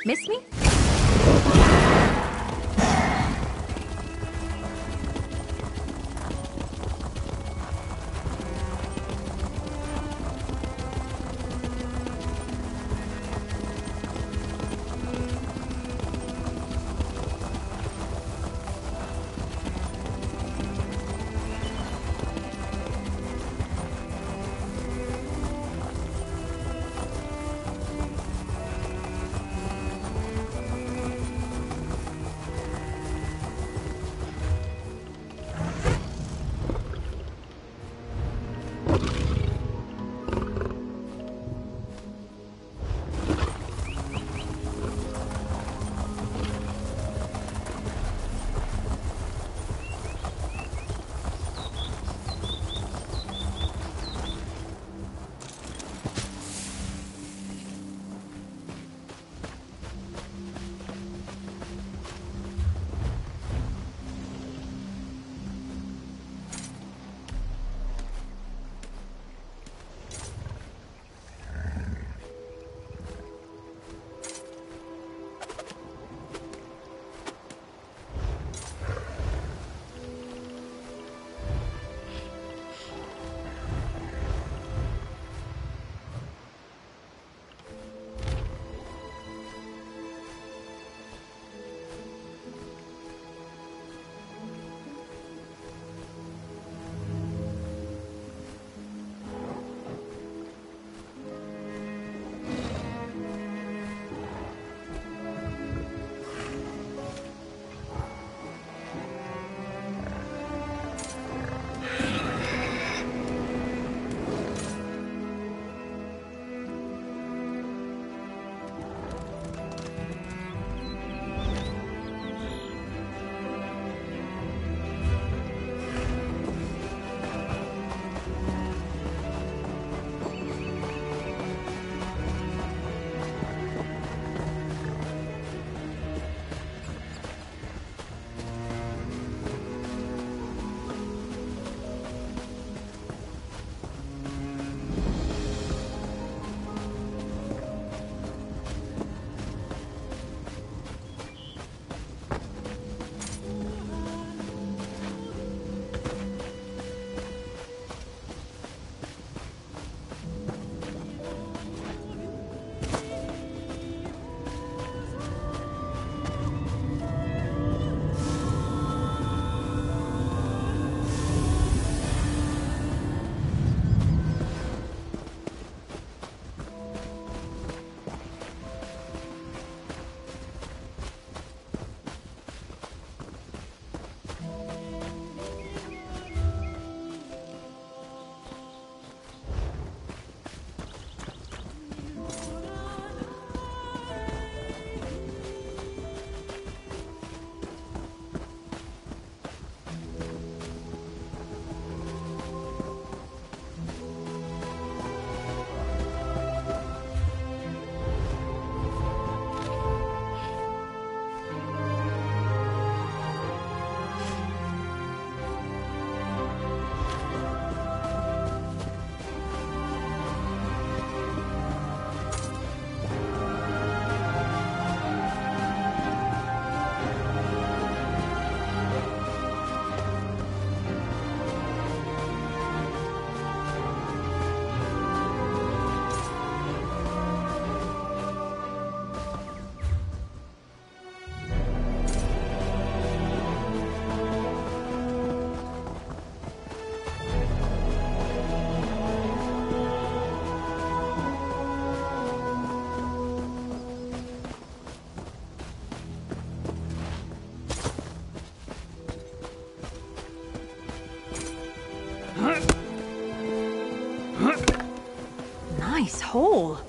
Miss me? Nice hole.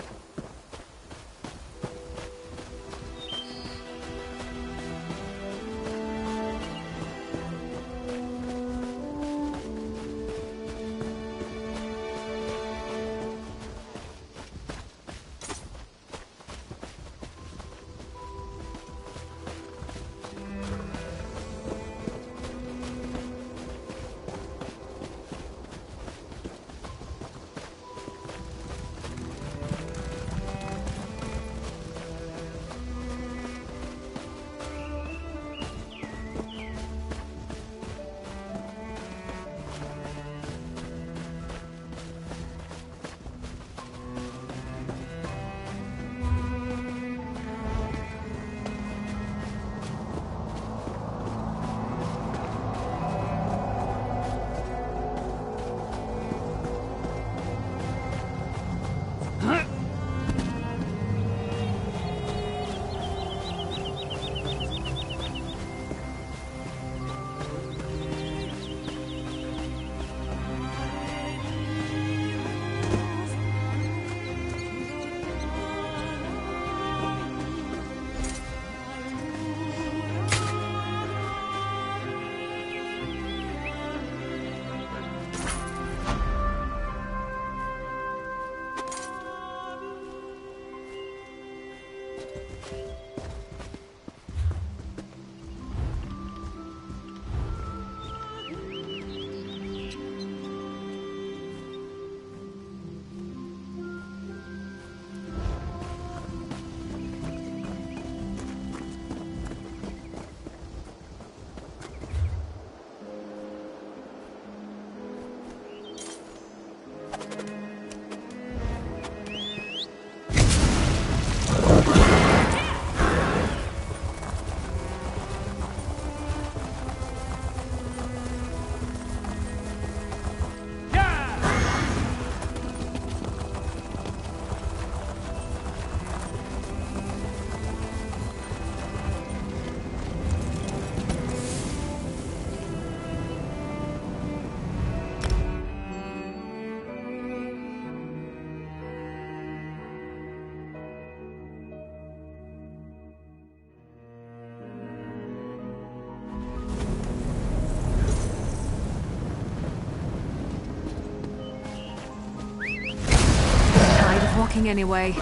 looking anyway?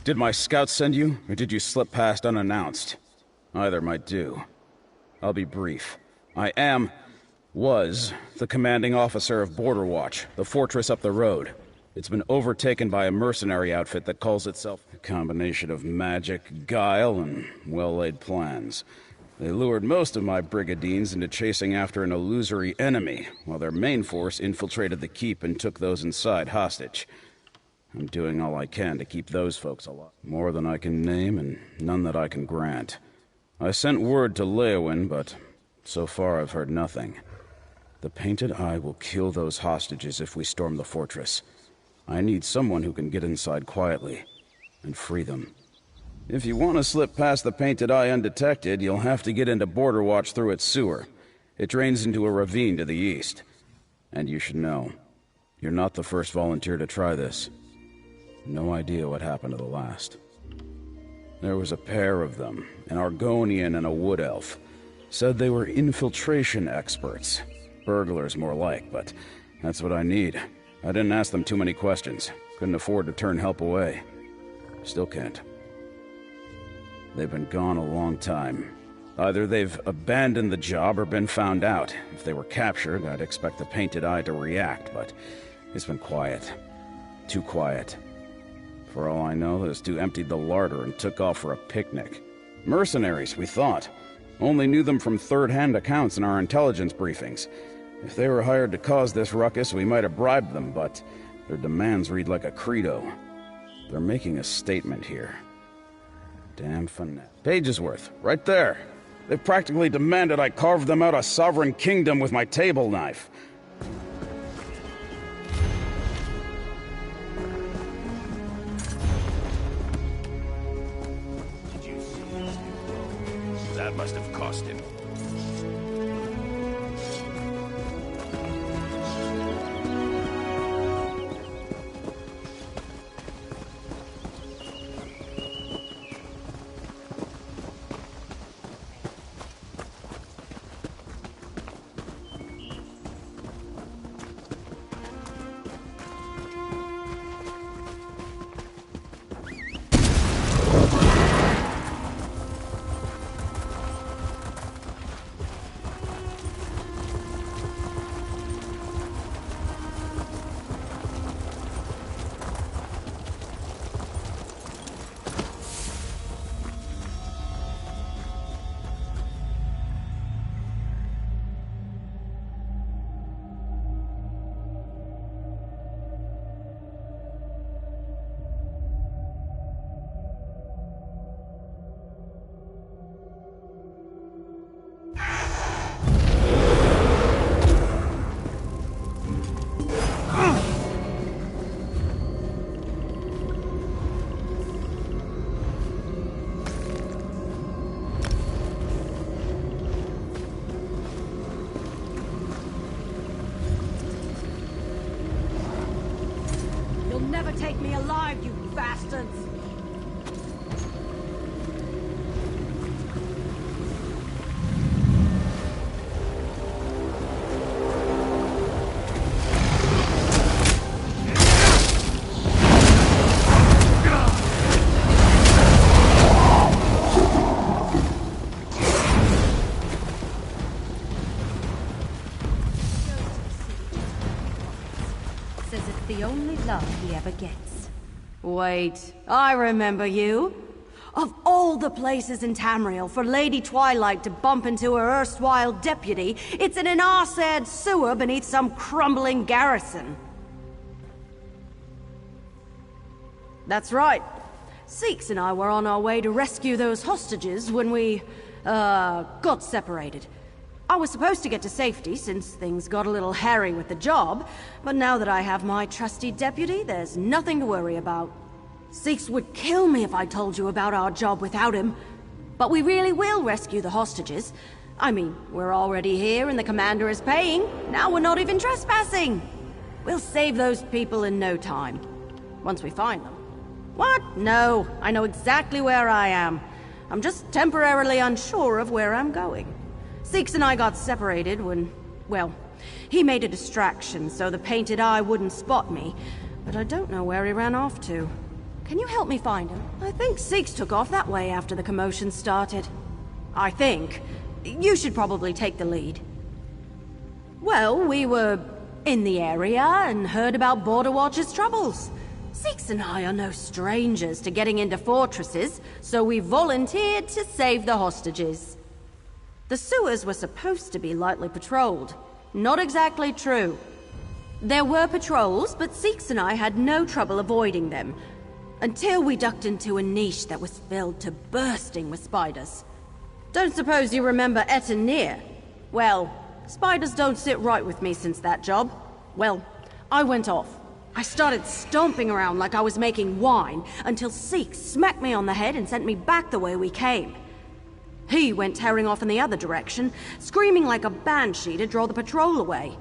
Did my scouts send you, or did you slip past unannounced? Either might do. I'll be brief. I was the commanding officer of Border Watch, the fortress up the road. It's been overtaken by a mercenary outfit that calls itself a combination of magic, guile, and well-laid plans. They lured most of my brigadines into chasing after an illusory enemy, while their main force infiltrated the keep and took those inside hostage. I'm doing all I can to keep those folks alive. More than I can name, and none that I can grant. I sent word to Leowin, but so far I've heard nothing. The Painted Eye will kill those hostages if we storm the fortress. I need someone who can get inside quietly and free them. If you want to slip past the Painted Eye undetected, you'll have to get into Border Watch through its sewer. It drains into a ravine to the east. And you should know, you're not the first volunteer to try this. No idea what happened to the last. There was a pair of them, an Argonian and a Wood Elf. Said they were infiltration experts. Burglars more like, but that's what I need. I didn't ask them too many questions. Couldn't afford to turn help away. Still can't. They've been gone a long time. Either they've abandoned the job or been found out. If they were captured, I'd expect the Painted Eye to react, but it's been quiet. Too quiet. For all I know, those two emptied the larder and took off for a picnic. Mercenaries, we thought. Only knew them from third-hand accounts in our intelligence briefings. If they were hired to cause this ruckus, we might have bribed them, but their demands read like a credo. They're making a statement here. Damn fanatic. Page's worth, right there. They practically demanded I carve them out a sovereign kingdom with my table knife. That must have cost him. Never take me alive, you bastards! Says it's the only love he ever gets. Wait, I remember you. Of all the places in Tamriel for Lady Twilight to bump into her erstwhile deputy, it's in an arse-ad sewer beneath some crumbling garrison. That's right. Seeks and I were on our way to rescue those hostages when we, got separated. I was supposed to get to safety since things got a little hairy with the job, but now that I have my trusty deputy, there's nothing to worry about. Six would kill me if I told you about our job without him. But we really will rescue the hostages. I mean, we're already here and the commander is paying. Now we're not even trespassing. We'll save those people in no time. Once we find them. What? No, I know exactly where I am. I'm just temporarily unsure of where I'm going. Six and I got separated when, well, he made a distraction so the painted eye wouldn't spot me. But I don't know where he ran off to. Can you help me find him? I think Six took off that way after the commotion started. I think. You should probably take the lead. Well, we were in the area and heard about Border Watch's troubles. Six and I are no strangers to getting into fortresses, so we volunteered to save the hostages. The sewers were supposed to be lightly patrolled. Not exactly true. There were patrols, but Six and I had no trouble avoiding them. Until we ducked into a niche that was filled to bursting with spiders. Don't suppose you remember Etanir? Well, spiders don't sit right with me since that job. Well, I went off. I started stomping around like I was making wine, until Six smacked me on the head and sent me back the way we came. He went tearing off in the other direction, screaming like a banshee to draw the patrol away.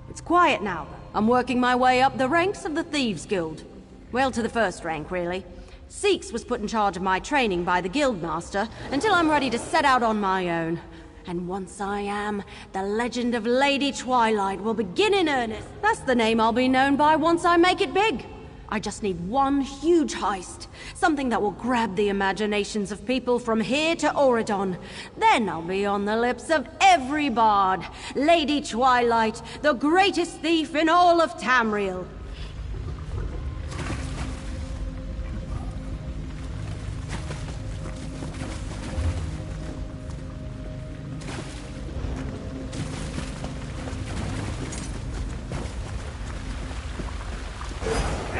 It's quiet now. I'm working my way up the ranks of the Thieves Guild. Well, to the first rank, really. Six was put in charge of my training by the Guildmaster until I'm ready to set out on my own. And once I am, the legend of Lady Twilight will begin in earnest. That's the name I'll be known by once I make it big. I just need one huge heist. Something that will grab the imaginations of people from here to Auridon. Then I'll be on the lips of every bard. Lady Twilight, the greatest thief in all of Tamriel.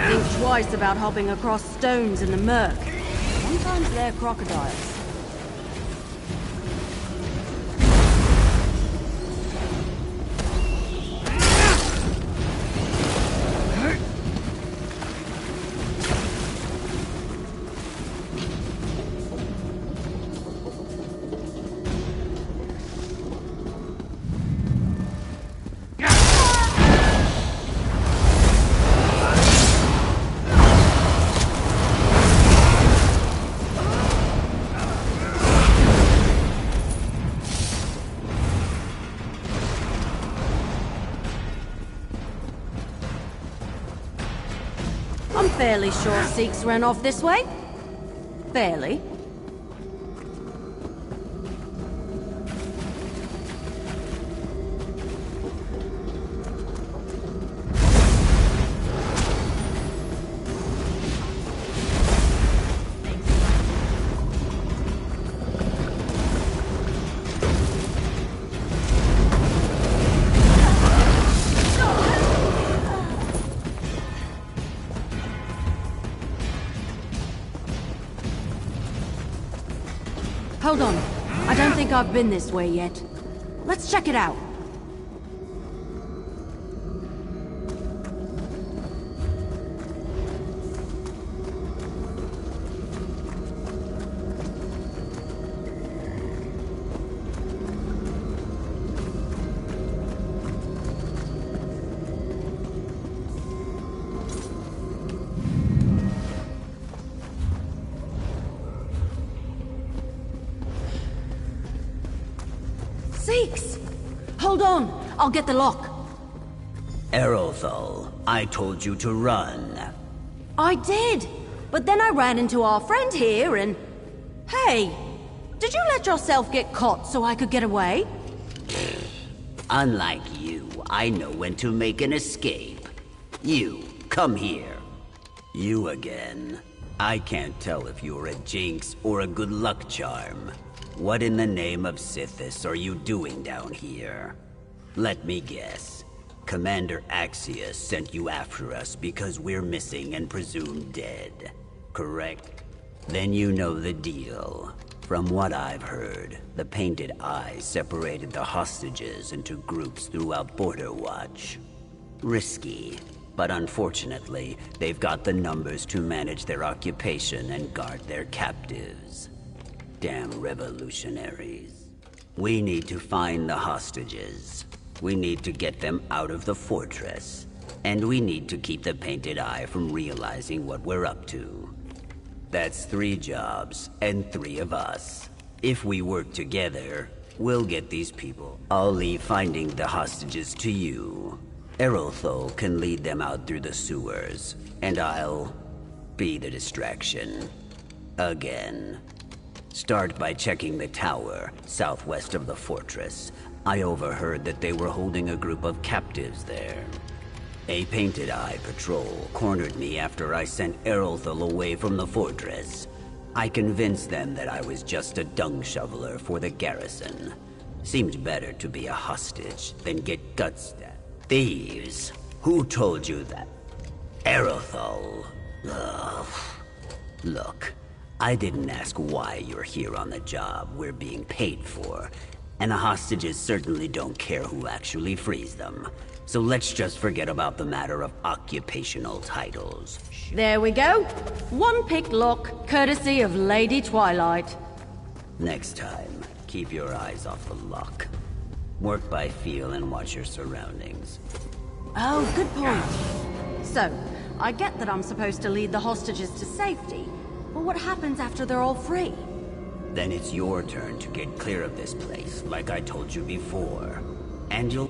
Think twice about hopping across stones in the murk. Sometimes they're crocodiles. I'm fairly sure Six ran off this way. Fairly. Hold on. I don't think I've been this way yet. Let's check it out. Six! Hold on! I'll get the lock. Erothal, I told you to run. I did! But then I ran into our friend here and... Hey! Did you let yourself get caught so I could get away? Unlike you, I know when to make an escape. You, come here. You again. I can't tell if you're a jinx or a good luck charm. What in the name of Sithis are you doing down here? Let me guess. Commander Axius sent you after us because we're missing and presumed dead, correct? Then you know the deal. From what I've heard, the Painted Eye separated the hostages into groups throughout Border Watch. Risky, but unfortunately, they've got the numbers to manage their occupation and guard their captives. Damn revolutionaries. We need to find the hostages. We need to get them out of the fortress. And we need to keep the Painted Eye from realizing what we're up to. That's 3 jobs, and 3 of us. If we work together, we'll get these people. I'll leave finding the hostages to you. Erolthol can lead them out through the sewers, and I'll be the distraction. Again. Start by checking the tower, southwest of the fortress. I overheard that they were holding a group of captives there. A Painted Eye patrol cornered me after I sent Erolthol away from the fortress. I convinced them that I was just a dung shoveler for the garrison. Seemed better to be a hostage than get gut stabbed. Thieves? Who told you that? Erolthol. Ugh. Look, I didn't ask why you're here on the job we're being paid for, and the hostages certainly don't care who actually frees them. So let's just forget about the matter of occupational titles. There we go. One pick lock, courtesy of Lady Twilight. Next time, keep your eyes off the lock. Work by feel and watch your surroundings. Oh, good point. So, I get that I'm supposed to lead the hostages to safety, but what happens after they're all free? Then it's your turn to get clear of this place, like I told you before. And you'll...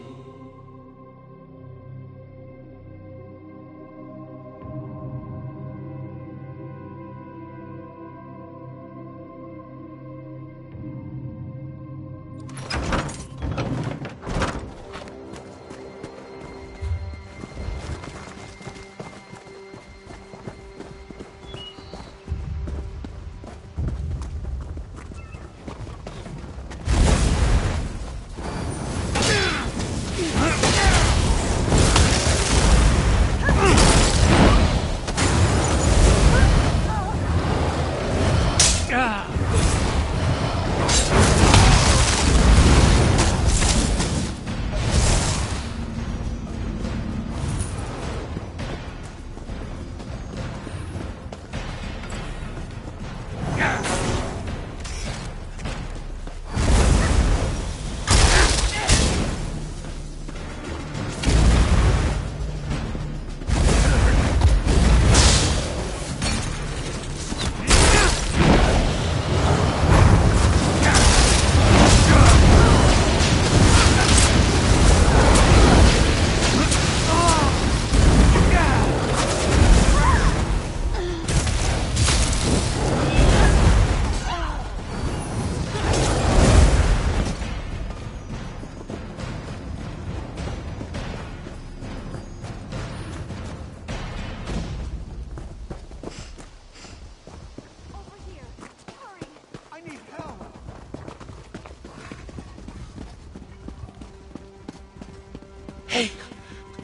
Hey,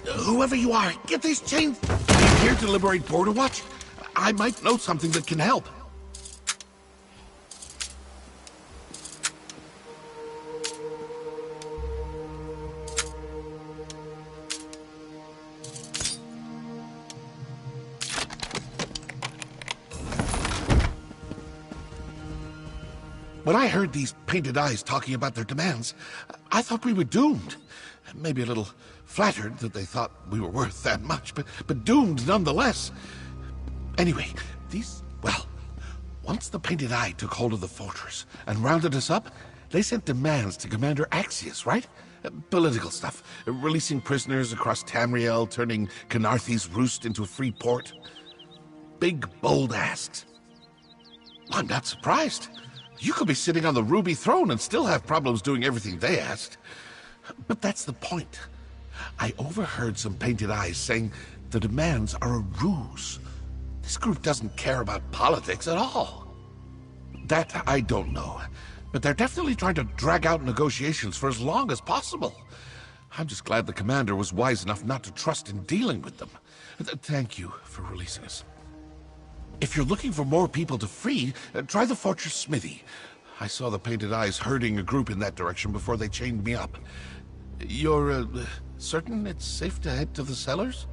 whoever you are, get these chains. Are you here to liberate Border Watch? I might know something that can help. When I heard these Painted Eyes talking about their demands, I thought we were doomed. Maybe a little flattered that they thought we were worth that much, but doomed nonetheless. Anyway, once the Painted Eye took hold of the fortress and rounded us up, they sent demands to Commander Axius, right? Political stuff. Releasing prisoners across Tamriel, turning Canarthy's roost into a free port. Big, bold asks. I'm not surprised. You could be sitting on the Ruby Throne and still have problems doing everything they asked. But that's the point. I overheard some Painted Eyes saying the demands are a ruse. This group doesn't care about politics at all. That I don't know. But they're definitely trying to drag out negotiations for as long as possible. I'm just glad the commander was wise enough not to trust in dealing with them. Thank you for releasing us. If you're looking for more people to free, try the Fortress Smithy. I saw the Painted Eyes herding a group in that direction before they chained me up. You're certain it's safe to head to the cellars?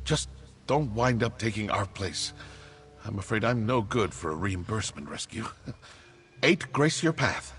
Just don't wind up taking our place. I'm afraid I'm no good for a reimbursement rescue. 8, grace your path.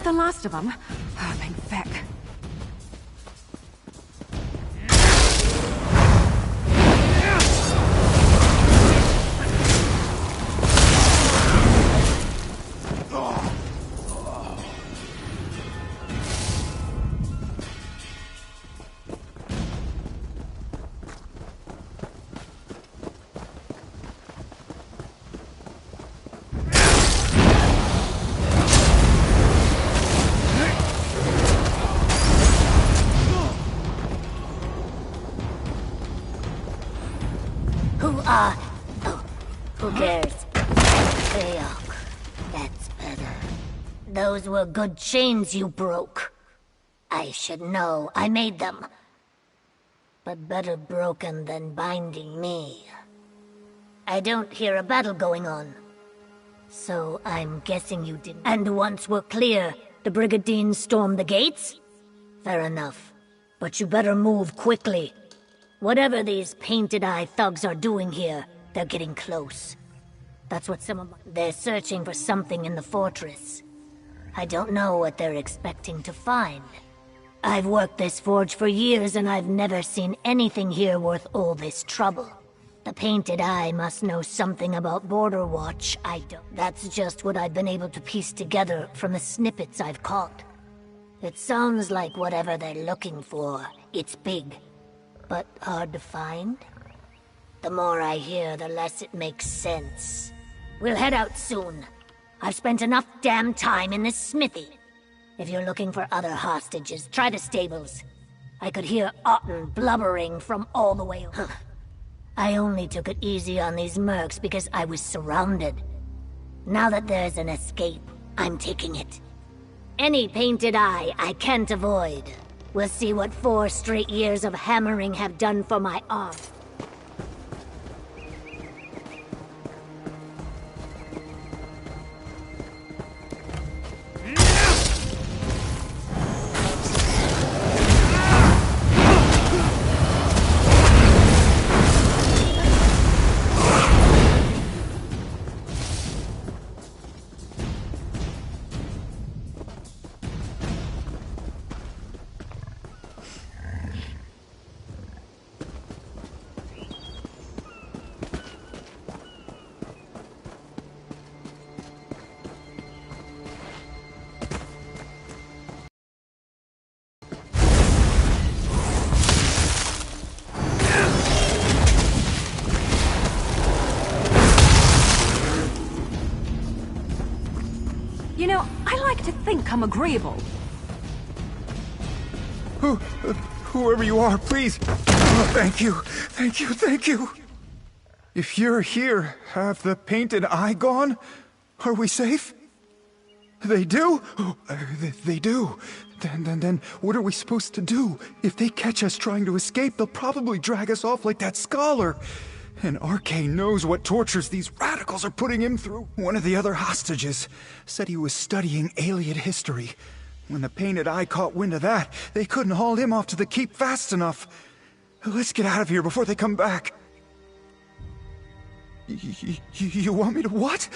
The last of them? Oh, thank feck. Who cares? Ayok. That's better. Those were good chains you broke. I should know. I made them. But better broken than binding me. I don't hear a battle going on. So I'm guessing you didn't. And once we're clear, the Brigadines storm the gates? Fair enough. But you better move quickly. Whatever these painted-eye thugs are doing here, they're getting close. That's what they're searching for something in the fortress. I don't know what they're expecting to find. I've worked this forge for years and I've never seen anything here worth all this trouble. The Painted Eye must know something about Border Watch I don't. That's just what I've been able to piece together from the snippets I've caught. It sounds like whatever they're looking for, it's big, but hard to find. The more I hear, the less it makes sense. We'll head out soon. I've spent enough damn time in this smithy. If you're looking for other hostages, try the stables. I could hear Otten blubbering from all the way over. I only took it easy on these mercs because I was surrounded. Now that there's an escape, I'm taking it. Any Painted Eye I can't avoid. We'll see what 4 straight years of hammering have done for my arm. You know, I like to think I'm agreeable. Whoever you are, please. Oh, thank you. Thank you, thank you. If you're here, have the Painted Eye gone? Are we safe? They do? Oh, they do. Then what are we supposed to do? If they catch us trying to escape, they'll probably drag us off like that scholar. And RK knows what tortures these radicals are putting him through. One of the other hostages said he was studying alien history. When the Painted Eye caught wind of that, they couldn't haul him off to the keep fast enough. Let's get out of here before they come back. You want me to what?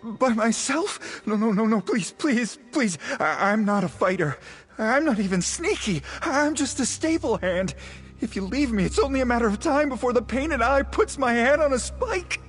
By myself? No, please. I'm not a fighter. I'm not even sneaky. I'm just a stable hand. If you leave me, it's only a matter of time before the Painted Eye puts my head on a spike.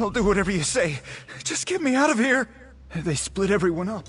I'll do whatever you say. Just get me out of here. They split everyone up.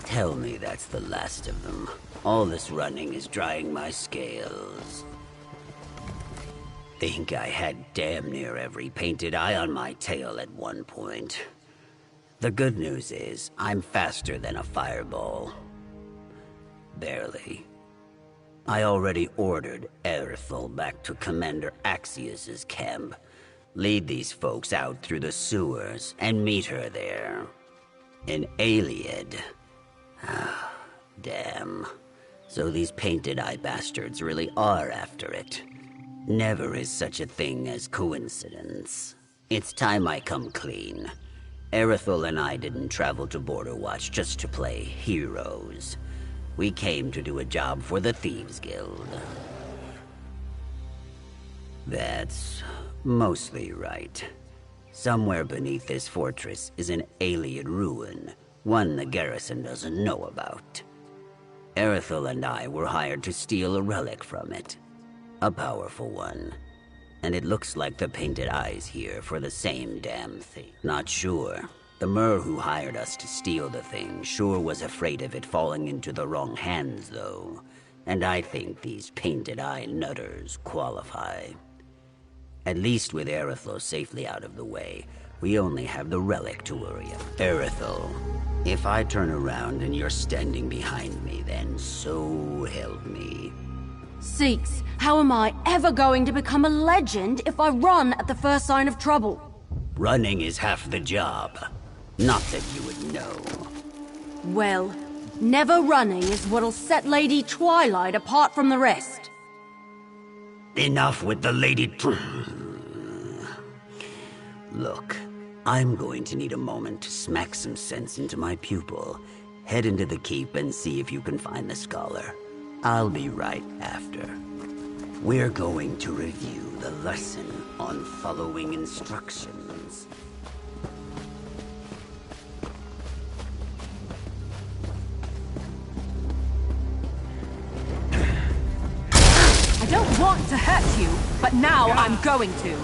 Tell me that's the last of them. All this running is drying my scales. Think I had damn near every painted eye on my tail at one point. The good news is, I'm faster than a fireball. Barely. I already ordered Erithel back to Commander Axius's camp. Lead these folks out through the sewers and meet her there. In Aliad. Damn. So these painted eye bastards really are after it. Never is such a thing as coincidence. It's time I come clean. Erithel and I didn't travel to Border Watch just to play heroes. We came to do a job for the Thieves Guild. That's mostly right. Somewhere beneath this fortress is an alien ruin, one the garrison doesn't know about. Erithel and I were hired to steal a relic from it. A powerful one. And it looks like the painted eyes here for the same damn thing. Not sure. The Mer who hired us to steal the thing sure was afraid of it falling into the wrong hands, though. And I think these painted eye nutters qualify. At least with Erithel safely out of the way, we only have the relic to worry about. Erithel, if I turn around and you're standing behind me, then so help me. Seeks, how am I ever going to become a legend if I run at the first sign of trouble? Running is half the job. Not that you would know. Well, never running is what'll set Lady Twilight apart from the rest. Enough with the Lady Look, I'm going to need a moment to smack some sense into my pupil. Head into the keep and see if you can find the scholar. I'll be right after. We're going to review the lesson on following instructions. I don't want to hurt you, but now I'm going to.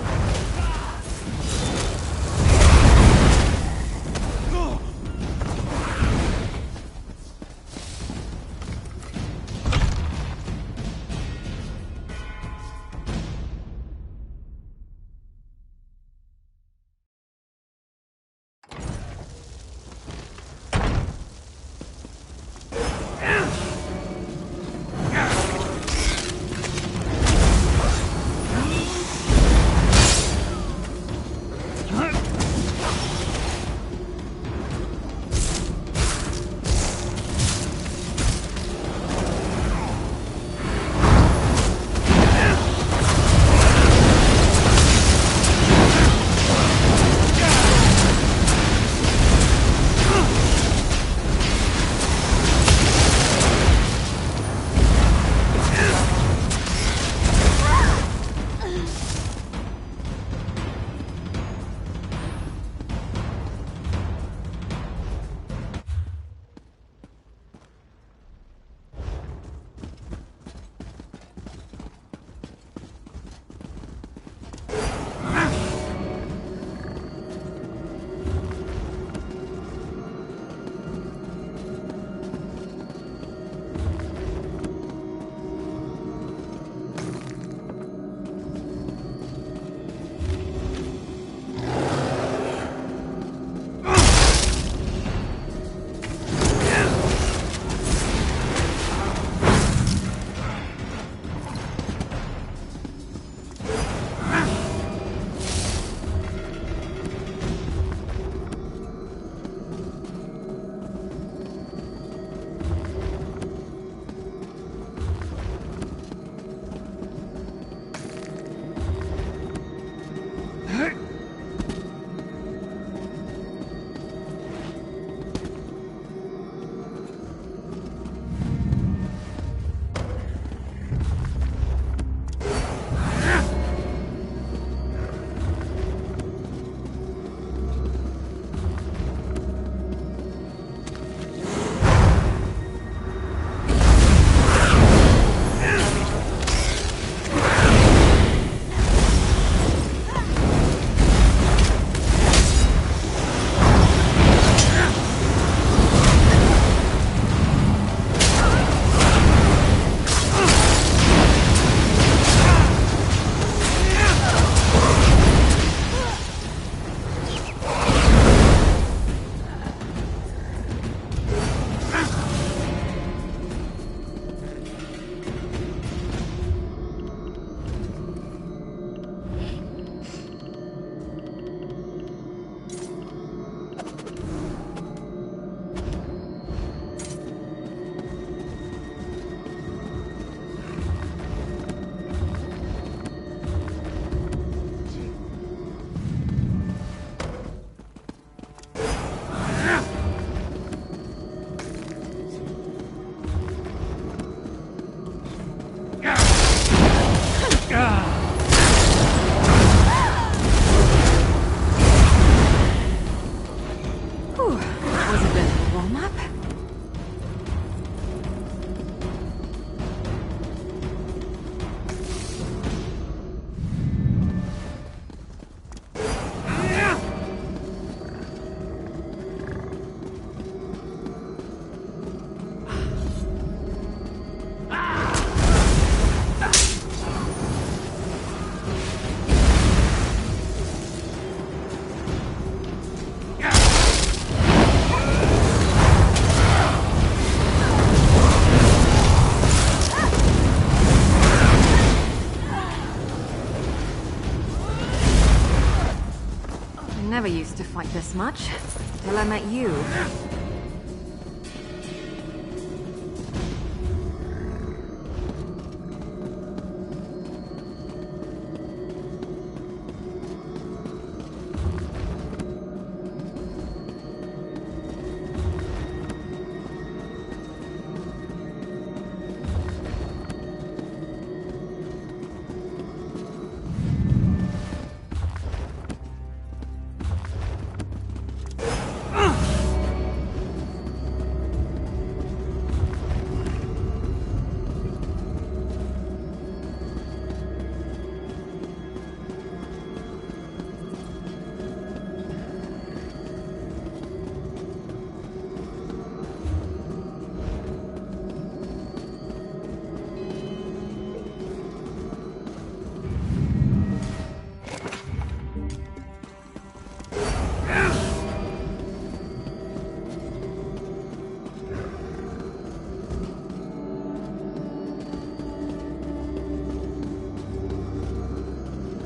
I never used to fight this much, till I met you.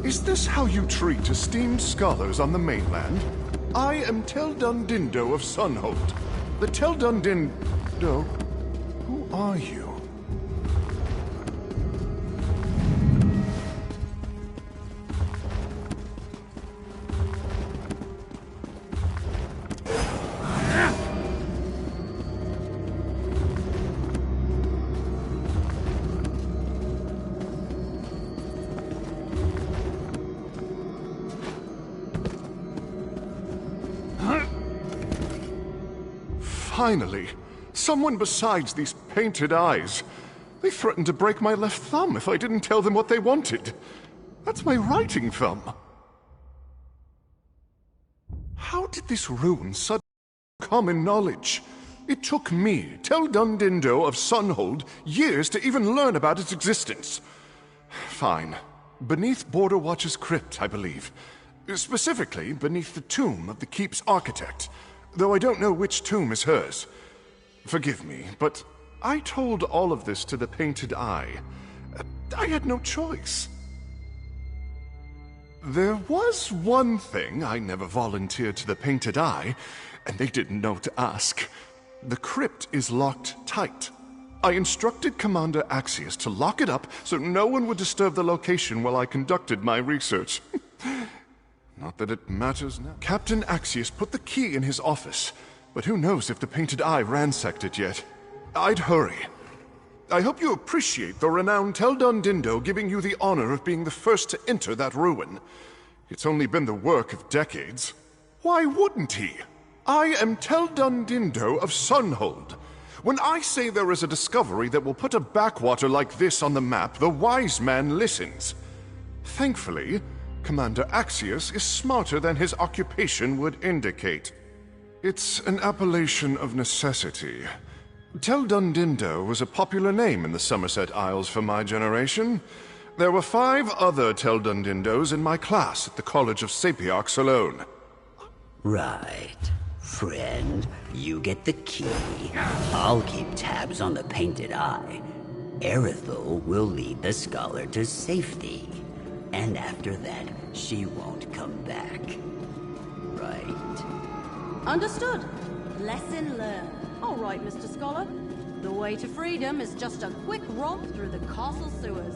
Is this how you treat esteemed scholars on the mainland? I am Tel Dundindo of Sunhold. The Tel Dundindo... Who are you? Finally, someone besides these painted eyes. They threatened to break my left thumb if I didn't tell them what they wanted. That's my writing thumb. How did this ruin such common knowledge? It took me, Tel Dundindo of Sunhold, years to even learn about its existence. Fine. Beneath Border Watch's crypt, I believe. Specifically, beneath the tomb of the keep's architect. Though I don't know which tomb is hers. Forgive me, but I told all of this to the Painted Eye. I had no choice. There was one thing I never volunteered to the Painted Eye, and they didn't know to ask. The crypt is locked tight. I instructed Commander Axius to lock it up so no one would disturb the location while I conducted my research. Not that it matters now. Captain Axius put the key in his office, but who knows if the Painted Eye ransacked it yet. I'd hurry. I hope you appreciate the renowned Tel Dundindo giving you the honor of being the first to enter that ruin. It's only been the work of decades. Why wouldn't he? I am Tel Dundindo of Sunhold. When I say there is a discovery that will put a backwater like this on the map, the wise man listens. Thankfully, Commander Axius is smarter than his occupation would indicate. It's an appellation of necessity. Tel Dundindo was a popular name in the Somerset Isles for my generation. There were 5 other Tel Dundindos in my class at the College of Sapiarchs alone. Right. Friend, you get the key. I'll keep tabs on the Painted Eye. Erithel will lead the scholar to safety. And after that, she won't come back. Right? Understood. Lesson learned. All right, Mr. Scholar. The way to freedom is just a quick romp through the castle sewers.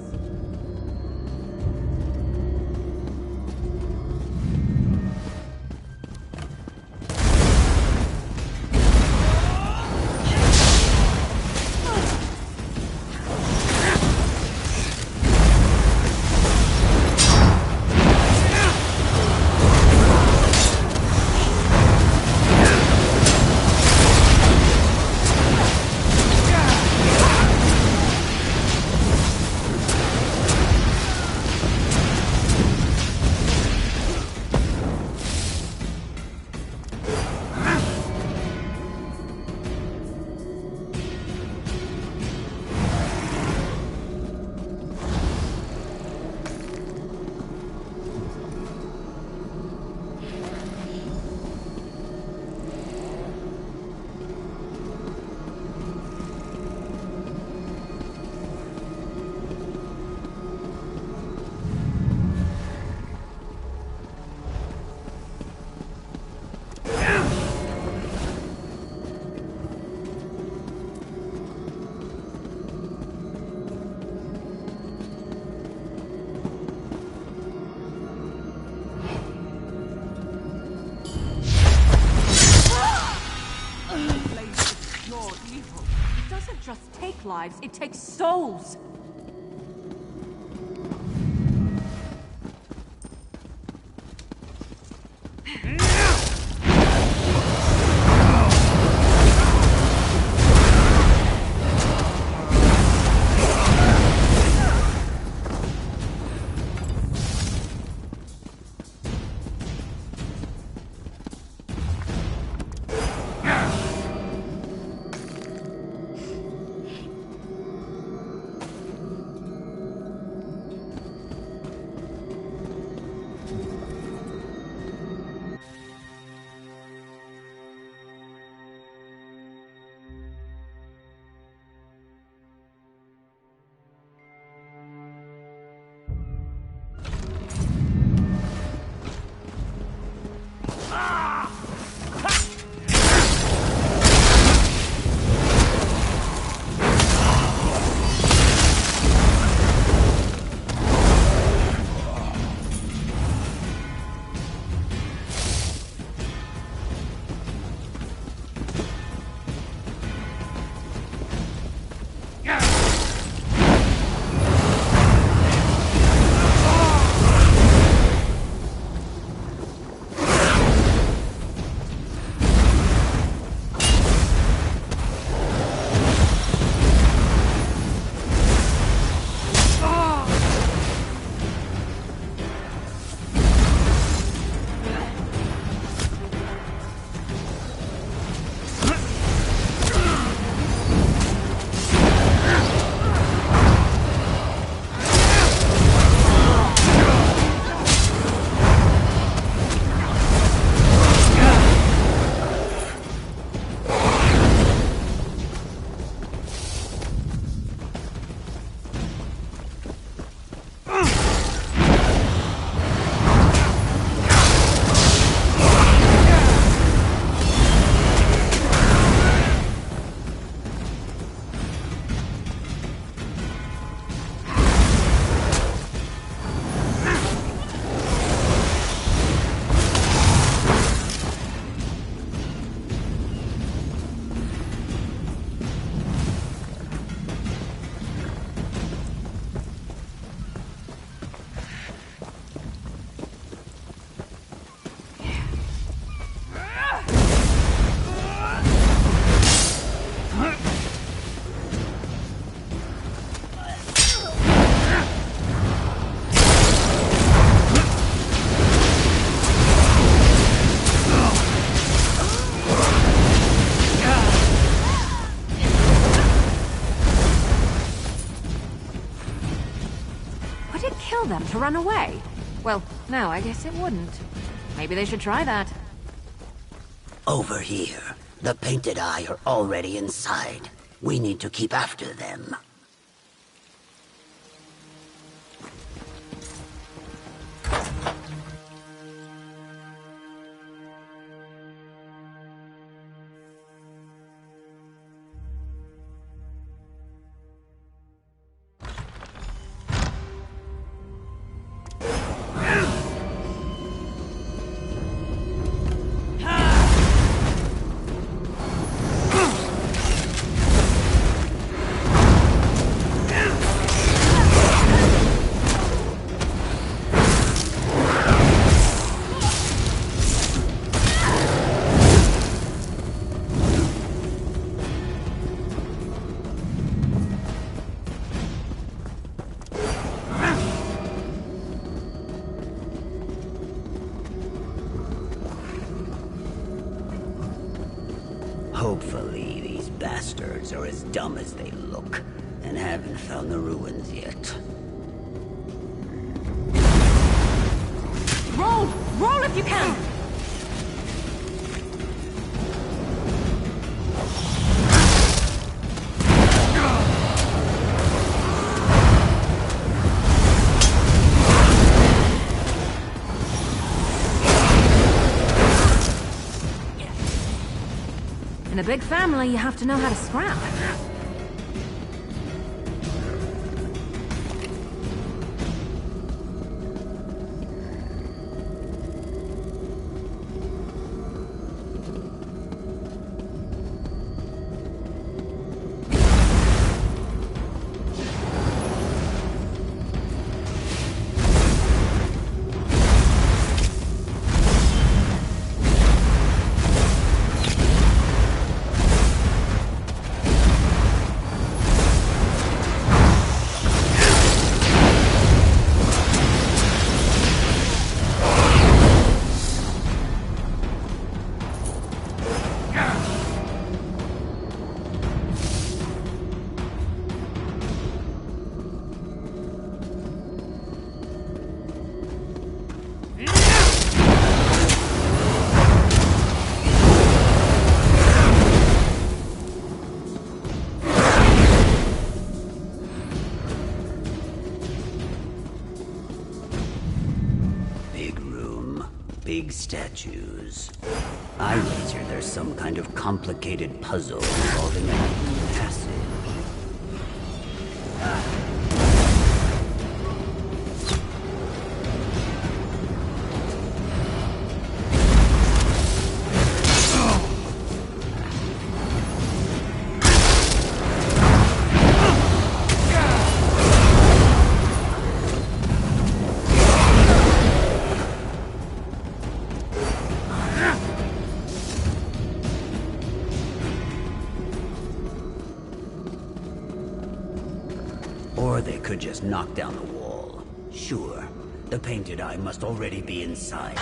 doesn't just take lives, it takes souls. Them to run away? Well, no, I guess it wouldn't. Maybe they should try that. Over here. The Painted Eye are already inside. We need to keep after them. Hopefully, these bastards are as dumb as they look, and haven't found the ruins yet. Roll! Roll if you can! In a big family, you have to know how to scrap. I wager there's some kind of complicated puzzle involving a hidden passage. Or they could just knock down the wall. Sure, the painted eye must already be inside.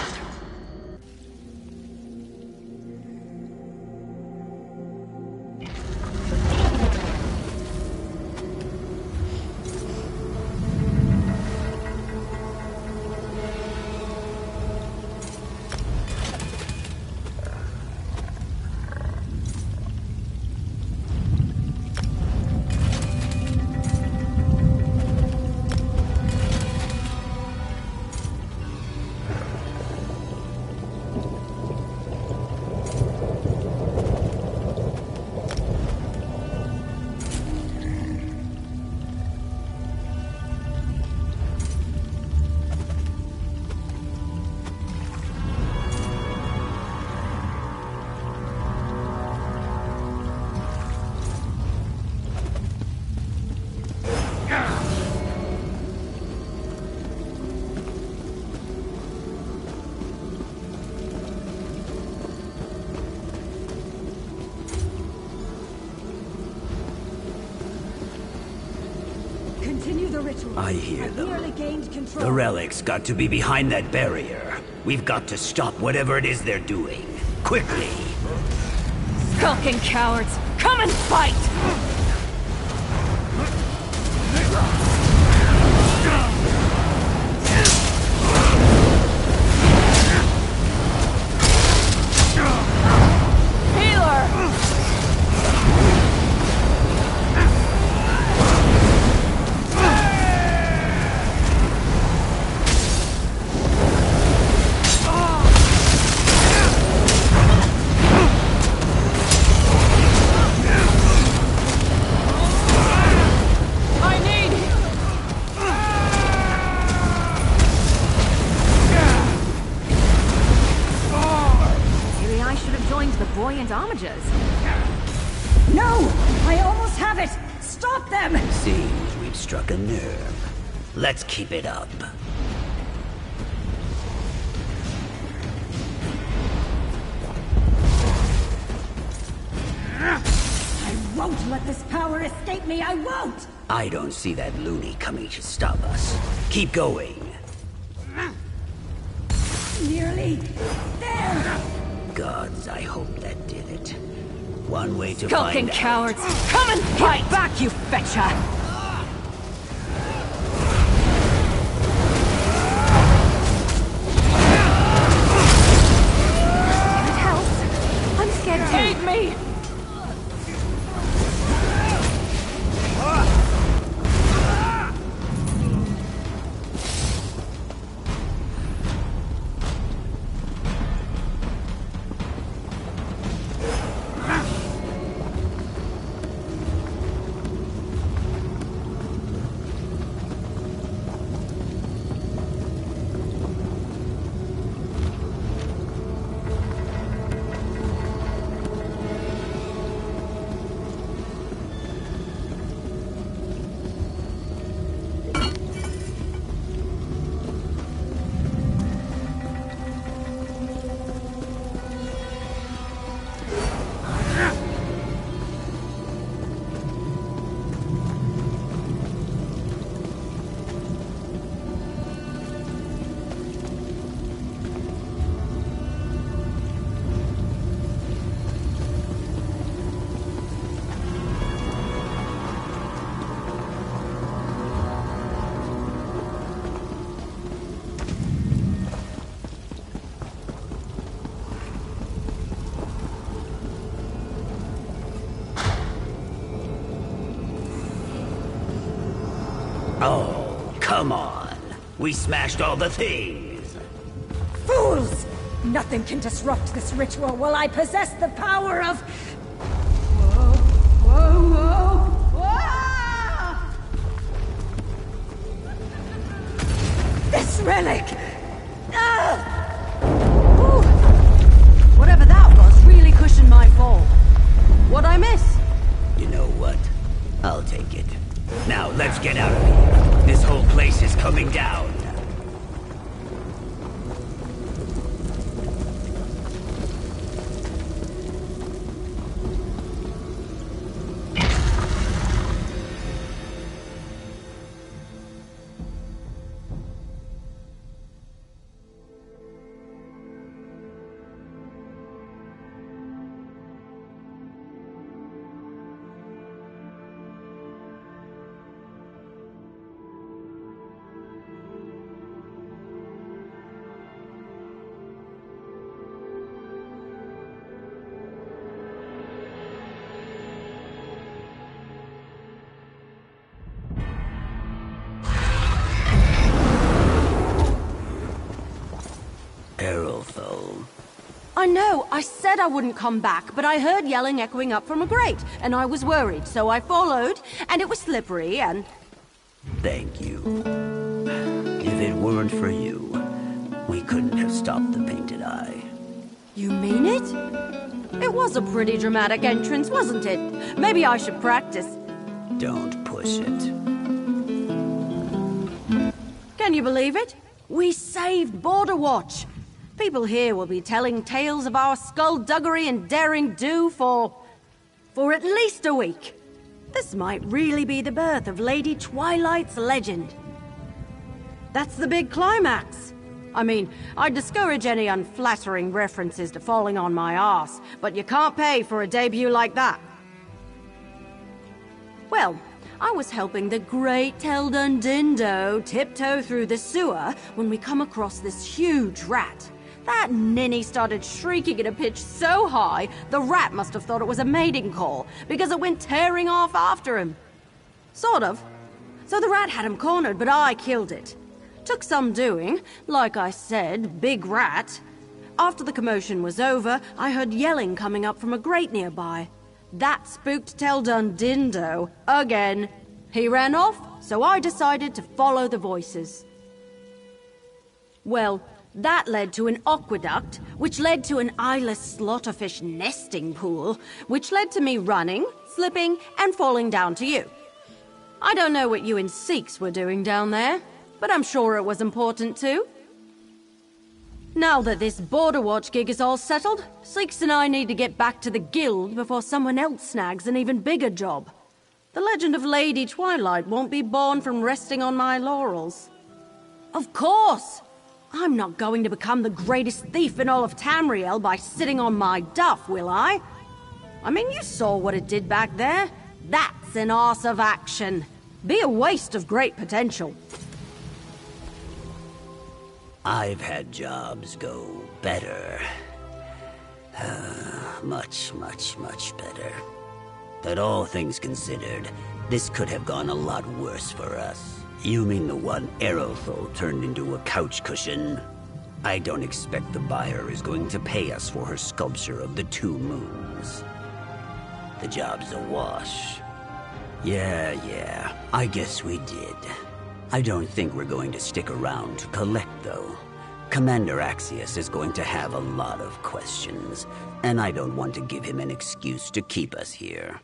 Continue the ritual. I hear them. Nearly gained control. The relic's got to be behind that barrier. We've got to stop whatever it is they're doing. Quickly! Skulking cowards! Come and fight! No! I almost have it! Stop them! Seems we've struck a nerve. Let's keep it up. I won't let this power escape me! I won't! I don't see that loony coming to stop us. Keep going. Nearly there! Gods, I hope that did it. One way to Skulking find out. cowards! Come and fight! Get back, you fetcher! It helps. I'm scared too. Aid me! Oh, come on. We smashed all the things. Fools! Nothing can disrupt this ritual while I possess the power of... This relic! Ooh. Whatever that was really cushioned my fall. What'd I miss? You know what? I'll take it. Now, let's get out of here. This whole place is coming down. I know, I said I wouldn't come back, but I heard yelling echoing up from a grate, and I was worried, so I followed, and it was slippery, and... Thank you. If it weren't for you, we couldn't have stopped the Painted Eye. You mean it? It was a pretty dramatic entrance, wasn't it? Maybe I should practice. Don't push it. Can you believe it? We saved Border Watch. People here will be telling tales of our skullduggery and daring do for at least a week. This might really be the birth of Lady Twilight's legend. That's the big climax. I mean, I'd discourage any unflattering references to falling on my arse, but you can't pay for a debut like that. Well, I was helping the great Teldon Dindo tiptoe through the sewer when we come across this huge rat. That ninny started shrieking at a pitch so high, the rat must have thought it was a mating call, because it went tearing off after him. Sort of. So the rat had him cornered, but I killed it. Took some doing. Like I said, big rat. After the commotion was over, I heard yelling coming up from a grate nearby. That spooked Teldon Dindo again. He ran off, so I decided to follow the voices. Well, that led to an aqueduct, which led to an eyeless slaughterfish nesting pool, which led to me running, slipping, and falling down to you. I don't know what you and Seeks were doing down there, but I'm sure it was important too. Now that this Border Watch gig is all settled, Seeks and I need to get back to the guild before someone else snags an even bigger job. The legend of Lady Twilight won't be born from resting on my laurels. Of course! I'm not going to become the greatest thief in all of Tamriel by sitting on my duff, will I? I mean, you saw what it did back there. That's an arse of action. Be a waste of great potential. I've had jobs go better. Much better. But all things considered, this could have gone a lot worse for us. You mean the one Aerothol turned into a couch cushion? I don't expect the buyer is going to pay us for her sculpture of the 2 moons. The job's a wash. Yeah, I guess we did. I don't think we're going to stick around to collect, though. Commander Axius is going to have a lot of questions, and I don't want to give him an excuse to keep us here.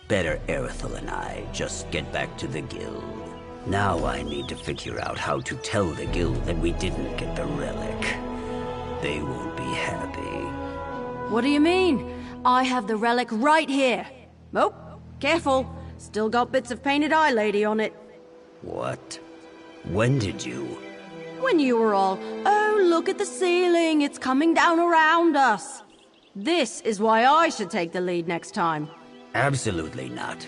Better Aerithal and I just get back to the guild. Now I need to figure out how to tell the guild that we didn't get the relic. They won't be happy. What do you mean? I have the relic right here. Oh, careful. Still got bits of Painted Eye Lady on it. What? When did you? When you were all, oh, look at the ceiling, it's coming down around us. This is why I should take the lead next time. Absolutely not.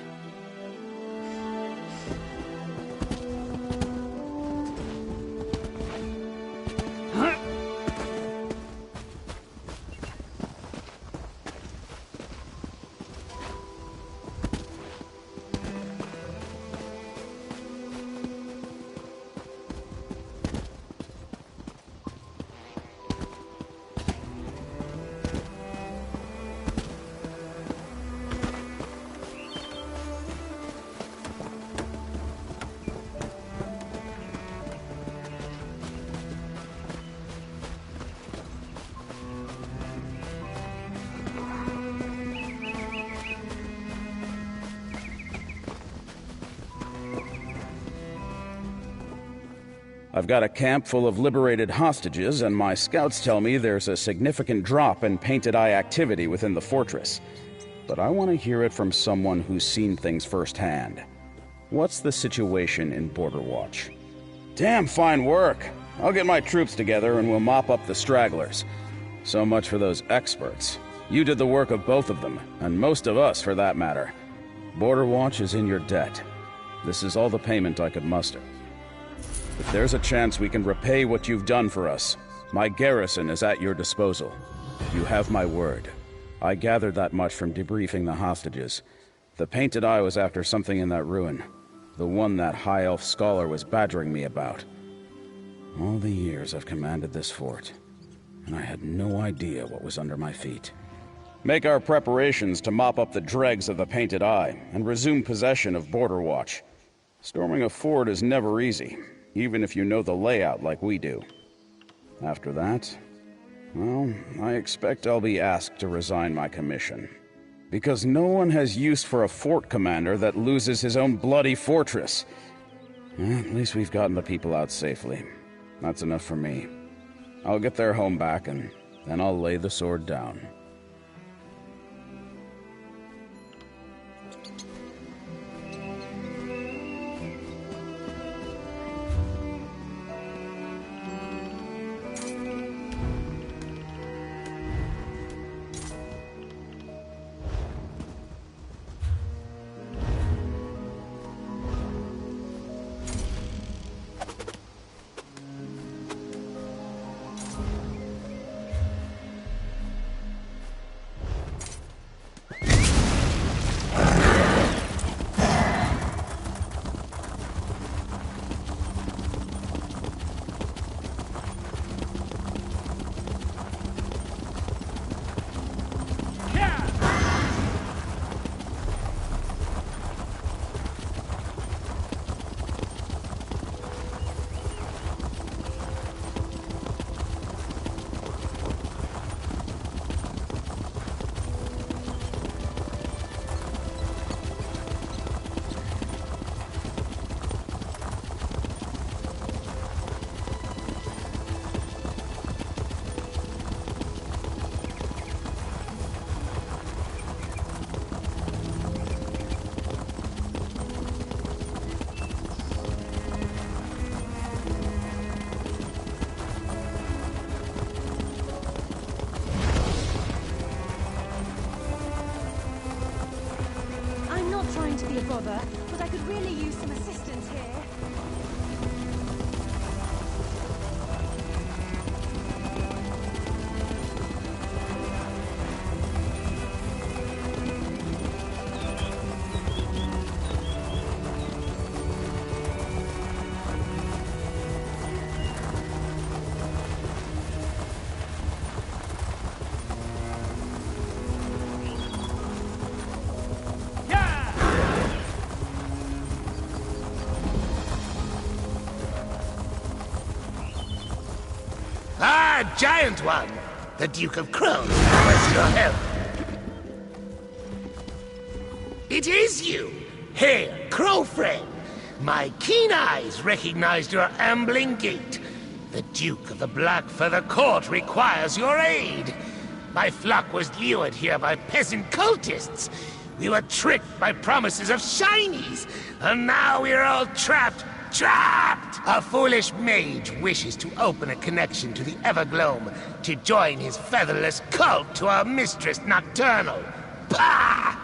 I've got a camp full of liberated hostages, and my scouts tell me there's a significant drop in Painted Eye activity within the fortress. But I want to hear it from someone who's seen things firsthand. What's the situation in Border Watch? Damn fine work. I'll get my troops together and we'll mop up the stragglers. So much for those experts. You did the work of both of them, and most of us for that matter. Border Watch is in your debt. This is all the payment I could muster. If there's a chance we can repay what you've done for us, my garrison is at your disposal. You have my word. I gathered that much from debriefing the hostages. The Painted Eye was after something in that ruin. The one that High Elf scholar was badgering me about. All the years I've commanded this fort, and I had no idea what was under my feet. Make our preparations to mop up the dregs of the Painted Eye, and resume possession of Border Watch. Storming a fort is never easy, even if you know the layout like we do. After that, well, I expect I'll be asked to resign my commission. Because no one has use for a fort commander that loses his own bloody fortress. At least we've gotten the people out safely. That's enough for me. I'll get their home back, and then I'll lay the sword down. But I could really use some assistance here. Giant one! The Duke of Crows requests your help. It is you! Hail, Crow friend! My keen eyes recognized your ambling gait. The Duke of the Black Feather Court requires your aid. My flock was lured here by peasant cultists. We were tricked by promises of shinies, and now we're all trapped. Trapped! A foolish mage wishes to open a connection to the Evergloam to join his featherless cult to our mistress Nocturnal. Pah!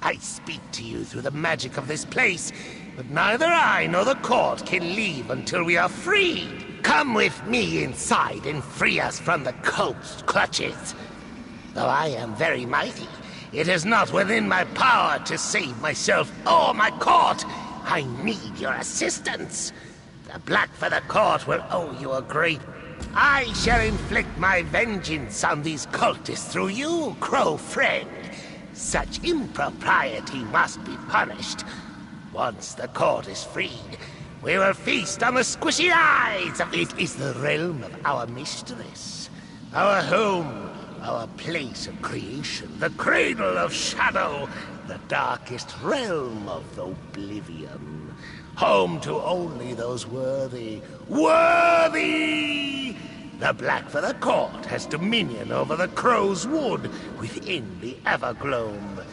I speak to you through the magic of this place, but neither I nor the court can leave until we are freed. Come with me inside and free us from the cult's clutches. Though I am very mighty, it is not within my power to save myself or my court. I need your assistance. The Blackfeather Court will owe you a great... I shall inflict my vengeance on these cultists through you, Crow friend. Such impropriety must be punished. Once the court is freed, we will feast on the squishy eyes of... It is the realm of our mistress. Our home, our place of creation, the cradle of shadow, the darkest realm of oblivion. Home to only those worthy. Worthy! The Blackfeather Court has dominion over the Crow's Wood within the Evergloam.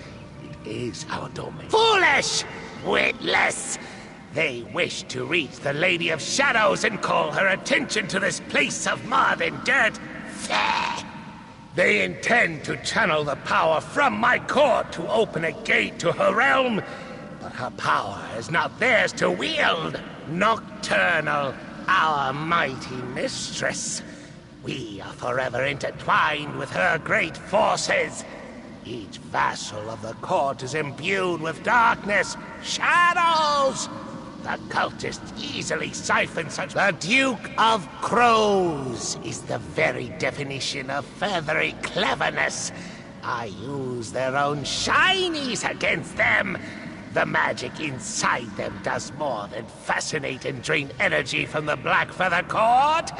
It is our domain. Foolish! Witless! They wish to reach the Lady of Shadows and call her attention to this place of mud and dirt. Fair. They intend to channel the power from my court to open a gate to her realm. But her power is not theirs to wield. Nocturnal, our mighty mistress. We are forever intertwined with her great forces. Each vassal of the court is imbued with darkness, shadows. The cultists easily siphon such... The Duke of Crows is the very definition of feathery cleverness. I use their own shinies against them. The magic inside them does more than fascinate and drain energy from the Blackfeather Court.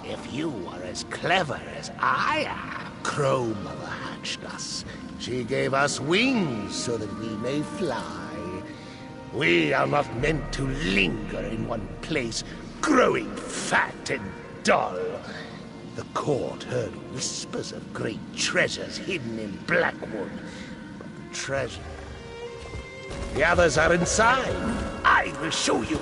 If you are as clever as I am, Crow Mother hatched us. She gave us wings so that we may fly. We are not meant to linger in one place, growing fat and dull. The court heard whispers of great treasures hidden in Blackwood. But the treasure... The others are inside. I will show you.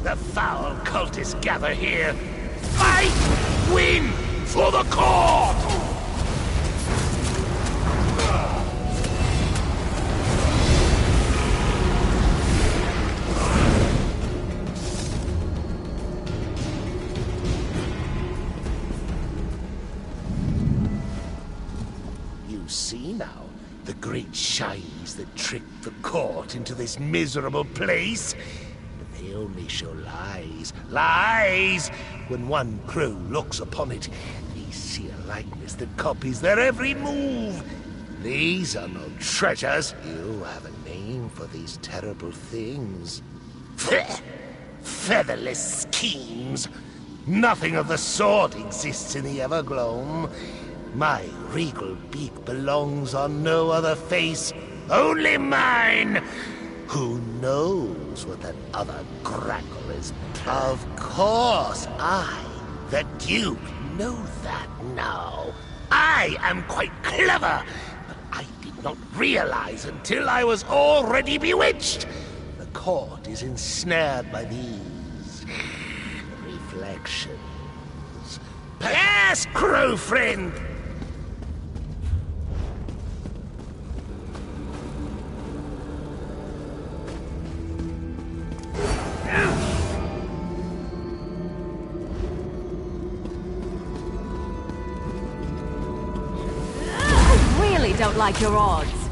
The foul cultists gather here. Fight! Win! For the court! You see now, the great shinies that tricked the court into this miserable place. They only show lies. Lies! When one crow looks upon it, they see a likeness that copies their every move. These are no treasures. You have a name for these terrible things. Featherless schemes. Nothing of the sort exists in the Evergloam. My regal beak belongs on no other face. Only mine! Who knows what that other grackle is? Of course, I, the Duke, know that now. I am quite clever, but I did not realize until I was already bewitched. The court is ensnared by these reflections. Yes, crow friend! don't like your odds.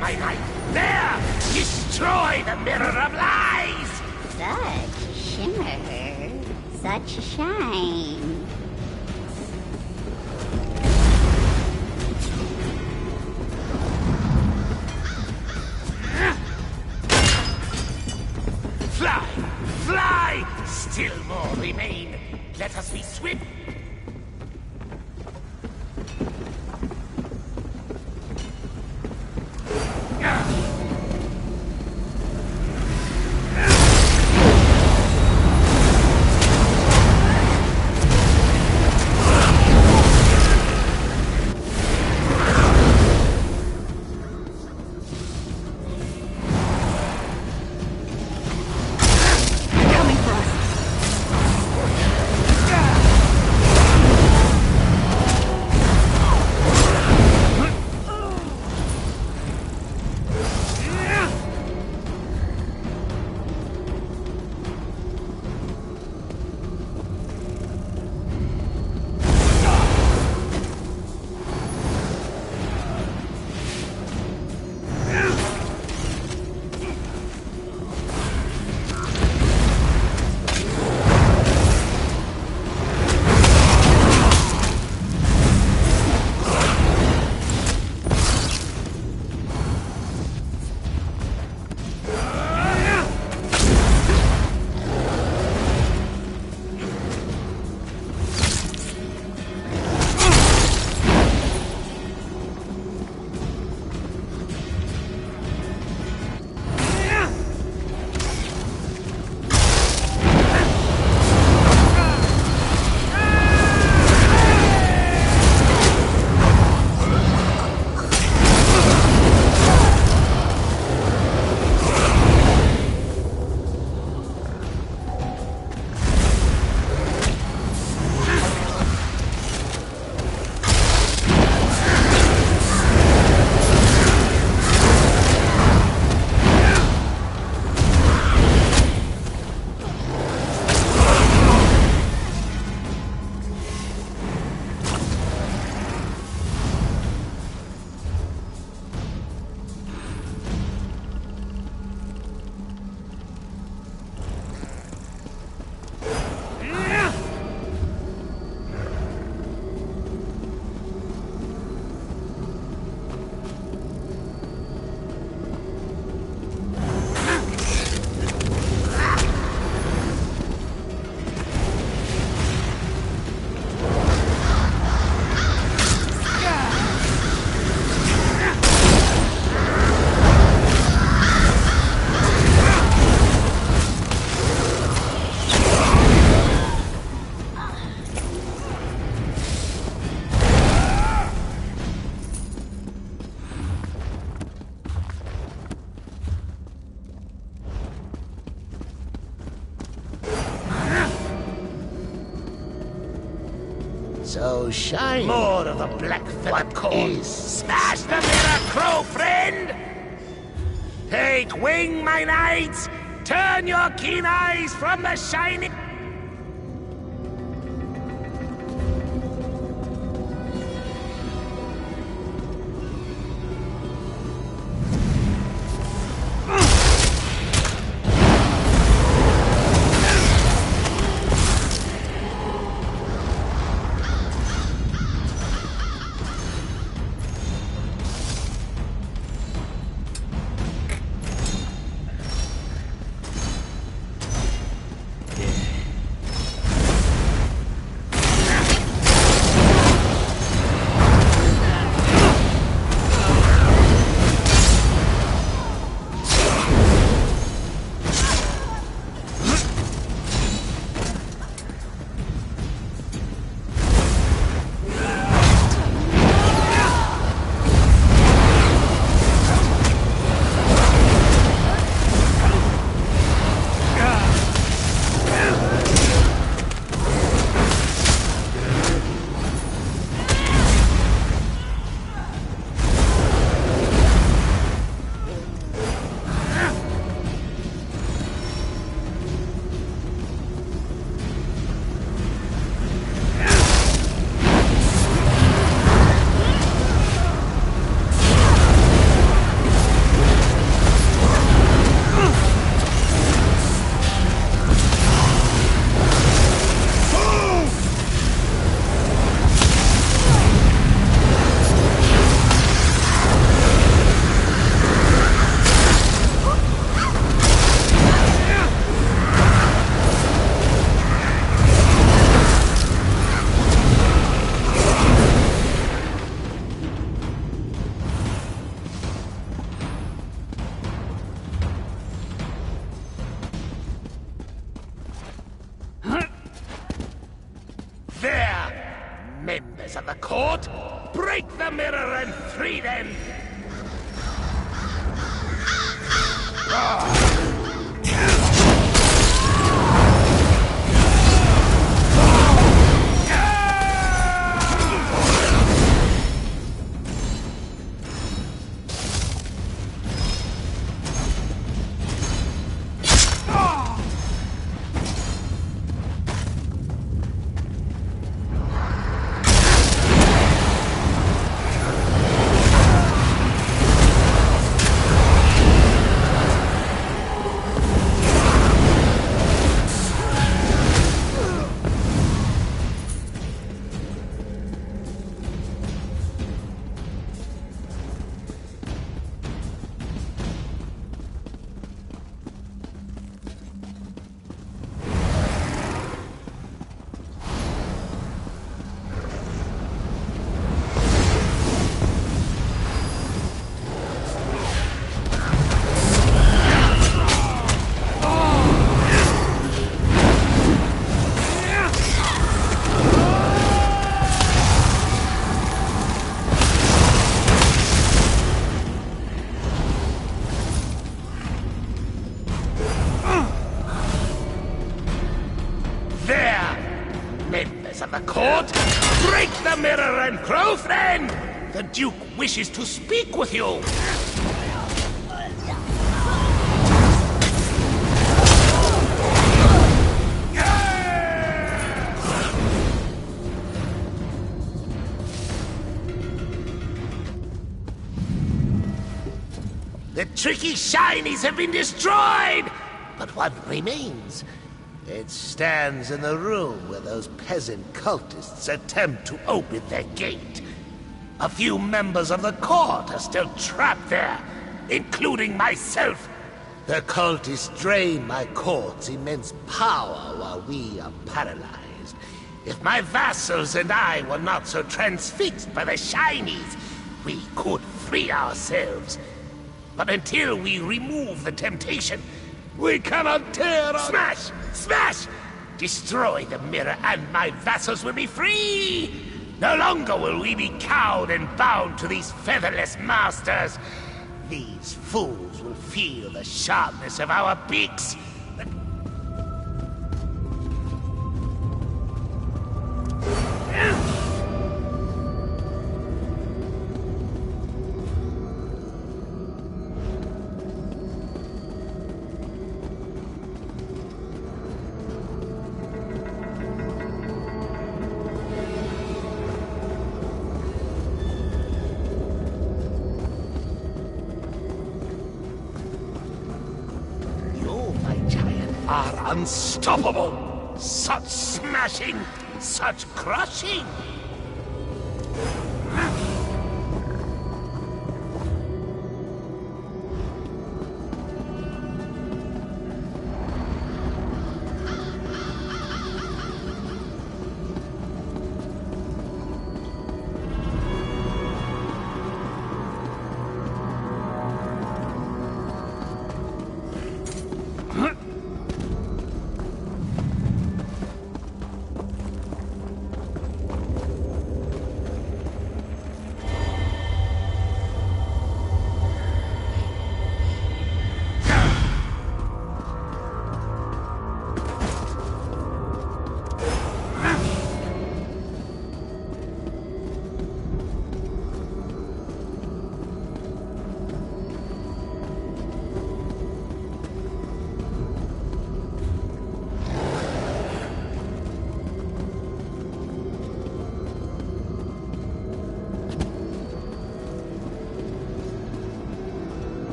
My knight! There! Destroy the Mirror of Lies! Such shimmer, such shine. Fly! Fly! Still more remain. Let us be swift. So shiny. More of the black feather coat. Smash the mirror, crow friend! Take wing, my knights! Turn your keen eyes from the shining... Members of the court, break the mirror and free them! Of the court, break the mirror and crow friend! The Duke wishes to speak with you! The tricky shinies have been destroyed! But one remains. It stands in the room where those peasant cultists attempt to open their gate. A few members of the court are still trapped there, including myself. The cultists drain my court's immense power while we are paralyzed. If my vassals and I were not so transfixed by the shinies, we could free ourselves. But until we remove the temptation, we cannot tear us. Smash! Smash! Destroy the mirror and my vassals will be free! No longer will we be cowed and bound to these featherless masters. These fools will feel the sharpness of our beaks. Unstoppable! Such smashing! Such crushing!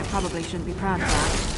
Probably shouldn't be proud of that.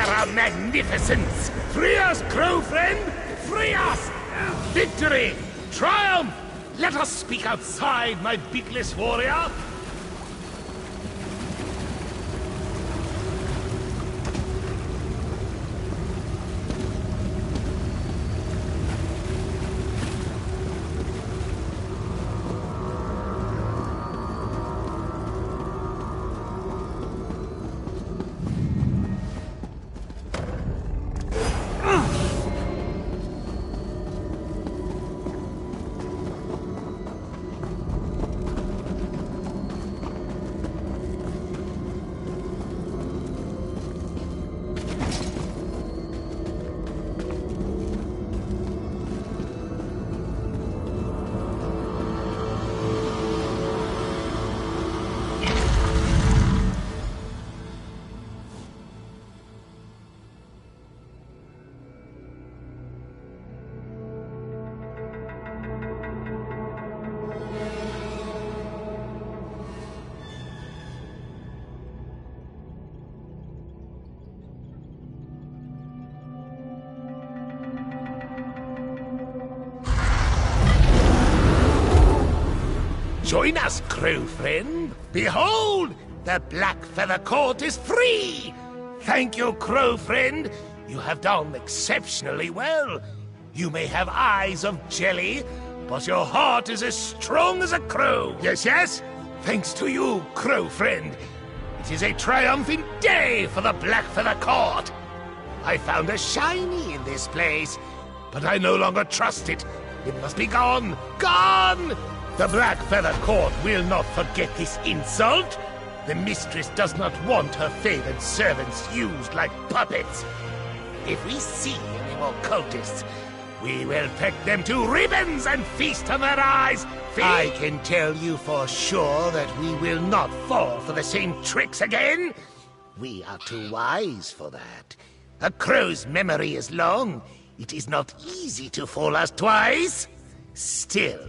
our magnificence! Free us, crow friend! Free us! Victory! Triumph! Let us speak outside, my beakless warrior! Join us, crow friend. Behold, the Black Feather Court is free! Thank you, crow friend. You have done exceptionally well. You may have eyes of jelly, but your heart is as strong as a crow. Yes, yes? Thanks to you, crow friend. It is a triumphant day for the Black Feather Court. I found a shiny in this place, but I no longer trust it. It must be gone. Gone! The Black Feather Court will not forget this insult. The mistress does not want her favored servants used like puppets. If we see any more cultists, we will peck them to ribbons and feast on their eyes. I can tell you for sure that we will not fall for the same tricks again. We are too wise for that. A crow's memory is long. It is not easy to fool us twice. Still,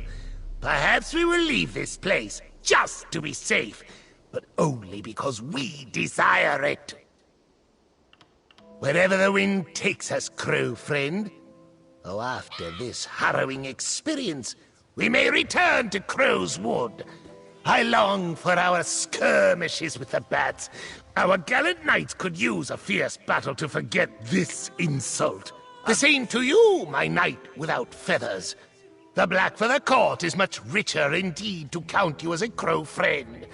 perhaps we will leave this place, just to be safe, but only because we desire it. Wherever the wind takes us, crow friend. Oh, after this harrowing experience, we may return to Crow's Wood. I long for our skirmishes with the bats. Our gallant knights could use a fierce battle to forget this insult. The same to you, my knight without feathers. The Black Feather Court is much richer indeed to count you as a crow friend.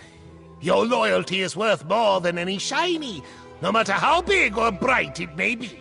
Your loyalty is worth more than any shiny, no matter how big or bright it may be.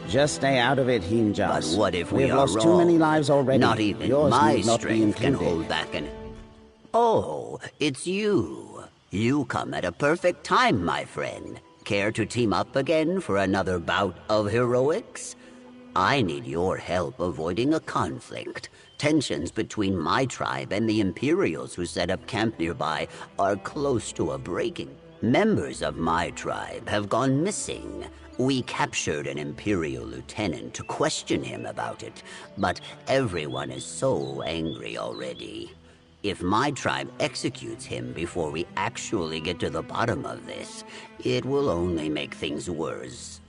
Just stay out of it, Hinjas. But what if We've we are lost wrong? too many lives already. Not even Yours my need not be strength can included. hold back an... Oh, it's you. You come at a perfect time, my friend. Care to team up again for another bout of heroics? I need your help avoiding a conflict. Tensions between my tribe and the Imperials who set up camp nearby are close to a breaking. Members of my tribe have gone missing. We captured an Imperial lieutenant to question him about it, but everyone is so angry already. If my tribe executes him before we actually get to the bottom of this, it will only make things worse.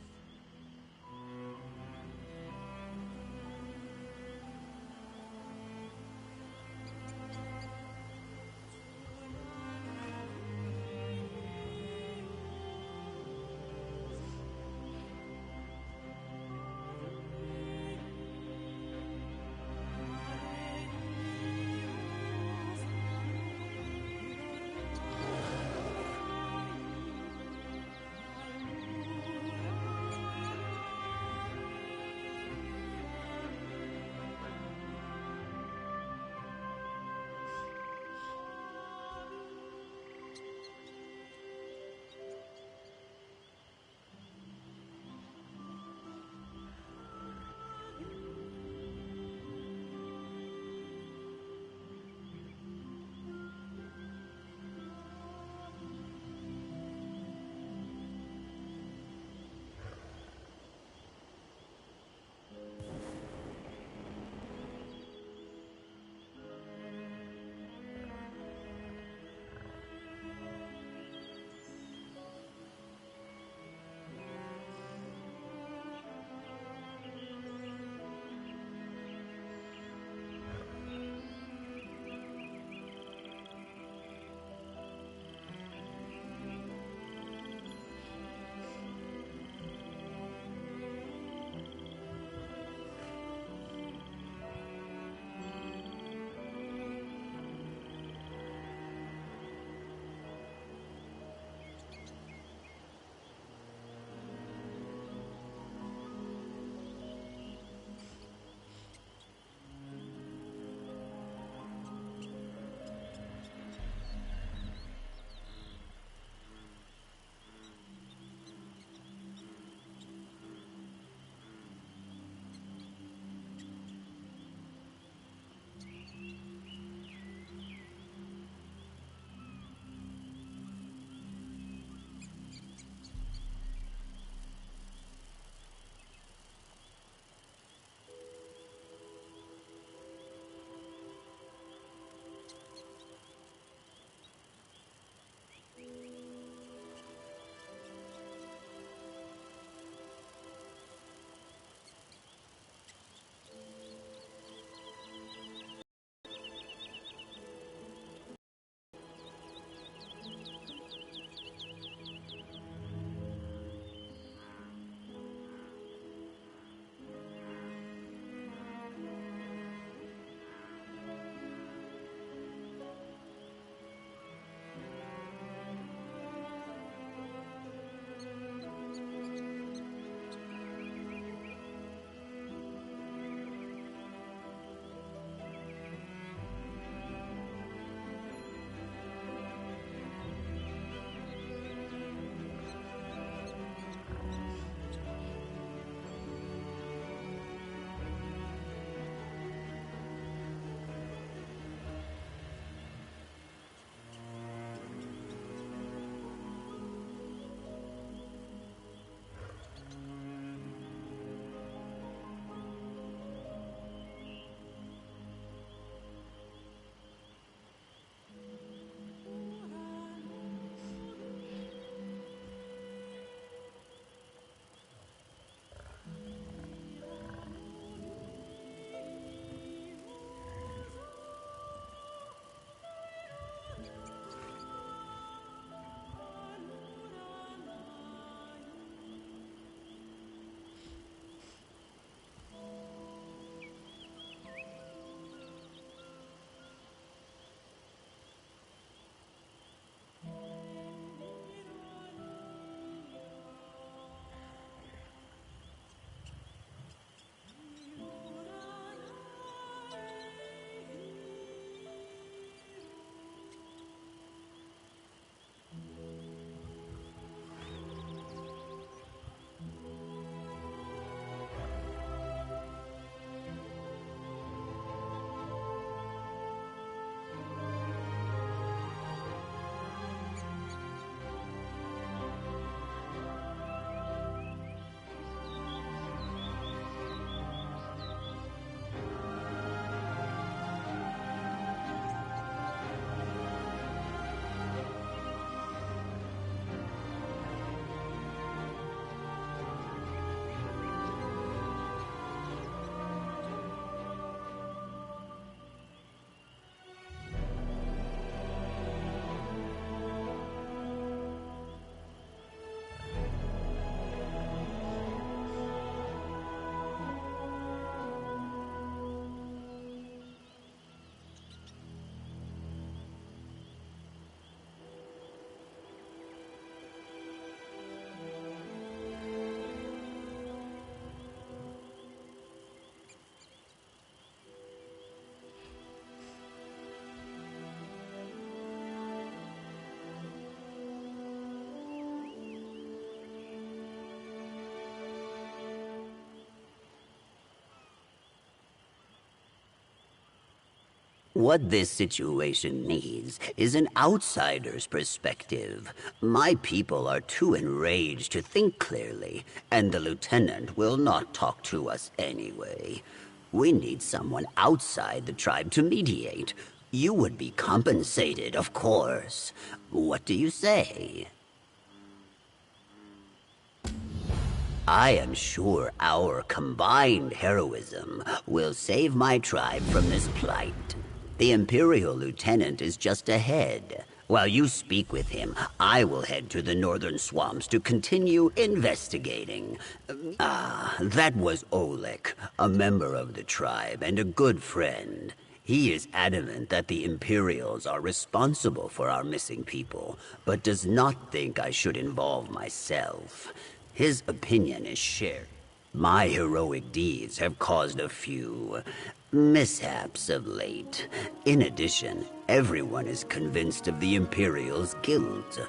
What this situation needs is an outsider's perspective. My people are too enraged to think clearly, and the lieutenant will not talk to us anyway. We need someone outside the tribe to mediate. You would be compensated, of course. What do you say? I am sure our combined heroism will save my tribe from this plight. The Imperial Lieutenant is just ahead. While you speak with him, I will head to the northern swamps to continue investigating. That was Oleg, a member of the tribe and a good friend. He is adamant that the Imperials are responsible for our missing people, but does not think I should involve myself. His opinion is shared. My heroic deeds have caused a few mishaps of late. In addition, everyone is convinced of the Imperials' guilt.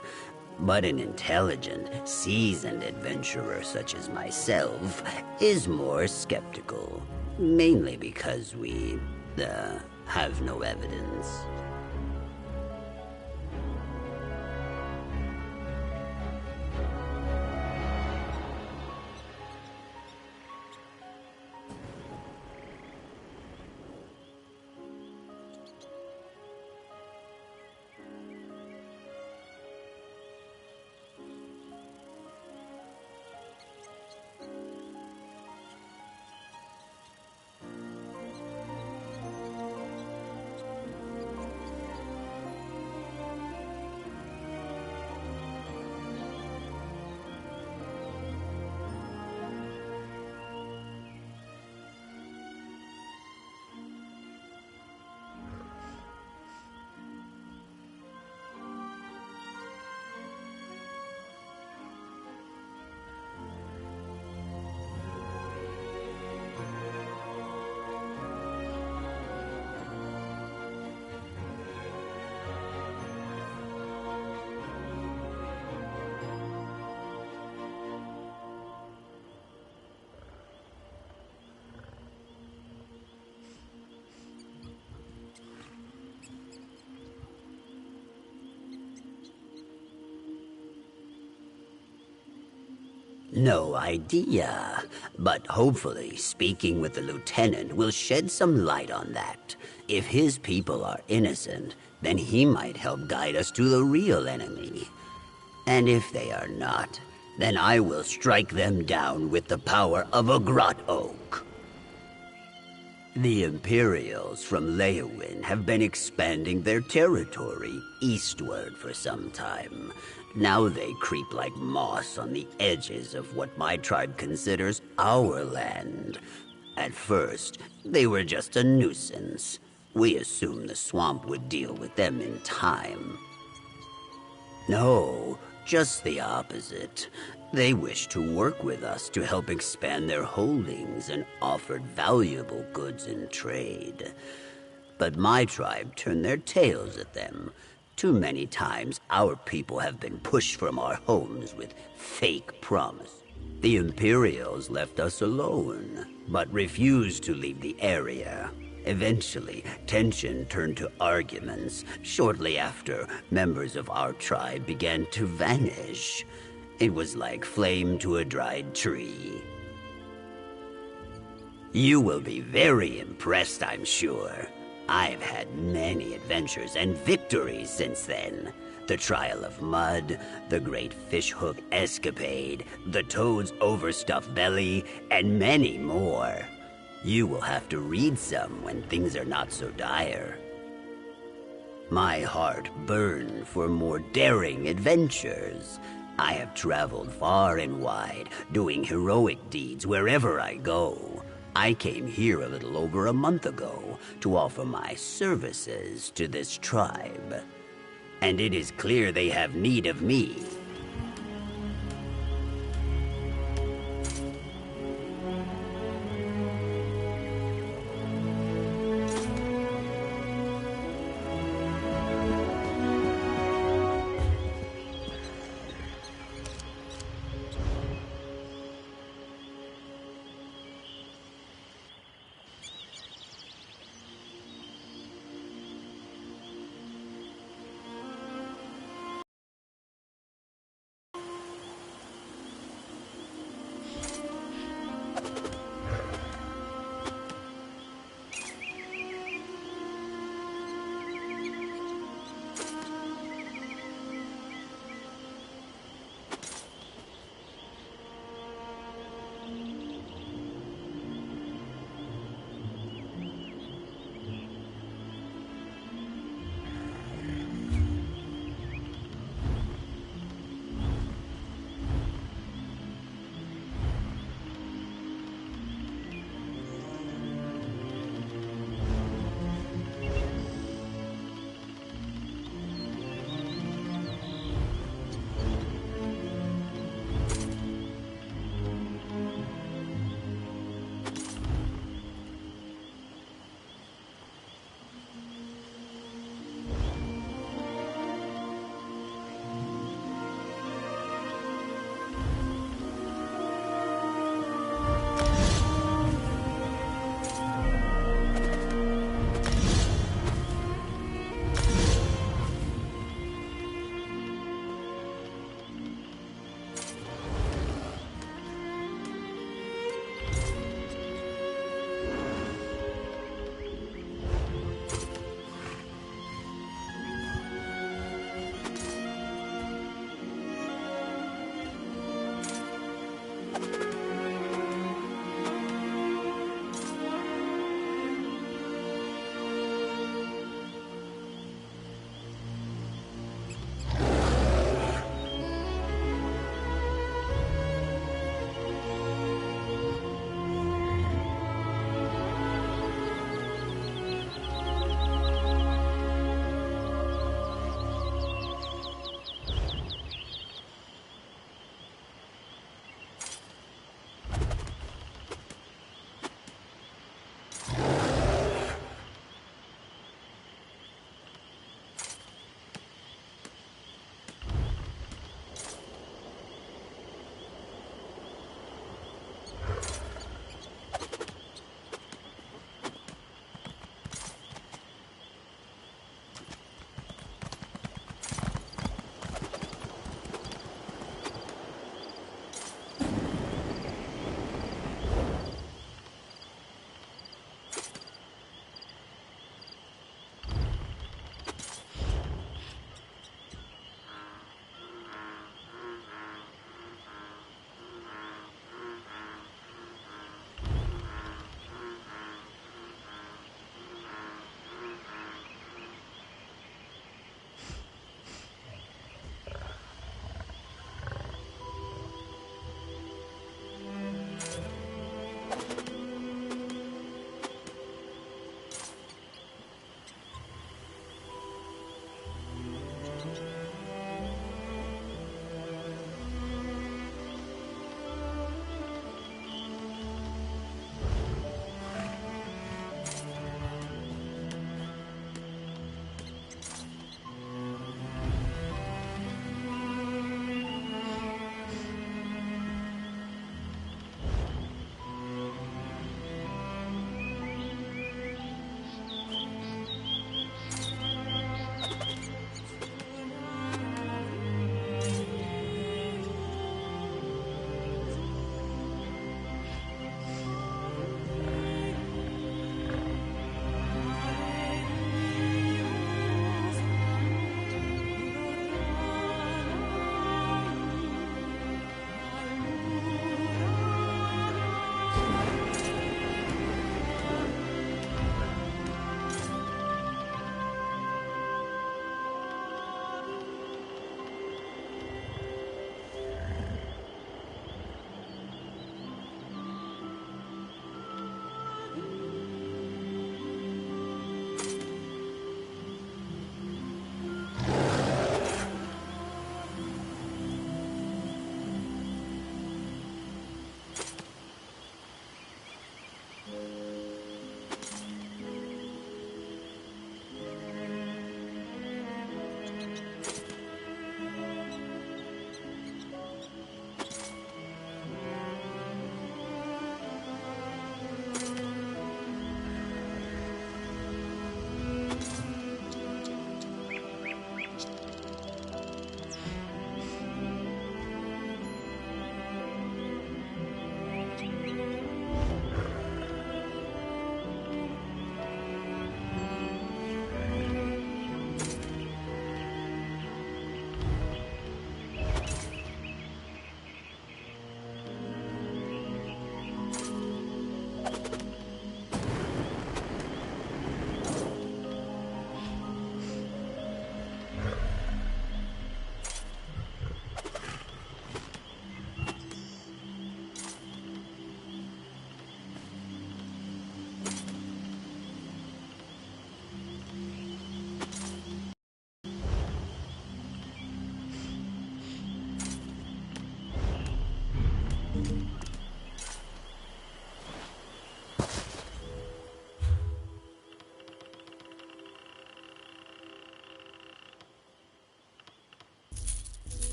But an intelligent, seasoned adventurer such as myself is more skeptical. Mainly because we, have no evidence. No idea, but hopefully speaking with the lieutenant will shed some light on that. If his people are innocent, then he might help guide us to the real enemy. And if they are not, then I will strike them down with the power of a grot oak. The Imperials from Leowin have been expanding their territory eastward for some time. Now they creep like moss on the edges of what my tribe considers our land. At first, they were just a nuisance. We assumed the swamp would deal with them in time. No, just the opposite. They wished to work with us to help expand their holdings and offered valuable goods in trade. But my tribe turned their tails at them. Too many times our people have been pushed from our homes with fake promise. The Imperials left us alone, but refused to leave the area. Eventually, tension turned to arguments. Shortly after, members of our tribe began to vanish. It was like flame to a dried tree. You will be very impressed, I'm sure. I've had many adventures and victories since then. The Trial of Mud, the Great Fishhook Escapade, the Toad's Overstuffed Belly, and many more. You will have to read some when things are not so dire. My heart burned for more daring adventures. I have traveled far and wide, doing heroic deeds wherever I go. I came here a little over a month ago to offer my services to this tribe. And it is clear they have need of me.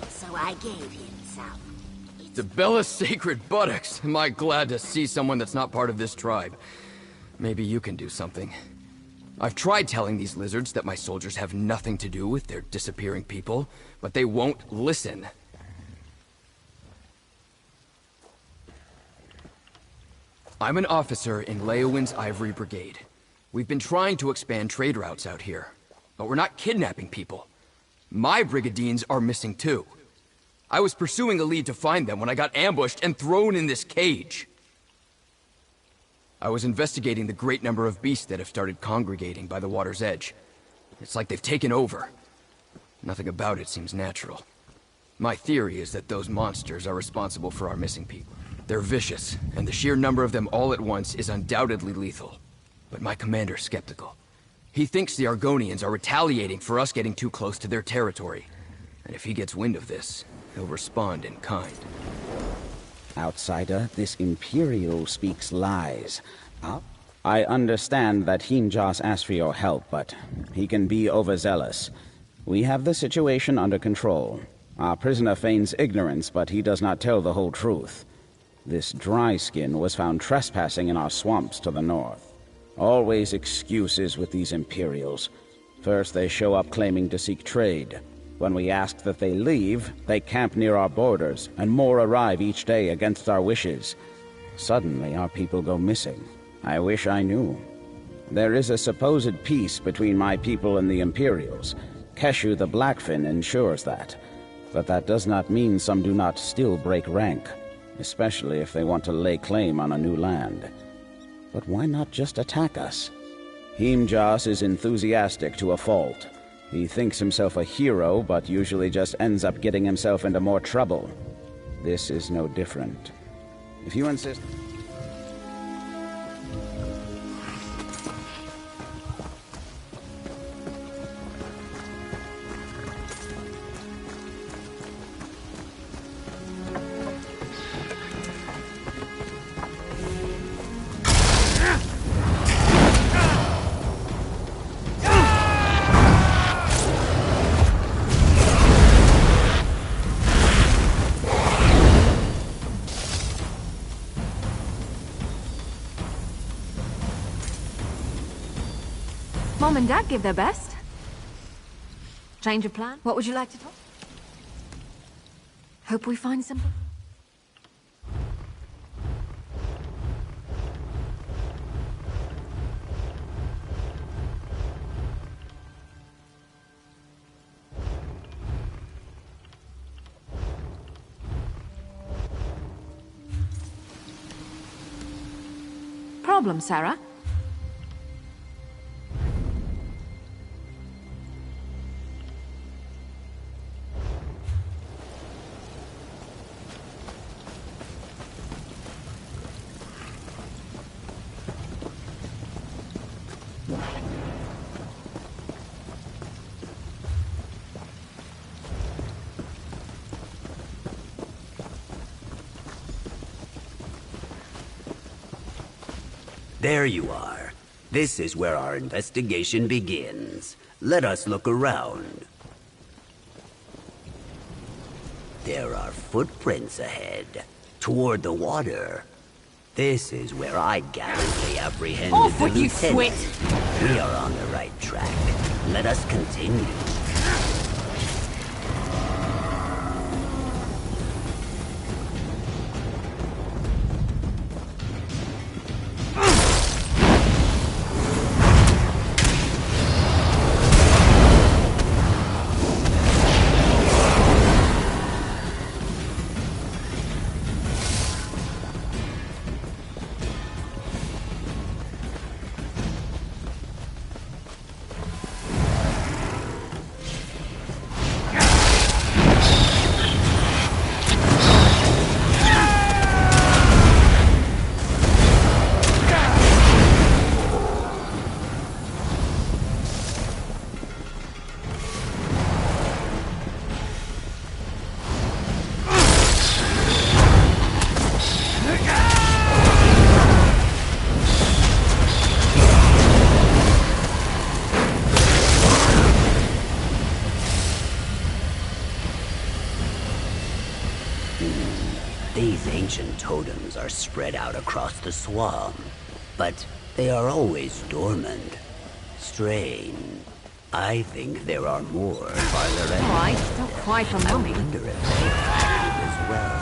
So I gave him some. Debella's sacred buttocks. Am I glad to see someone that's not part of this tribe. Maybe you can do something. I've tried telling these lizards that my soldiers have nothing to do with their disappearing people, but they won't listen. I'm an officer in Leowin's Ivory Brigade. We've been trying to expand trade routes out here, but we're not kidnapping people. My brigadines are missing too. I was pursuing a lead to find them when I got ambushed and thrown in this cage. I was investigating the great number of beasts that have started congregating by the water's edge. It's like they've taken over. Nothing about it seems natural. My theory is that those monsters are responsible for our missing people. They're vicious, and the sheer number of them all at once is undoubtedly lethal. But my commander's skeptical. He thinks the Argonians are retaliating for us getting too close to their territory. And if he gets wind of this, he'll respond in kind. Outsider, this Imperial speaks lies. I understand that Hinjas asked for your help, but he can be overzealous. We have the situation under control. Our prisoner feigns ignorance, but he does not tell the whole truth. This dry skin was found trespassing in our swamps to the north. Always excuses with these Imperials. First they show up claiming to seek trade. When we ask that they leave, they camp near our borders, and more arrive each day against our wishes. Suddenly our people go missing. I wish I knew. There is a supposed peace between my people and the Imperials. Keshu the Blackfin ensures that. But that does not mean some do not still break rank, especially if they want to lay claim on a new land. But why not just attack us? Himjas is enthusiastic to a fault. He thinks himself a hero, but usually just ends up getting himself into more trouble. This is no different. If you insist... Mom and Dad give their best. Change of plan? What would you like to talk? Hope we find something. Problem, Sarah? There you are. This is where our investigation begins. Let us look around. There are footprints ahead, toward the water. This is where I gallantly apprehended Off the with you, lieutenant. Swit! We are on the right track. Let us continue. These ancient totems are spread out across the swamp, but they are always dormant. Strange. I think there are more farther ahead. Alright, not quite a mummy. I wonder if they have as well.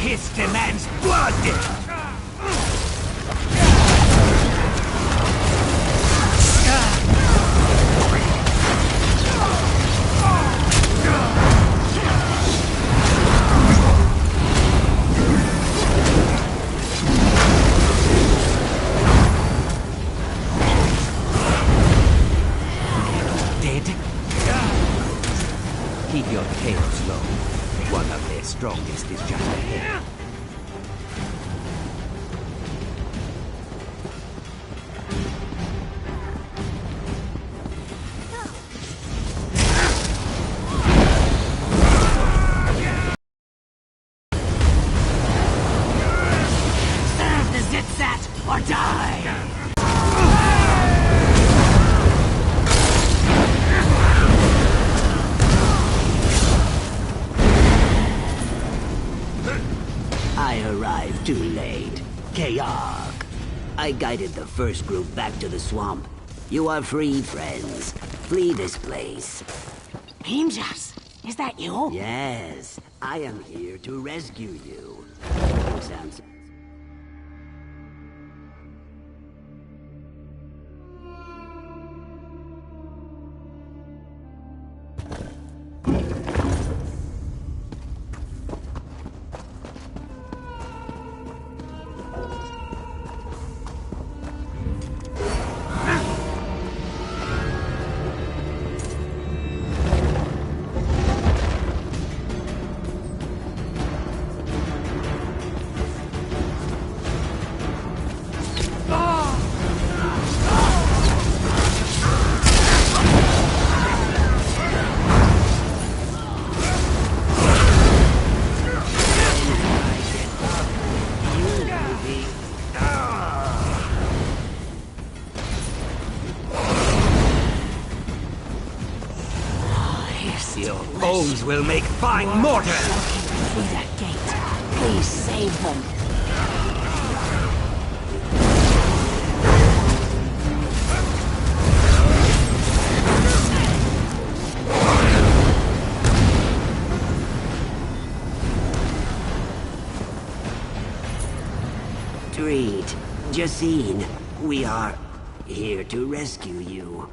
Hiss demands blood! Dead? Keep your tails low. One of their strongest is just ahead. Serve the Zitsat or die! I arrived too late. Chaos. I guided the first group back to the swamp. You are free, friends. Flee this place. Angels, is that you? Yes, I am here to rescue you. Sounds... Your bones will make fine mortar! Through that gate. Please save them. Treat, Jacine, we are here to rescue you.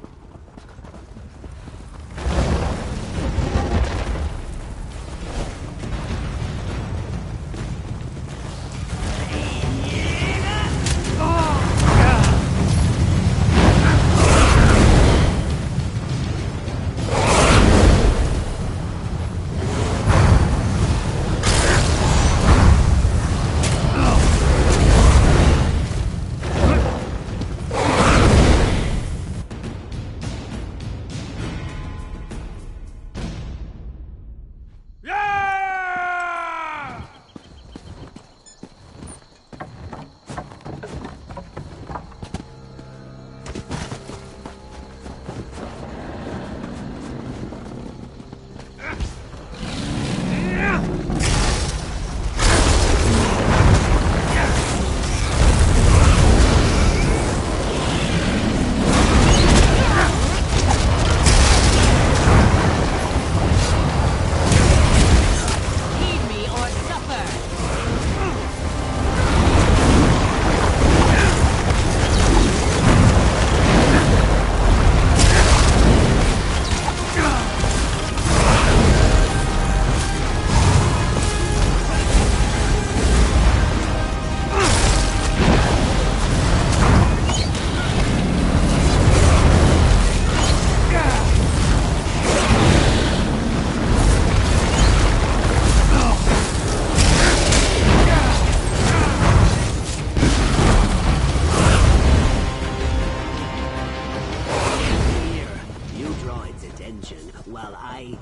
while I...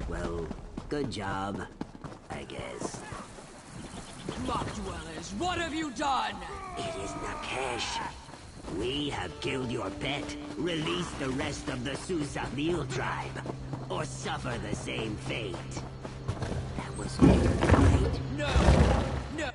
Well, good job, I guess. Mock dwellers, what have you done? It is Nakesh. We have killed your pet. Release the rest of the Tamriel tribe, or suffer the same fate. That was fair, right? No! No!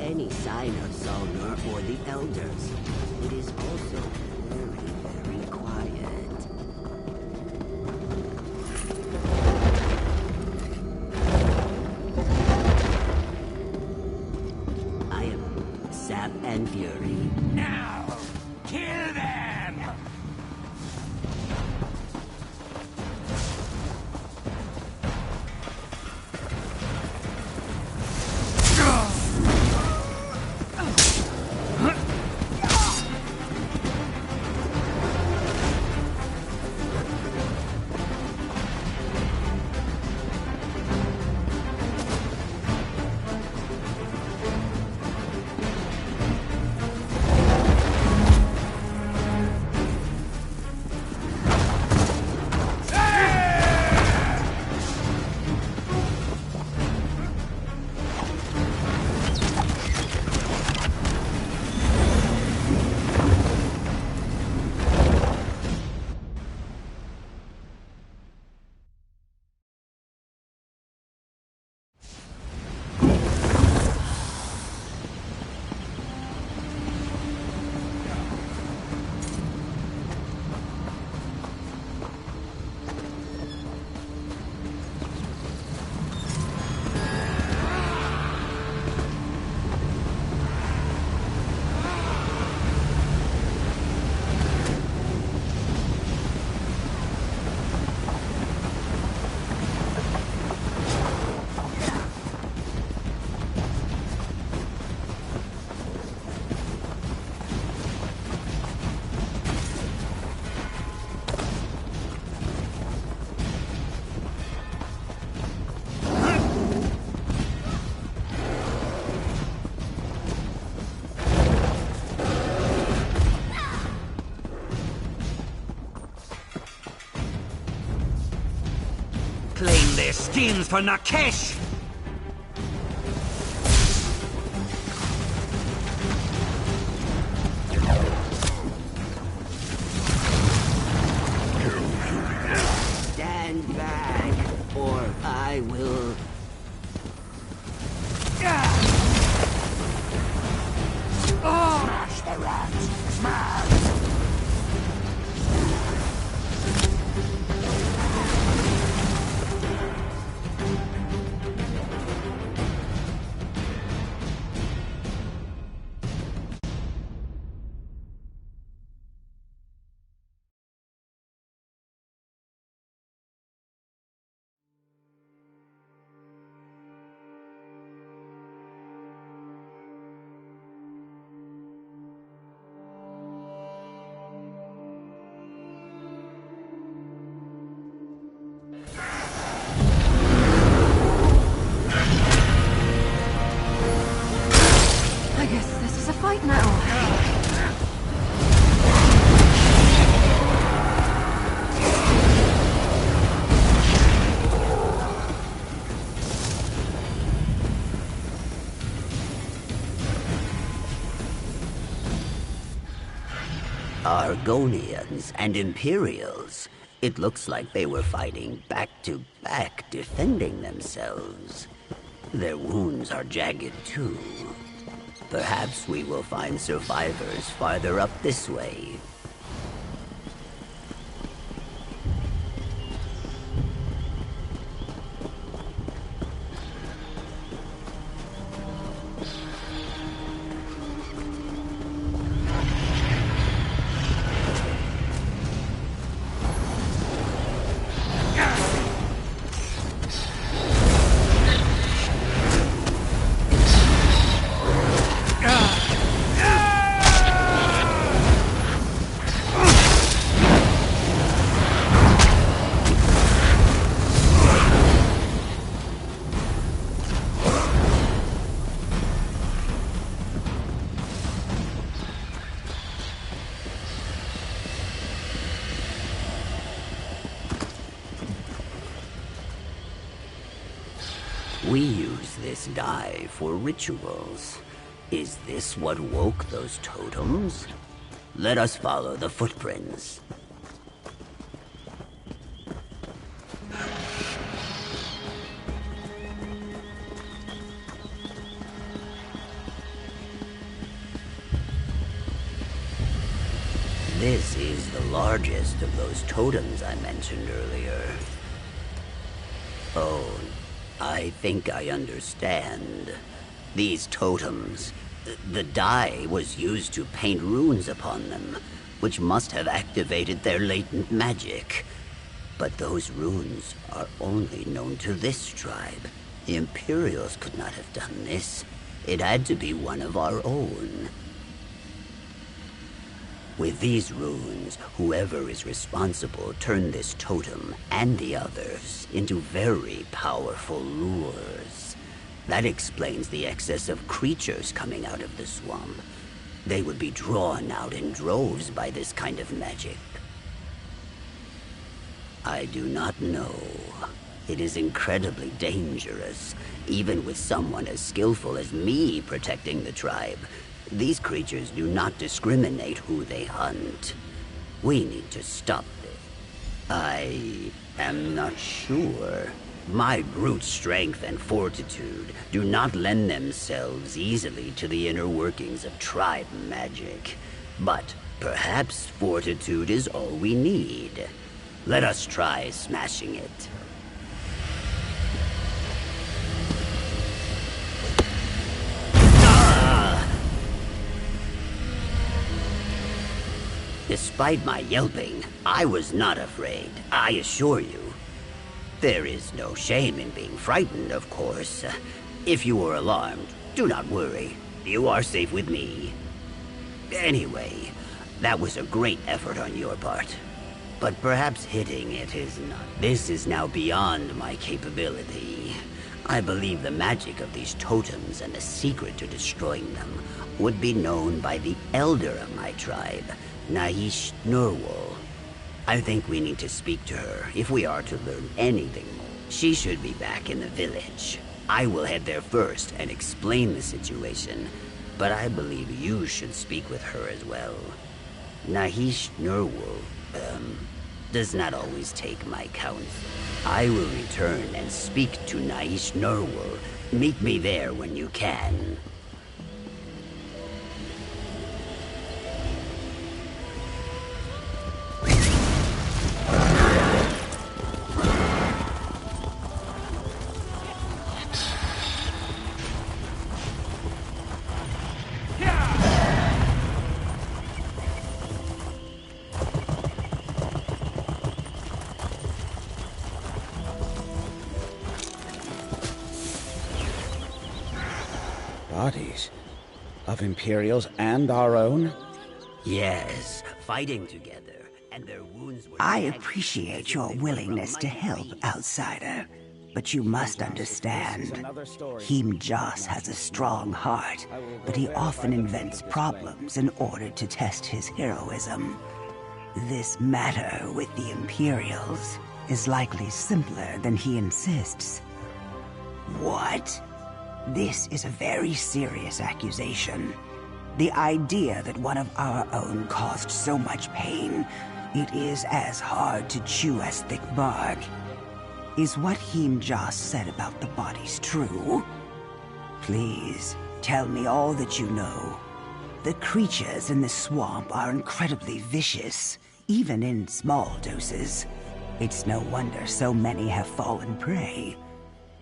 Any sign of Solnor or the elders. It is also very, very quiet. I am Sap and Fury. Now, kill them! Claim their skins for Nakesh! Stand back, or I will... Oh! guess this is a fight now. Argonians and Imperials. It looks like they were fighting back to back, defending themselves. Their wounds are jagged too. Perhaps we will find survivors farther up this way. We use this dye for rituals. Is this what woke those totems? Let us follow the footprints. This is the largest of those totems I mentioned earlier. Oh, I think I understand. These totems, the dye was used to paint runes upon them, which must have activated their latent magic. But those runes are only known to this tribe. The Imperials could not have done this. It had to be one of our own. With these runes, whoever is responsible turned this totem and the others into very powerful lures. That explains the excess of creatures coming out of the swamp. They would be drawn out in droves by this kind of magic. I do not know. It is incredibly dangerous, even with someone as skillful as me protecting the tribe. These creatures do not discriminate who they hunt. We need to stop this. I am not sure. My brute strength and fortitude do not lend themselves easily to the inner workings of tribe magic. But perhaps fortitude is all we need. Let us try smashing it. Despite my yelping, I was not afraid, I assure you. There is no shame in being frightened, of course. If you are alarmed, do not worry. You are safe with me. Anyway, that was a great effort on your part. But perhaps hitting it is not. This is now beyond my capability. I believe the magic of these totems and the secret to destroying them would be known by the elder of my tribe, Nahish Nurwal. I think we need to speak to her if we are to learn anything more. She should be back in the village. I will head there first and explain the situation, but I believe you should speak with her as well. Nahish Nurwal, does not always take my counsel. I will return and speak to Nahish Nurwal. Meet me there when you can. Bodies? Of Imperials and our own? Yes, fighting together, and their wounds were... I appreciate your willingness to help, outsider. But you must understand, Heem Joss has a strong heart, but he often invents problems in order to test his heroism. This matter with the Imperials is likely simpler than he insists. What? This is a very serious accusation. The idea that one of our own caused so much pain, it is as hard to chew as thick bark. Is what Heem Joss said about the bodies true? Please, tell me all that you know. The creatures in the swamp are incredibly vicious, even in small doses. It's no wonder so many have fallen prey.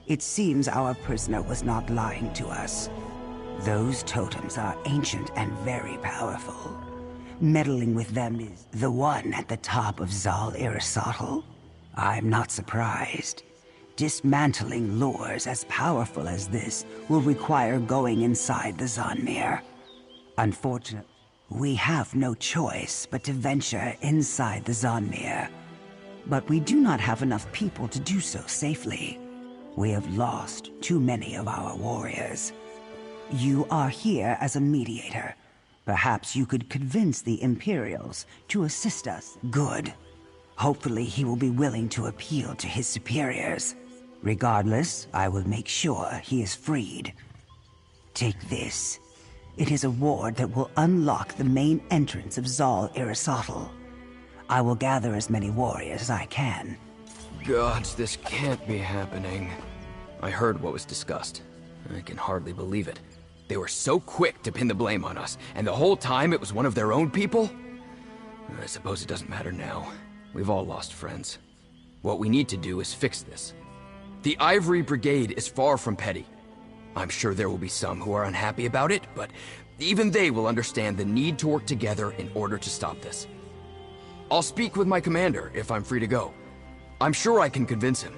It seems our prisoner was not lying to us. Those totems are ancient and very powerful. Meddling with them is the one at the top of Zal Aristotle. I'm not surprised. Dismantling lures as powerful as this will require going inside the Zonmir. Unfortunately, we have no choice but to venture inside the Zonmir. But we do not have enough people to do so safely. We have lost too many of our warriors. You are here as a mediator. Perhaps you could convince the Imperials to assist us. Good. Hopefully he will be willing to appeal to his superiors. Regardless, I will make sure he is freed. Take this. It is a ward that will unlock the main entrance of Zal Aristotle. I will gather as many warriors as I can. Gods, this can't be happening. I heard what was discussed. I can hardly believe it. They were so quick to pin the blame on us, and the whole time it was one of their own people? I suppose it doesn't matter now. We've all lost friends. What we need to do is fix this. The Ivory Brigade is far from petty. I'm sure there will be some who are unhappy about it, but even they will understand the need to work together in order to stop this. I'll speak with my commander if I'm free to go. I'm sure I can convince him.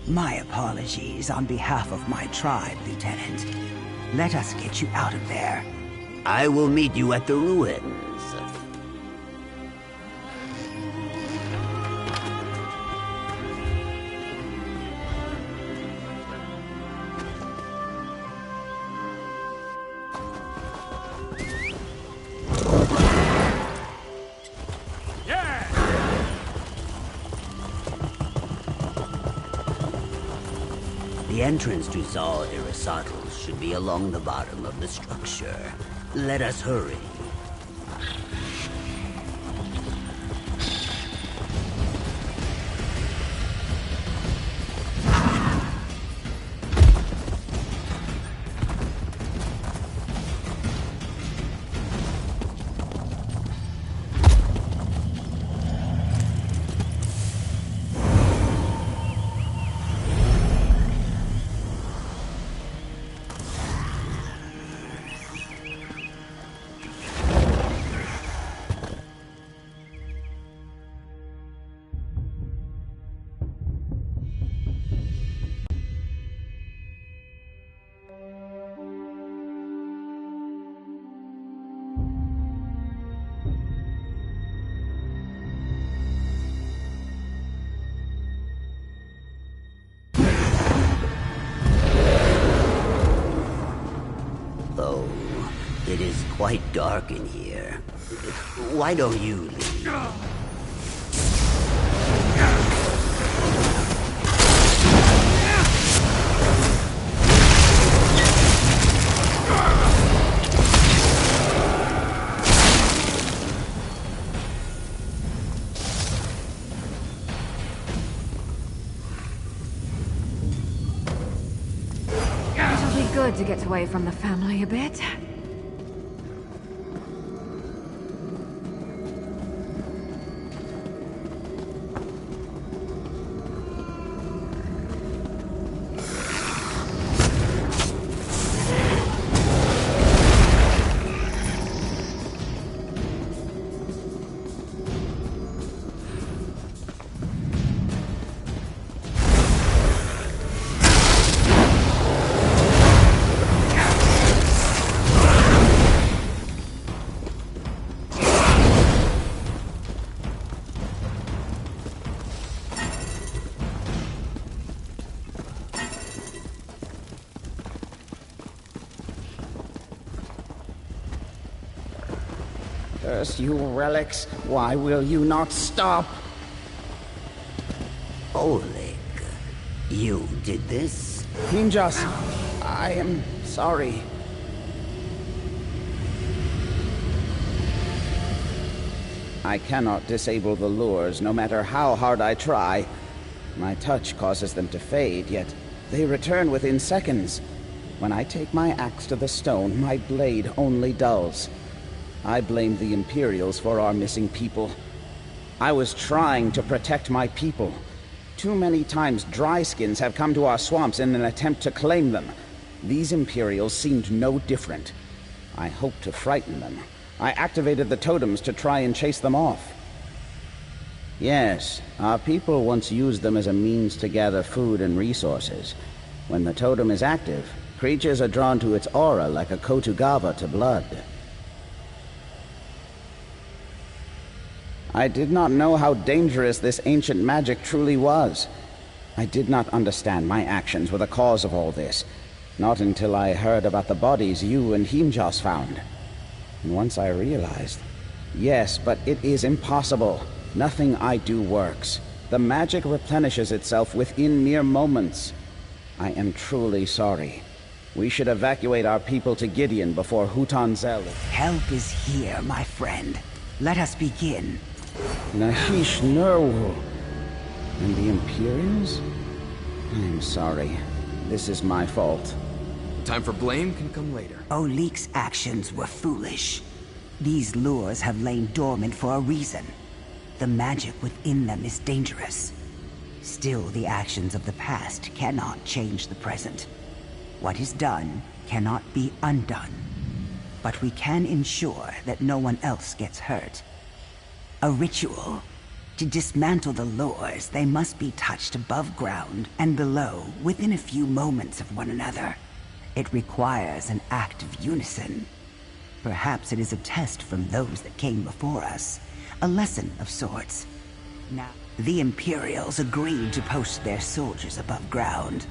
My apologies on behalf of my tribe, Lieutenant. Let us get you out of there. I will meet you at the ruins. The entrance to Zal Aristotle should be along the bottom of the structure. Let us hurry. It is quite dark in here. Why don't you leave? It'll be good to get away from the family a bit. Curse you, relics. Why will you not stop? Oleg, you did this? Ninjas, I am sorry. I cannot disable the lures, no matter how hard I try. My touch causes them to fade, yet they return within seconds. When I take my axe to the stone, my blade only dulls. I blame the Imperials for our missing people. I was trying to protect my people. Too many times dryskins have come to our swamps in an attempt to claim them. These Imperials seemed no different. I hoped to frighten them. I activated the totems to try and chase them off. Yes, our people once used them as a means to gather food and resources. When the totem is active, creatures are drawn to its aura like a Kotugava to blood. I did not know how dangerous this ancient magic truly was. I did not understand my actions were the cause of all this. Not until I heard about the bodies you and Himjas found. And once I realized, yes, but it is impossible. Nothing I do works. The magic replenishes itself within mere moments. I am truly sorry. We should evacuate our people to Gideon before Hutan Zel. Help is here, my friend. Let us begin. Nahish Nurwu. And the Imperials? I am sorry. This is my fault. Time for blame can come later. Oleg's actions were foolish. These lures have lain dormant for a reason. The magic within them is dangerous. Still, the actions of the past cannot change the present. What is done cannot be undone. But we can ensure that no one else gets hurt. A ritual. To dismantle the lures, they must be touched above ground and below within a few moments of one another. It requires an act of unison. Perhaps it is a test from those that came before us. A lesson of sorts. Now, the Imperials agreed to post their soldiers above ground.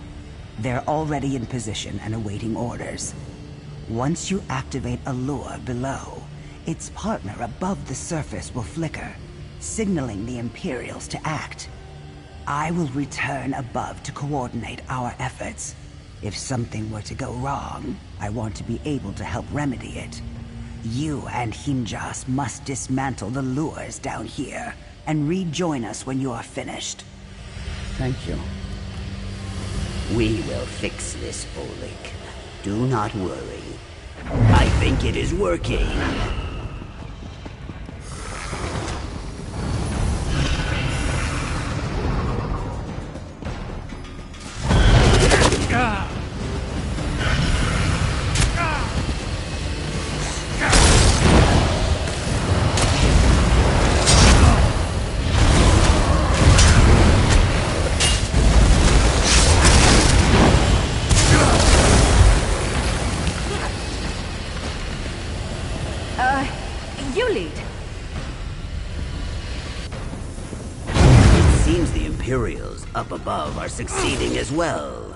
They're already in position and awaiting orders. Once you activate a lure below, its partner above the surface will flicker, signaling the Imperials to act. I will return above to coordinate our efforts. If something were to go wrong, I want to be able to help remedy it. You and Himjas must dismantle the lures down here, and rejoin us when you are finished. Thank you. We will fix this, Oleg. Do not worry. I think it is working. You lead. It seems the Imperials up above are succeeding as well.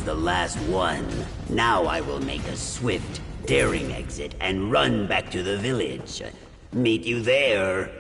The last one. Now I will make a swift, daring exit and run back to the village. Meet you there.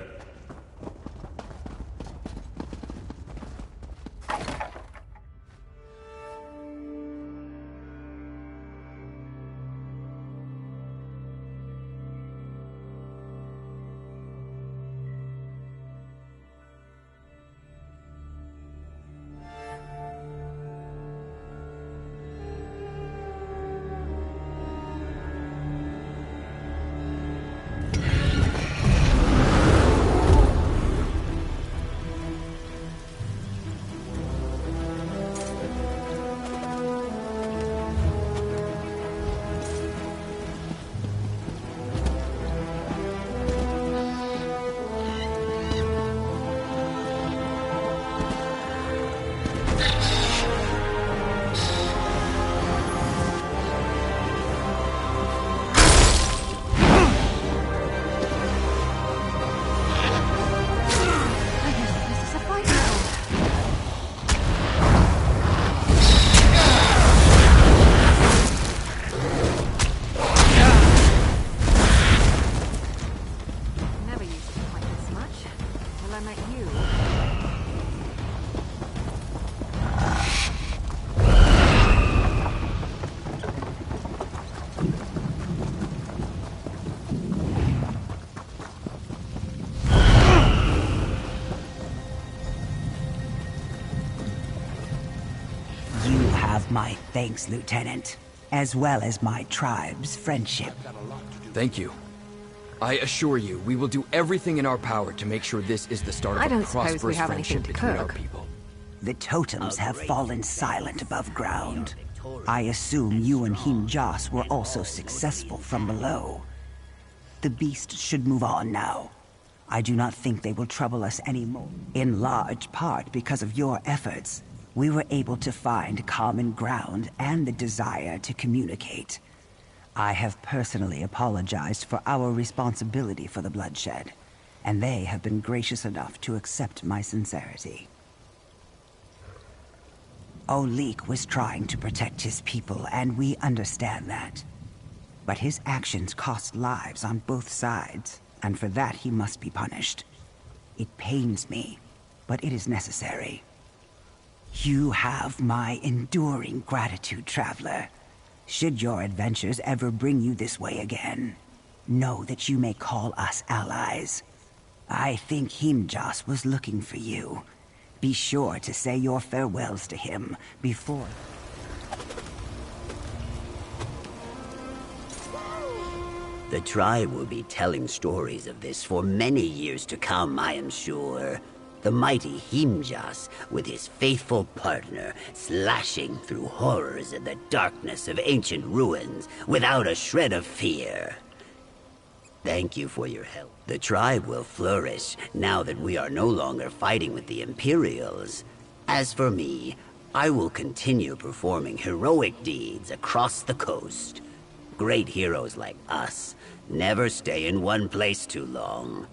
I met you. You have my thanks, Lieutenant, as well as my tribe's friendship. Thank you. I assure you, we will do everything in our power to make sure this is the start of a prosperous friendship between our people. The totems have fallen silent above ground. I assume you and Him-Joss were also successful from below. The beast should move on now. I do not think they will trouble us anymore. In large part because of your efforts, we were able to find common ground and the desire to communicate. I have personally apologized for our responsibility for the bloodshed, and they have been gracious enough to accept my sincerity. Olik was trying to protect his people, and we understand that. But his actions cost lives on both sides, and for that he must be punished. It pains me, but it is necessary. You have my enduring gratitude, traveler. Should your adventures ever bring you this way again, know that you may call us allies. I think Him-Joss was looking for you. Be sure to say your farewells to him before... The tribe will be telling stories of this for many years to come, I am sure. The mighty Him-Joss, with his faithful partner, slashing through horrors in the darkness of ancient ruins without a shred of fear. Thank you for your help. The tribe will flourish now that we are no longer fighting with the Imperials. As for me, I will continue performing heroic deeds across the coast. Great heroes like us never stay in one place too long.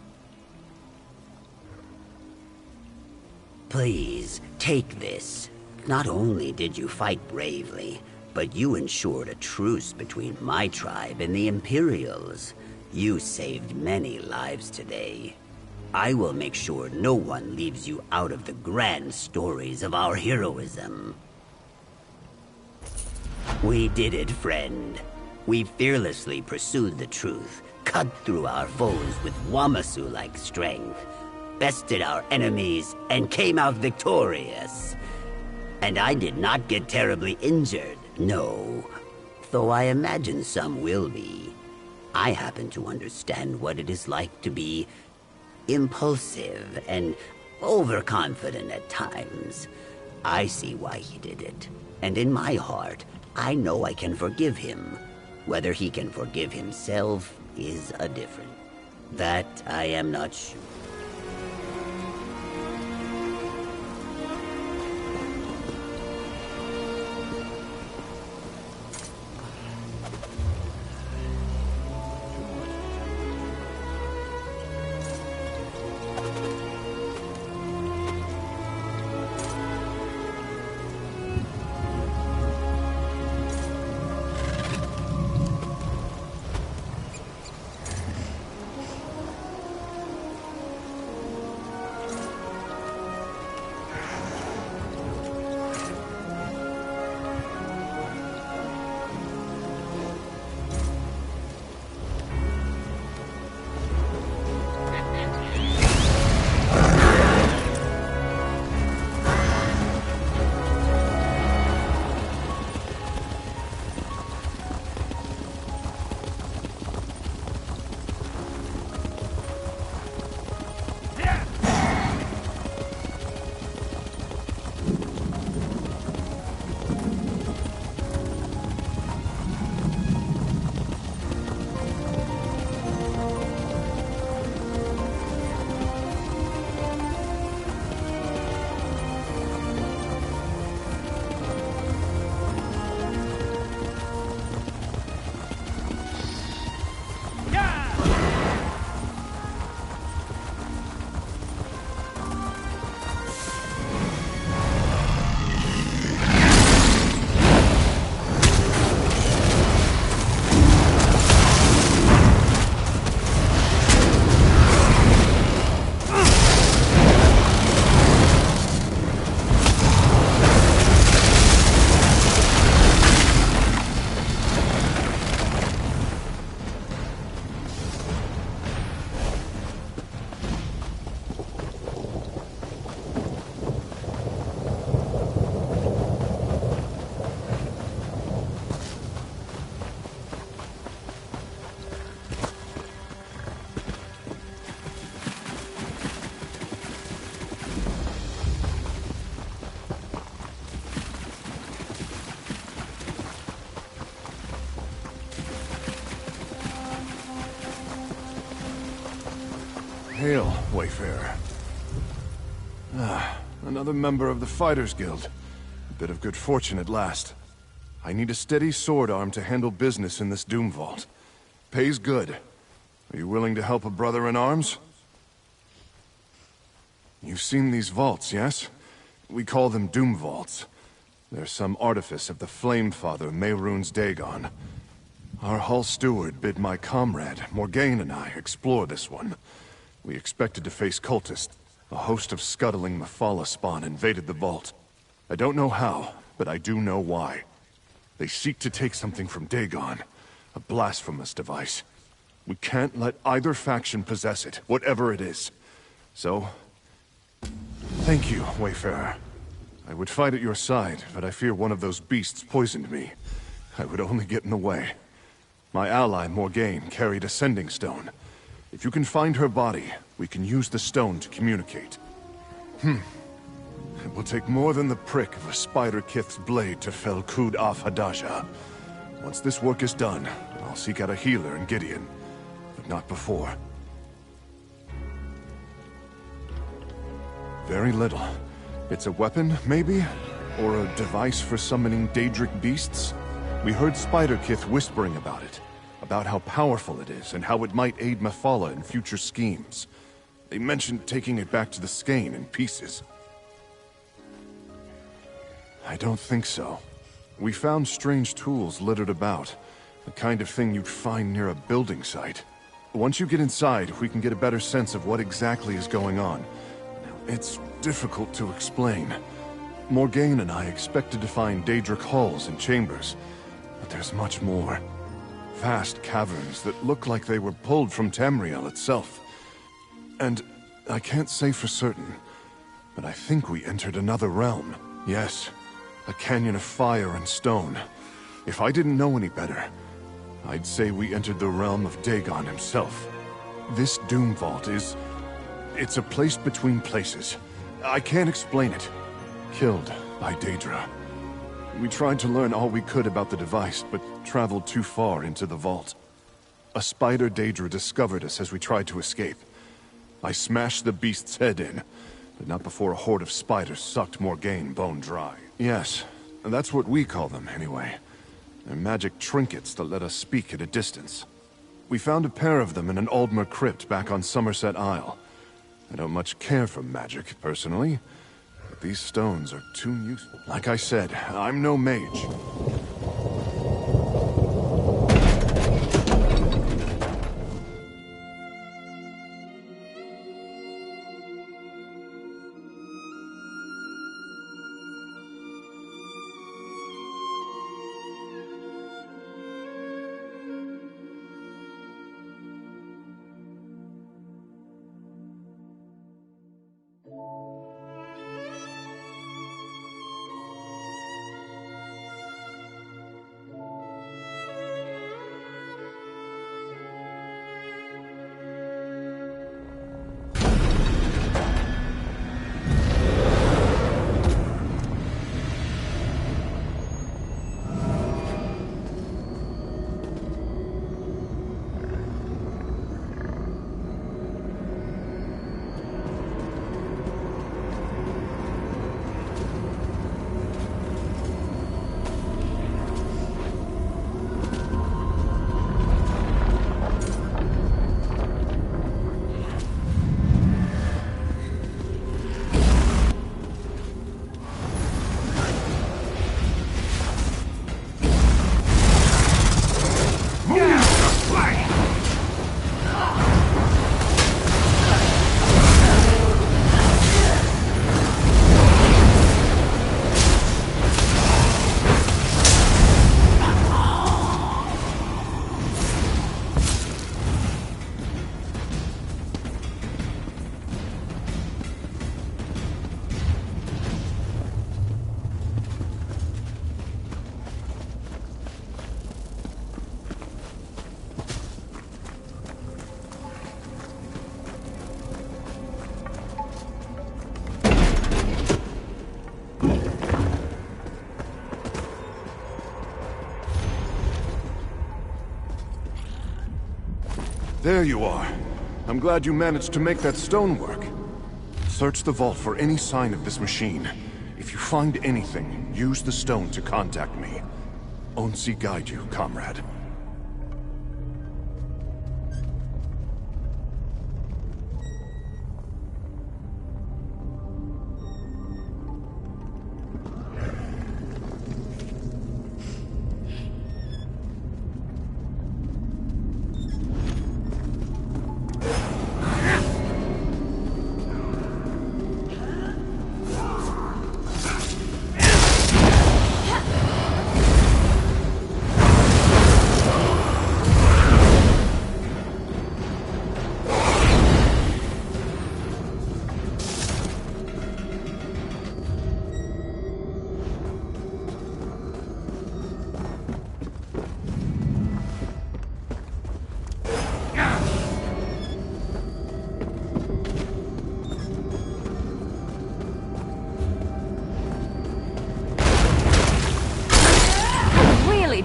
Please, take this. Not only did you fight bravely, but you ensured a truce between my tribe and the Imperials. You saved many lives today. I will make sure no one leaves you out of the grand stories of our heroism. We did it, friend. We fearlessly pursued the truth, cut through our foes with Wamasu-like strength, bested our enemies, and came out victorious. And I did not get terribly injured, no. Though I imagine some will be. I happen to understand what it is like to be impulsive and overconfident at times. I see why he did it. And in my heart, I know I can forgive him. Whether he can forgive himself is a different. That I am not sure. Hail, Wayfarer. Another member of the Fighters Guild. A bit of good fortune at last. I need a steady sword arm to handle business in this Doom Vault. Pays good. Are you willing to help a brother in arms? You've seen these vaults, yes? We call them Doom Vaults. They're some artifice of the Flame Father, Mehrunes Dagon. Our Hall Steward bid my comrade, Morgaine, and I explore this one. We expected to face cultists. A host of scuttling Mephala spawn invaded the vault. I don't know how, but I do know why. They seek to take something from Dagon, a blasphemous device. We can't let either faction possess it, whatever it is. So, thank you, Wayfarer. I would fight at your side, but I fear one of those beasts poisoned me. I would only get in the way. My ally, Morgaine, carried a sending stone. If you can find her body, we can use the stone to communicate. It will take more than the prick of a Spider Kith's blade to fell Kud Af Hadasha. Once this work is done, I'll seek out a healer in Gideon, but not before. Very little. It's a weapon, maybe? Or a device for summoning Daedric beasts? We heard Spider Kith whispering about it. About how powerful it is, and how it might aid Mephala in future schemes. They mentioned taking it back to the Skane in pieces. I don't think so. We found strange tools littered about. The kind of thing you'd find near a building site. Once you get inside, we can get a better sense of what exactly is going on. It's difficult to explain. Morgaine and I expected to find Daedric halls and chambers, but there's much more. Vast caverns that look like they were pulled from Tamriel itself. And I can't say for certain, but I think we entered another realm. Yes, a canyon of fire and stone. If I didn't know any better, I'd say we entered the realm of Dagon himself. This Doom Vault is... it's a place between places. I can't explain it. Killed by Daedra. We tried to learn all we could about the device, but traveled too far into the vault. A spider Daedra discovered us as we tried to escape. I smashed the beast's head in, but not before a horde of spiders sucked Morgaine bone dry. Yes, that's what we call them, anyway. They're magic trinkets that let us speak at a distance. We found a pair of them in an Aldmer crypt back on Somerset Isle. I don't much care for magic, personally. But these stones are too useful. Like I said, I'm no mage. There you are. I'm glad you managed to make that stone work. Search the vault for any sign of this machine. If you find anything, use the stone to contact me. Onsi guide you, comrade.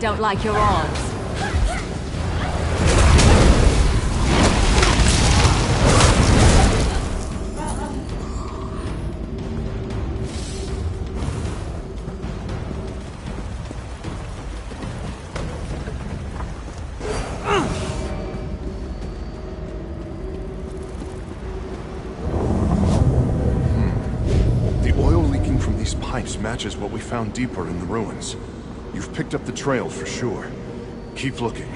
Don't like your odds. The oil leaking from these pipes matches what we found deeper in the ruins. You've picked up the trail for sure. Keep looking.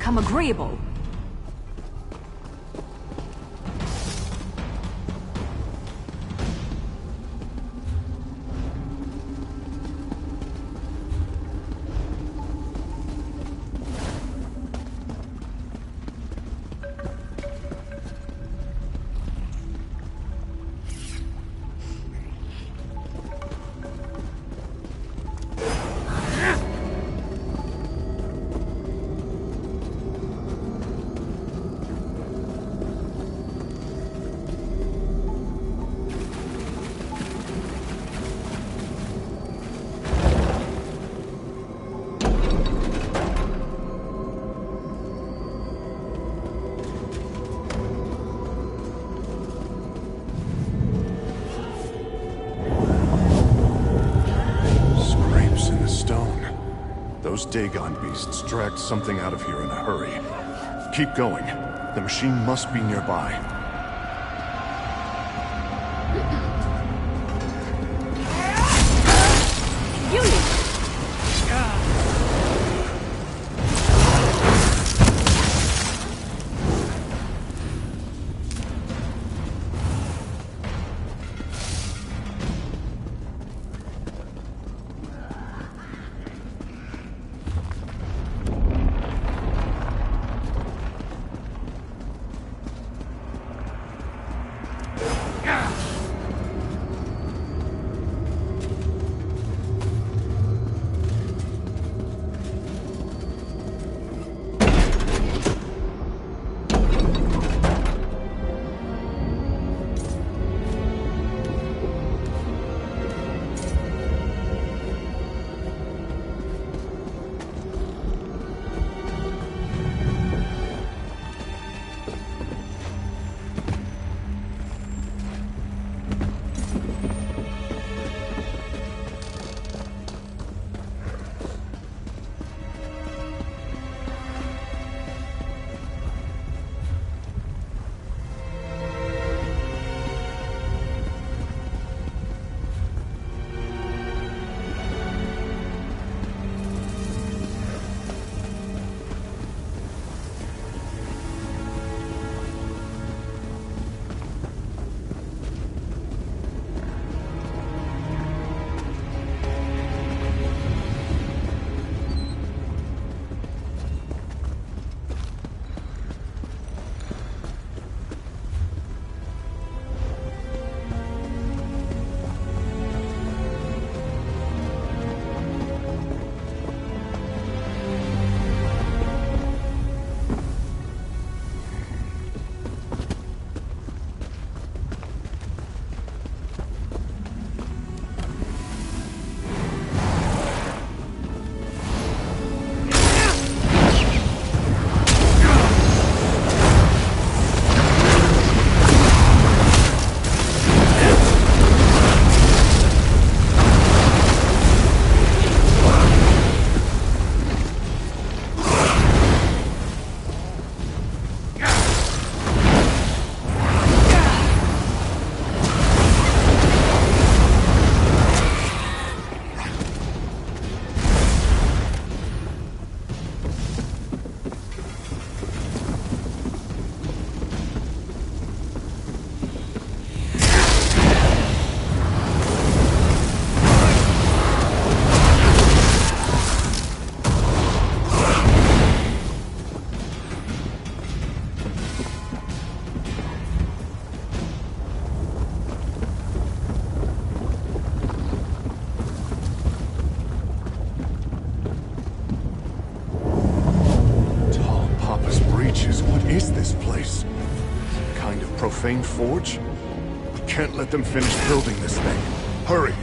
I'm agreeable. Dagon beasts dragged something out of here in a hurry. Keep going. The machine must be nearby. Profane forge? We can't let them finish building this thing. Hurry!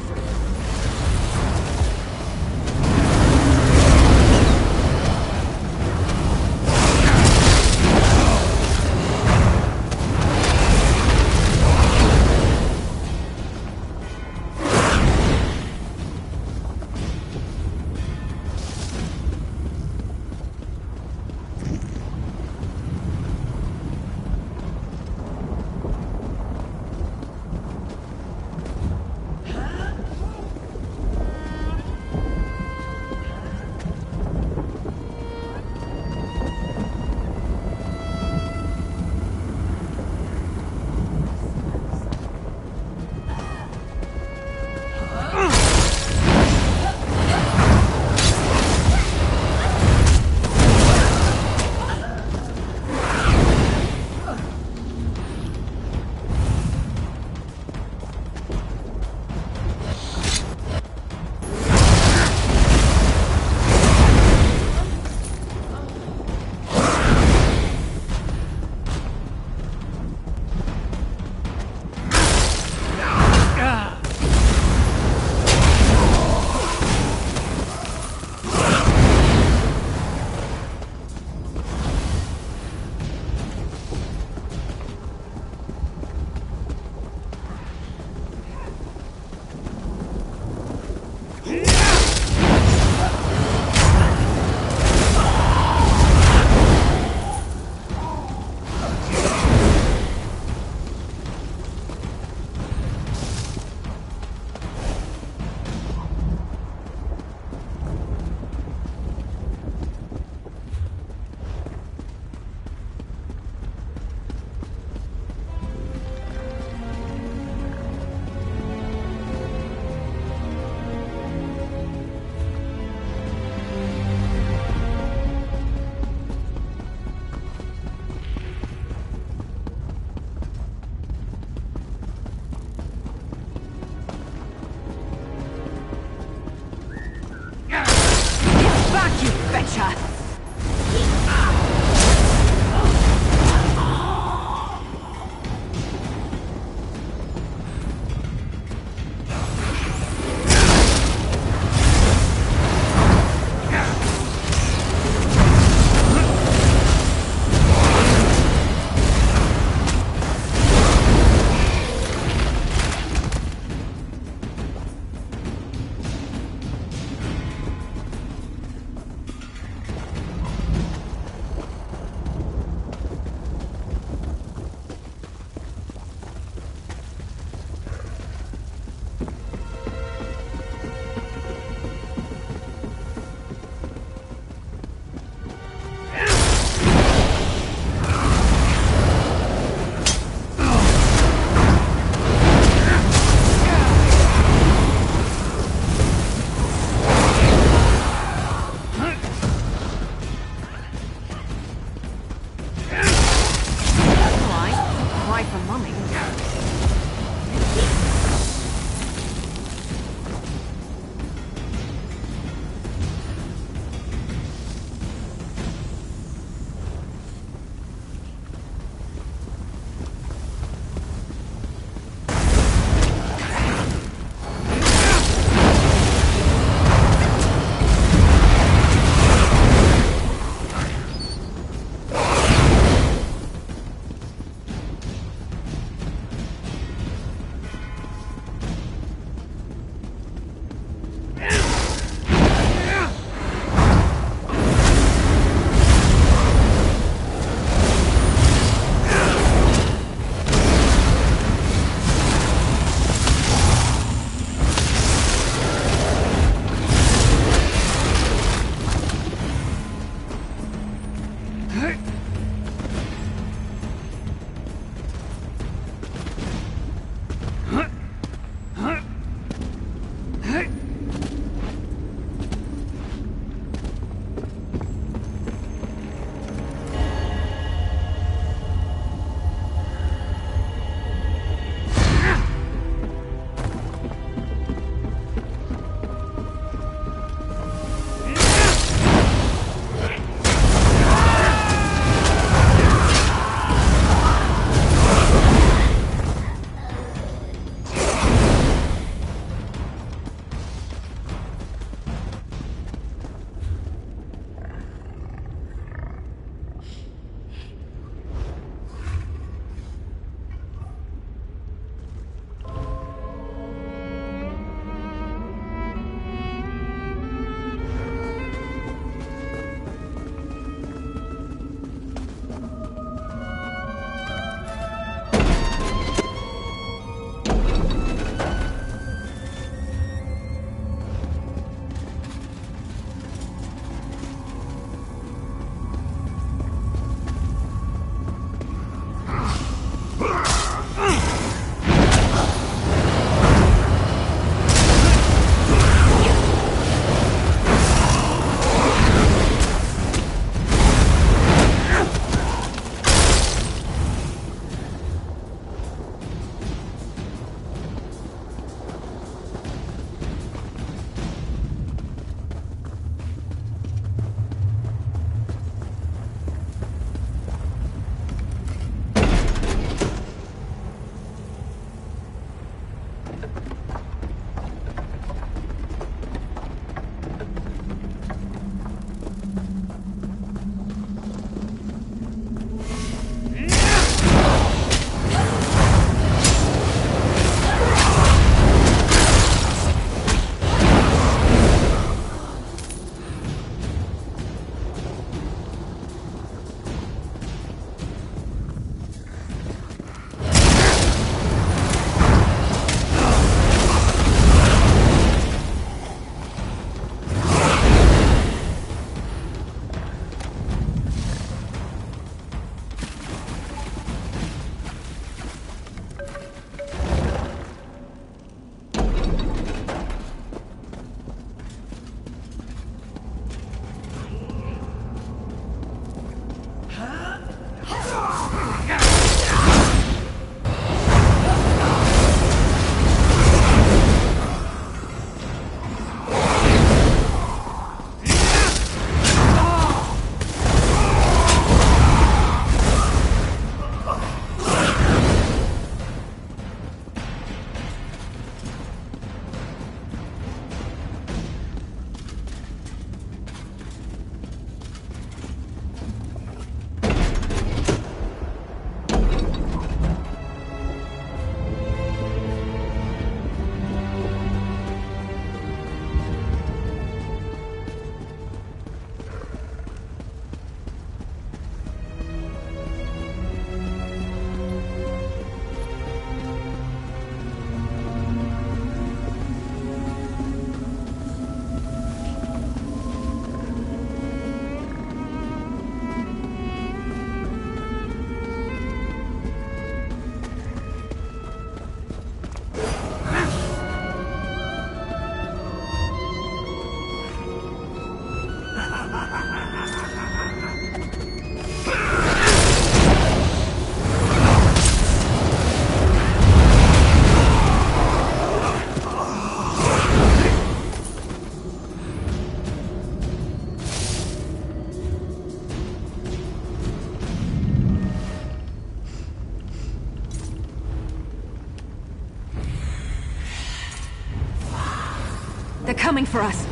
They're coming for us.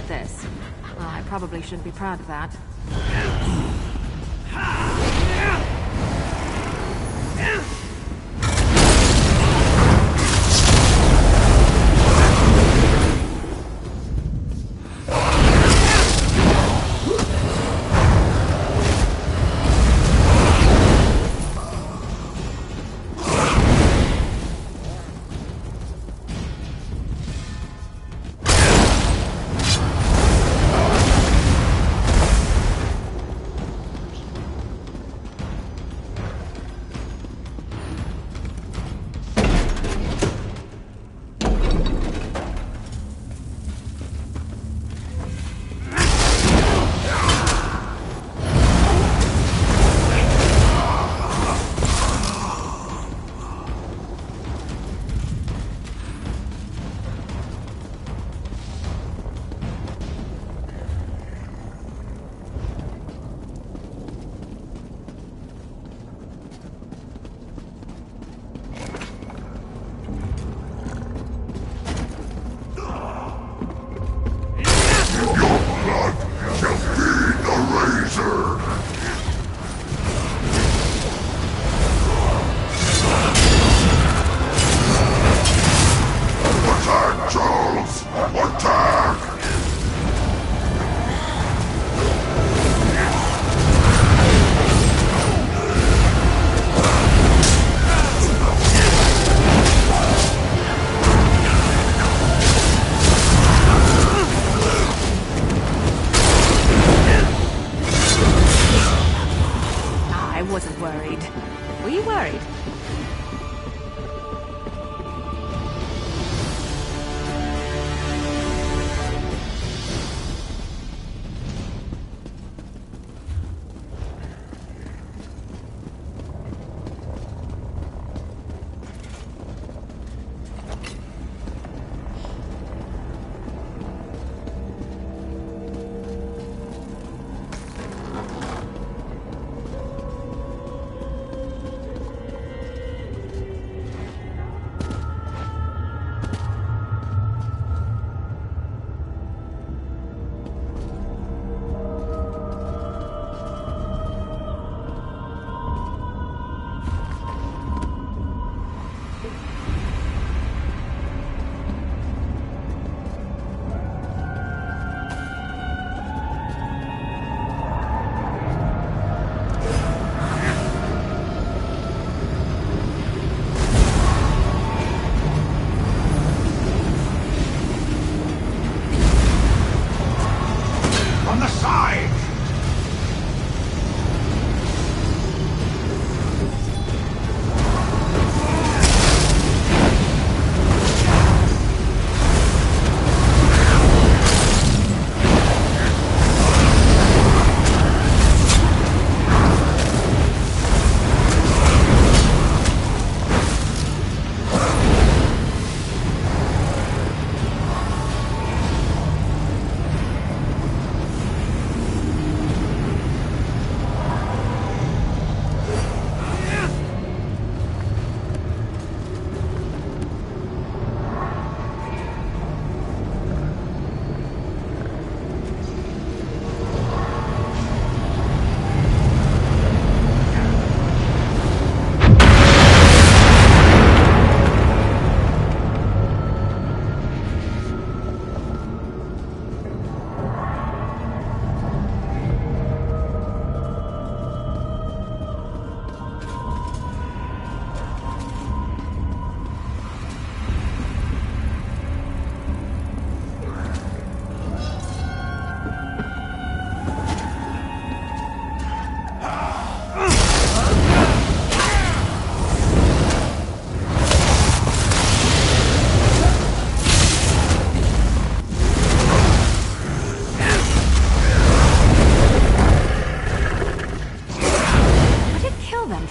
at this. I probably shouldn't be proud of that.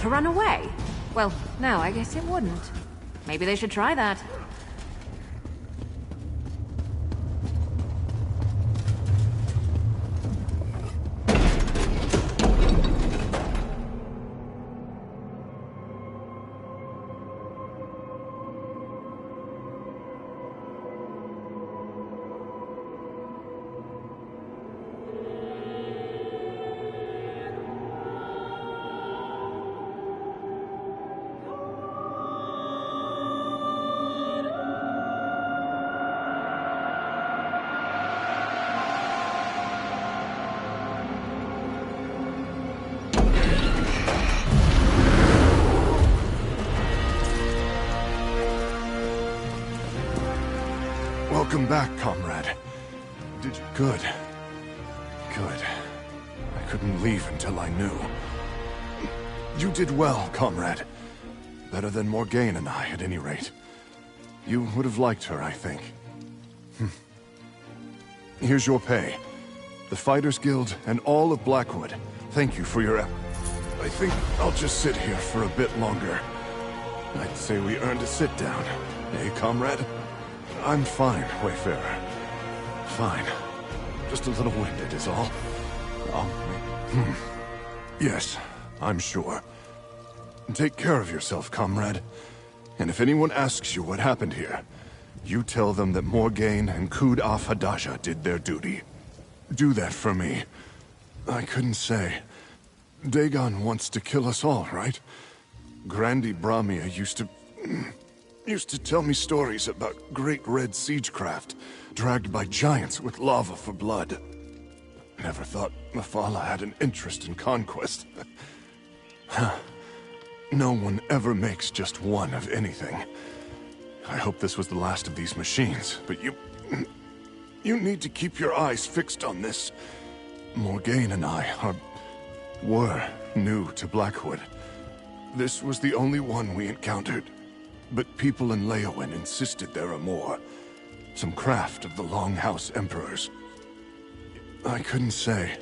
to run away. Well, no, I guess it wouldn't. Maybe they should try that. Welcome back, comrade. Did you... Good. Good. I couldn't leave until I knew. You did well, comrade. Better than Morgaine and I, at any rate. You would have liked her, I think. Here's your pay. The Fighters Guild and all of Blackwood. Thank you for your... I think I'll just sit here for a bit longer. I'd say we earned a sit-down. Eh, comrade? I'm fine, Wayfarer. Fine. Just a little winded is all. Yes, I'm sure. Take care of yourself, comrade. And if anyone asks you what happened here, you tell them that Morgaine and Kud af Hadasha did their duty. Do that for me. I couldn't say. Dagon wants to kill us all, right? Grandi Bramia used to tell me stories about great red siegecraft, dragged by giants with lava for blood. Never thought Mephala had an interest in conquest. No one ever makes just one of anything. I hope this was the last of these machines, but you need to keep your eyes fixed on this. Morgaine and I were new to Blackwood. This was the only one we encountered, but people in Leowen insisted there are more. Some craft of the Longhouse Emperors. I couldn't say.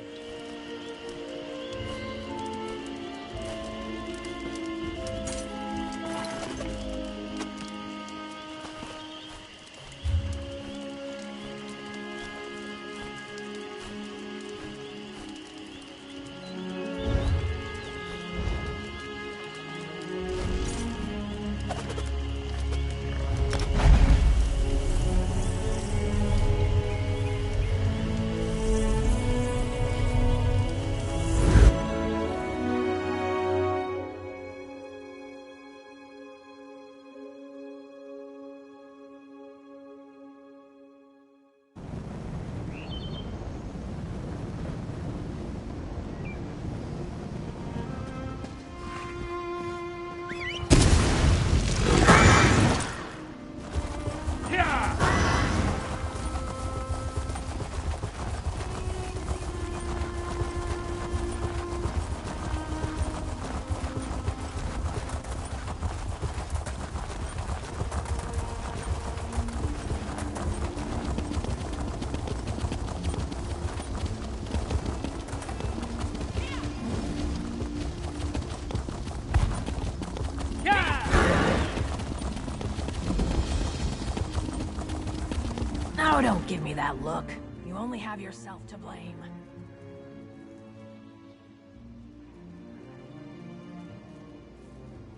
Oh, don't give me that look. You only have yourself to blame.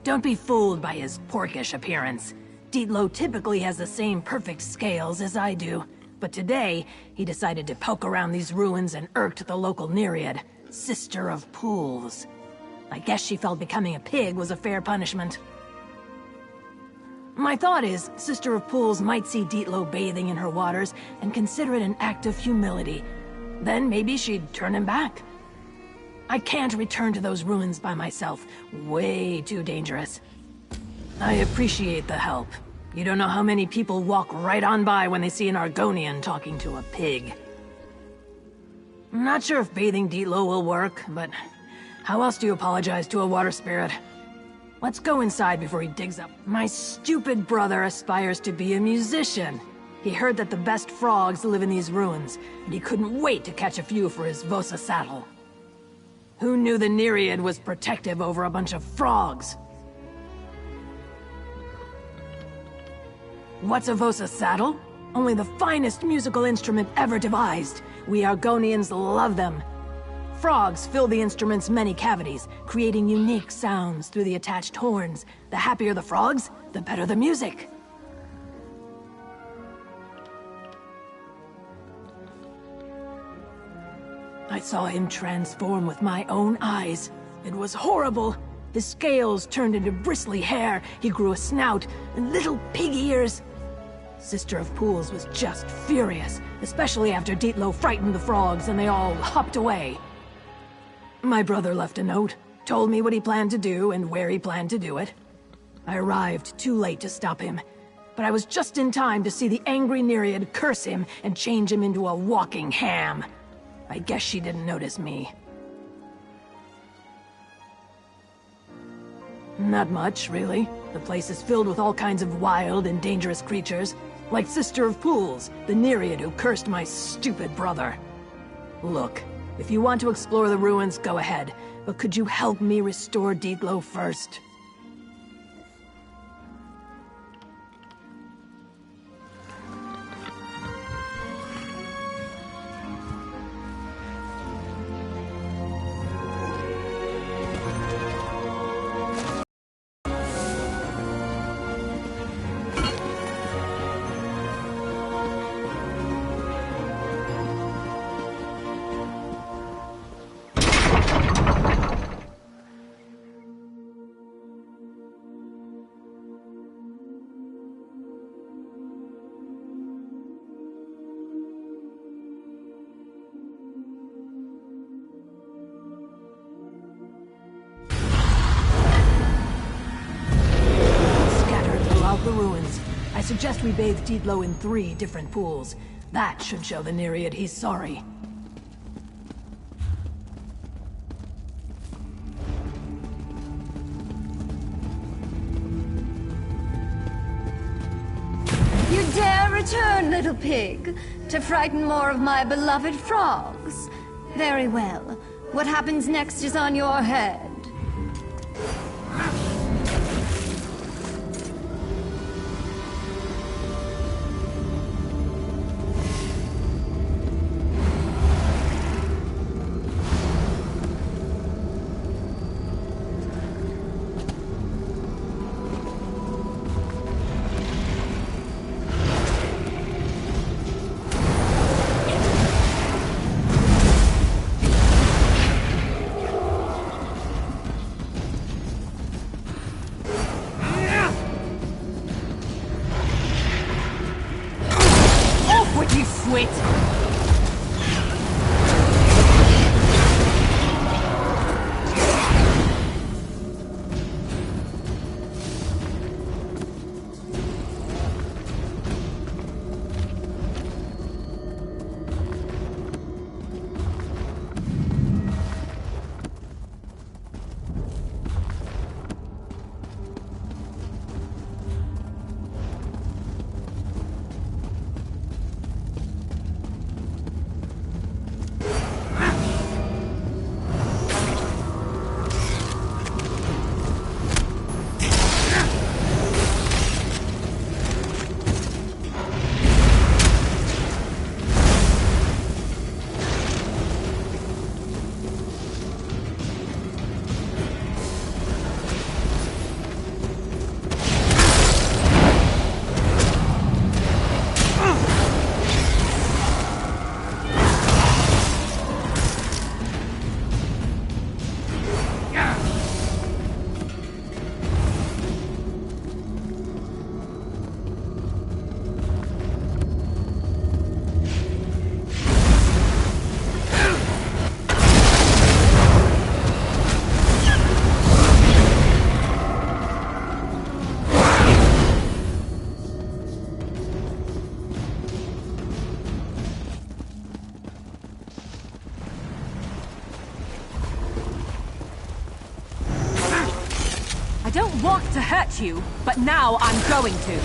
Don't be fooled by his porkish appearance. Dietlow typically has the same perfect scales as I do, but today, he decided to poke around these ruins and irked the local Nereid, Sister of Pools. I guess she felt becoming a pig was a fair punishment. My thought is, Sister of Pools might see Dietlow bathing in her waters and consider it an act of humility. Then maybe she'd turn him back. I can't return to those ruins by myself. Way too dangerous. I appreciate the help. You don't know how many people walk right on by when they see an Argonian talking to a pig. I'm not sure if bathing Dietlow will work, but how else do you apologize to a water spirit? Let's go inside before he digs up. My stupid brother aspires to be a musician. He heard that the best frogs live in these ruins, and he couldn't wait to catch a few for his Vosa saddle. Who knew the Nereid was protective over a bunch of frogs? What's a Vosa saddle? Only the finest musical instrument ever devised. We Argonians love them. Frogs fill the instrument's many cavities, creating unique sounds through the attached horns. The happier the frogs, the better the music. I saw him transform with my own eyes. It was horrible. His scales turned into bristly hair, he grew a snout, and little pig ears. Sister of Pools was just furious, especially after Dietlow frightened the frogs and they all hopped away. My brother left a note, told me what he planned to do and where he planned to do it. I arrived too late to stop him. but I was just in time to see the angry Nereid curse him and change him into a walking ham. I guess she didn't notice me. Not much, really. The place is filled with all kinds of wild and dangerous creatures, like Sister of Pools, the Nereid who cursed my stupid brother. Look, if you want to explore the ruins, go ahead, but could you help me restore Dietlow first? The ruins. I suggest we bathe Dietlow in 3 different pools. That should show the Nereid he's sorry. You dare return, little pig, to frighten more of my beloved frogs? Very well. What happens next is on your head. I don't want to hurt you, but now I'm going to.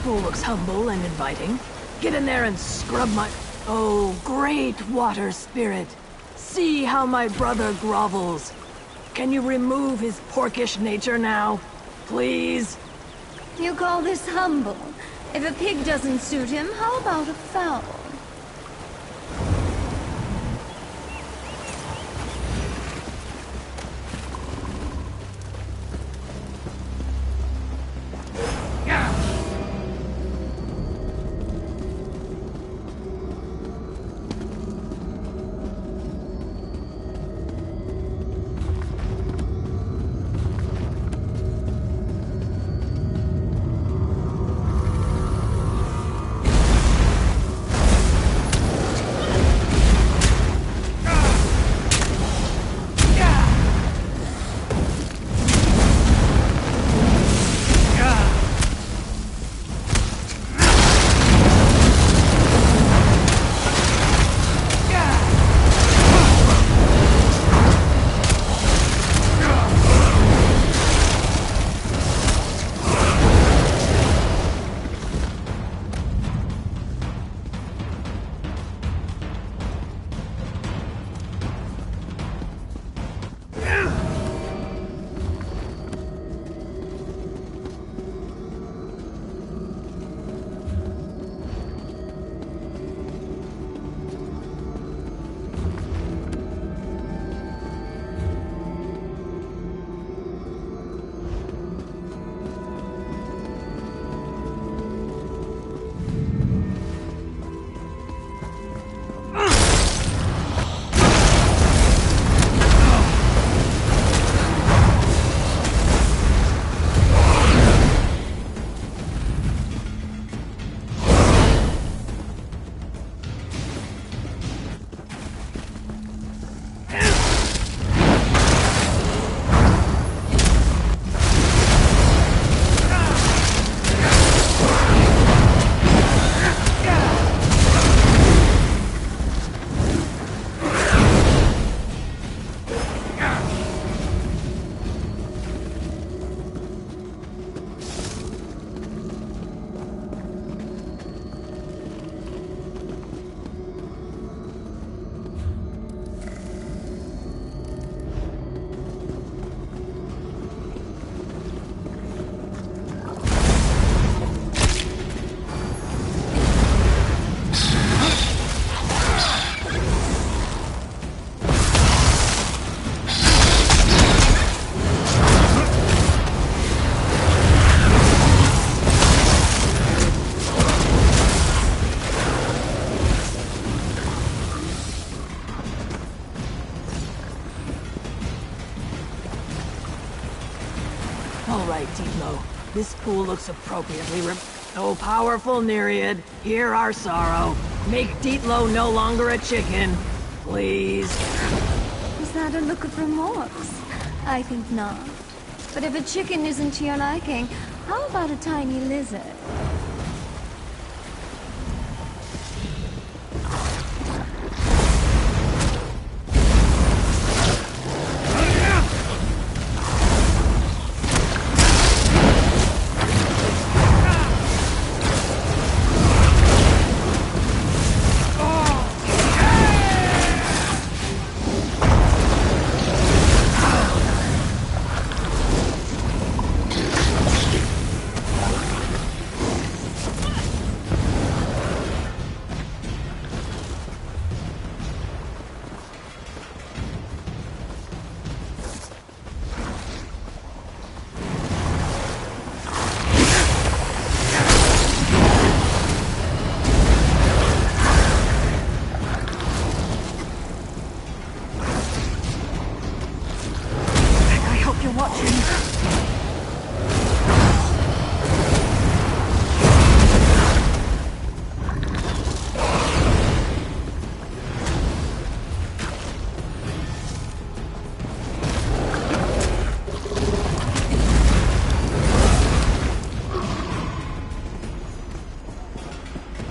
Looks humble and inviting. Get in there and scrub my... Oh, great water spirit. See how my brother grovels. Can you remove his porkish nature now? Please? You call this humble? If a pig doesn't suit him, how about a fowl? All right, Deeplo. This pool looks appropriately Oh, powerful Nereid, hear our sorrow. Make Deeplo no longer a chicken. Please. Is that a look of remorse? I think not. But if a chicken isn't to your liking, how about a tiny lizard?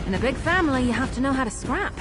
In a big family, you have to know how to scrap.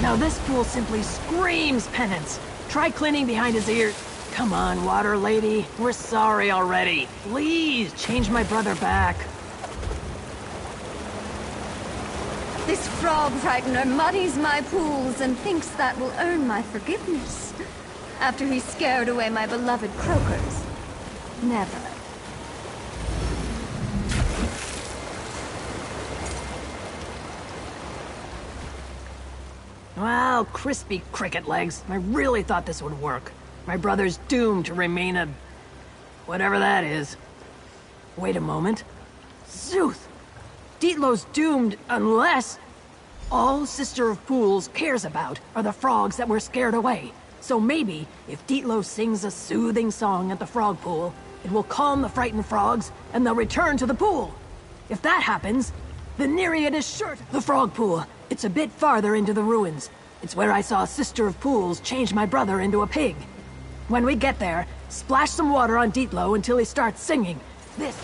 Now this fool simply screams penance. Try cleaning behind his ears. Come on, water lady. We're sorry already. Please, change my brother back. This frog frightener muddies my pools and thinks that will earn my forgiveness. After he scared away my beloved croakers. Never. Wow, crispy cricket legs. I really thought this would work. My brother's doomed to remain a... whatever that is. Wait a moment. Zooth! Dietlo's doomed unless... all Sister of Pools cares about are the frogs that were scared away. So maybe, if Dietlo sings a soothing song at the frog pool, it will calm the frightened frogs, and they'll return to the pool. If that happens, the Nereid is sure to... the frog pool. It's a bit farther into the ruins. It's where I saw a Sister of Pools change my brother into a pig. When we get there, splash some water on Dietlow until he starts singing. This...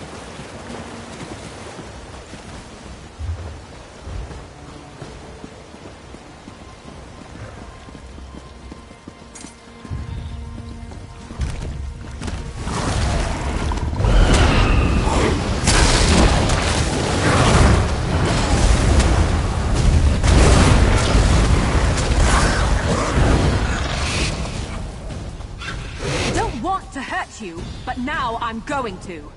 You, but now I'm going to.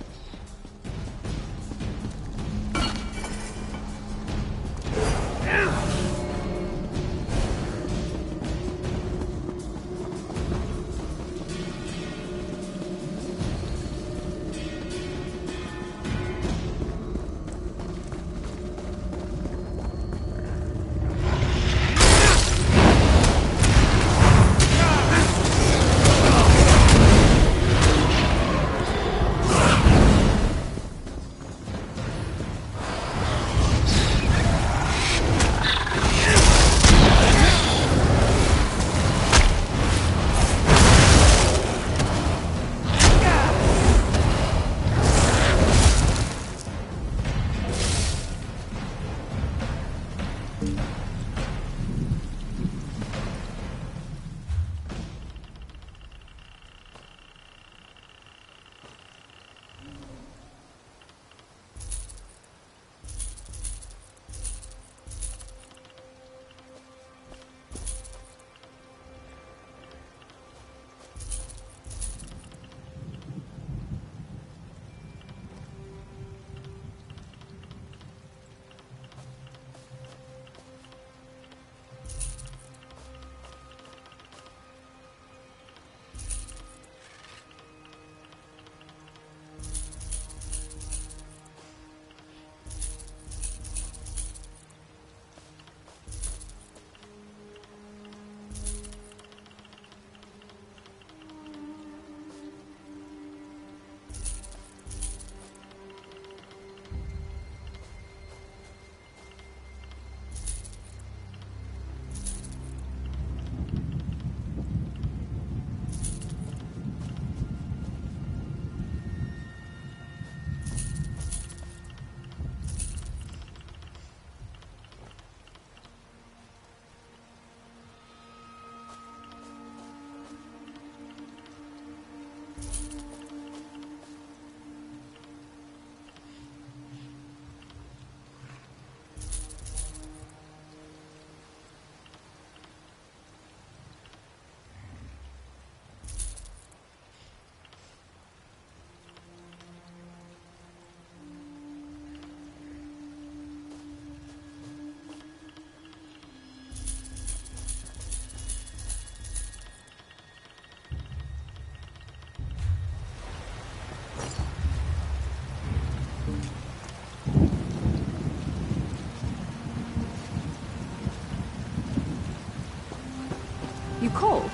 You cold?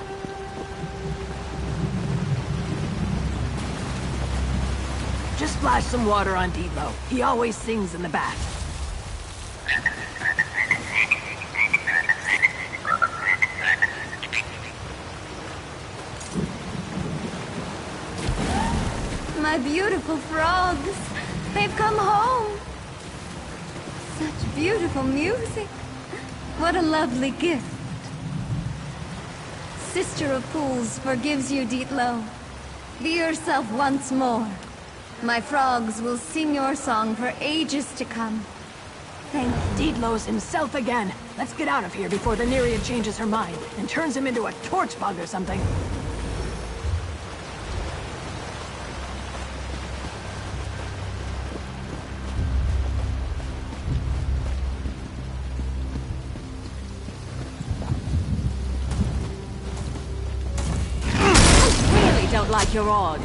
Just splash some water on Dietlow. He always sings in the bath. My beautiful frogs. They've come home. Such beautiful music. What a lovely gift. Sister of Pools forgives you, Dietlow. Be yourself once more. My frogs will sing your song for ages to come. Thank Dietlow's himself again. Let's get out of here before the Nereid changes her mind and turns him into a torch bug or something. Don't like your odds.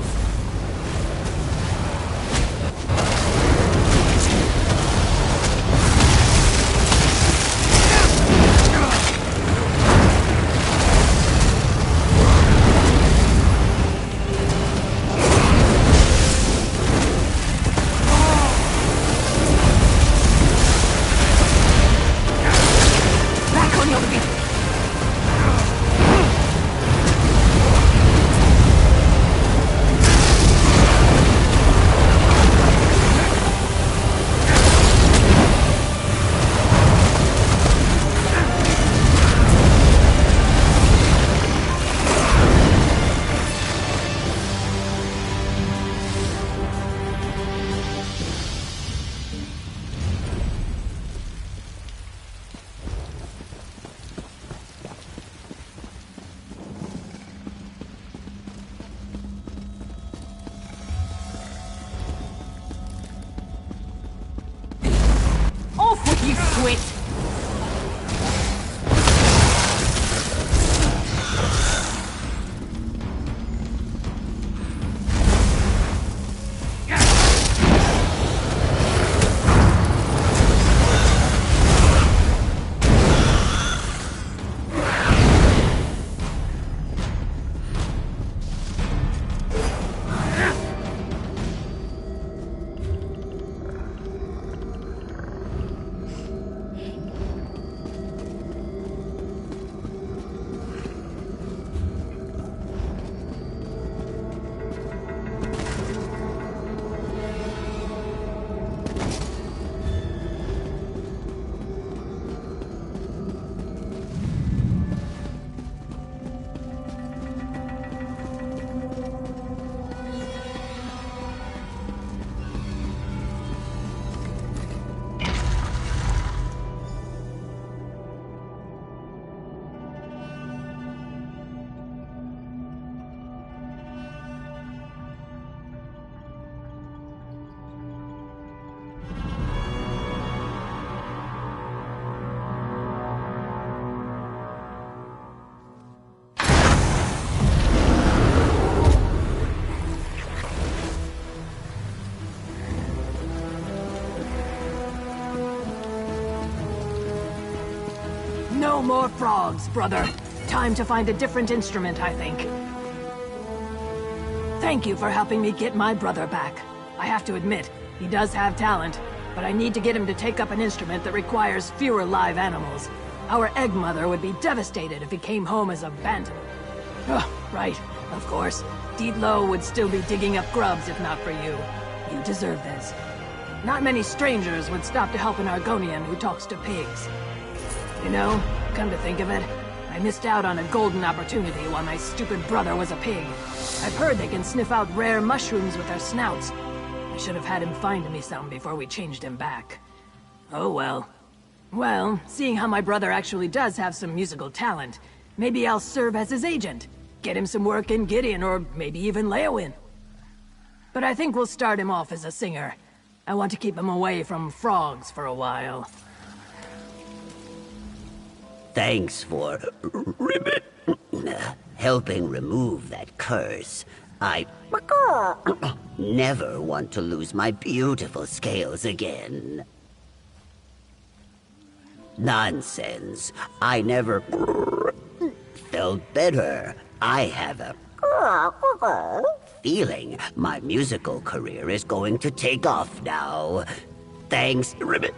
quit? No more frogs, brother. Time to find a different instrument, I think. Thank you for helping me get my brother back. I have to admit, he does have talent, but I need to get him to take up an instrument that requires fewer live animals. Our egg mother would be devastated if he came home as a bantam. Oh, right, of course. Dietlow would still be digging up grubs if not for you. You deserve this. Not many strangers would stop to help an Argonian who talks to pigs. You know, come to think of it, I missed out on a golden opportunity while my stupid brother was a pig. I've heard they can sniff out rare mushrooms with their snouts. I should have had him find me some before we changed him back. Oh well. Well, seeing how my brother actually does have some musical talent, maybe I'll serve as his agent. Get him some work in Gideon, or maybe even Leowin. But I think we'll start him off as a singer. I want to keep him away from frogs for a while. Thanks for helping remove that curse. I never want to lose my beautiful scales again. Nonsense. I never felt better. I have a feeling my musical career is going to take off now. Thanks, Ribbit.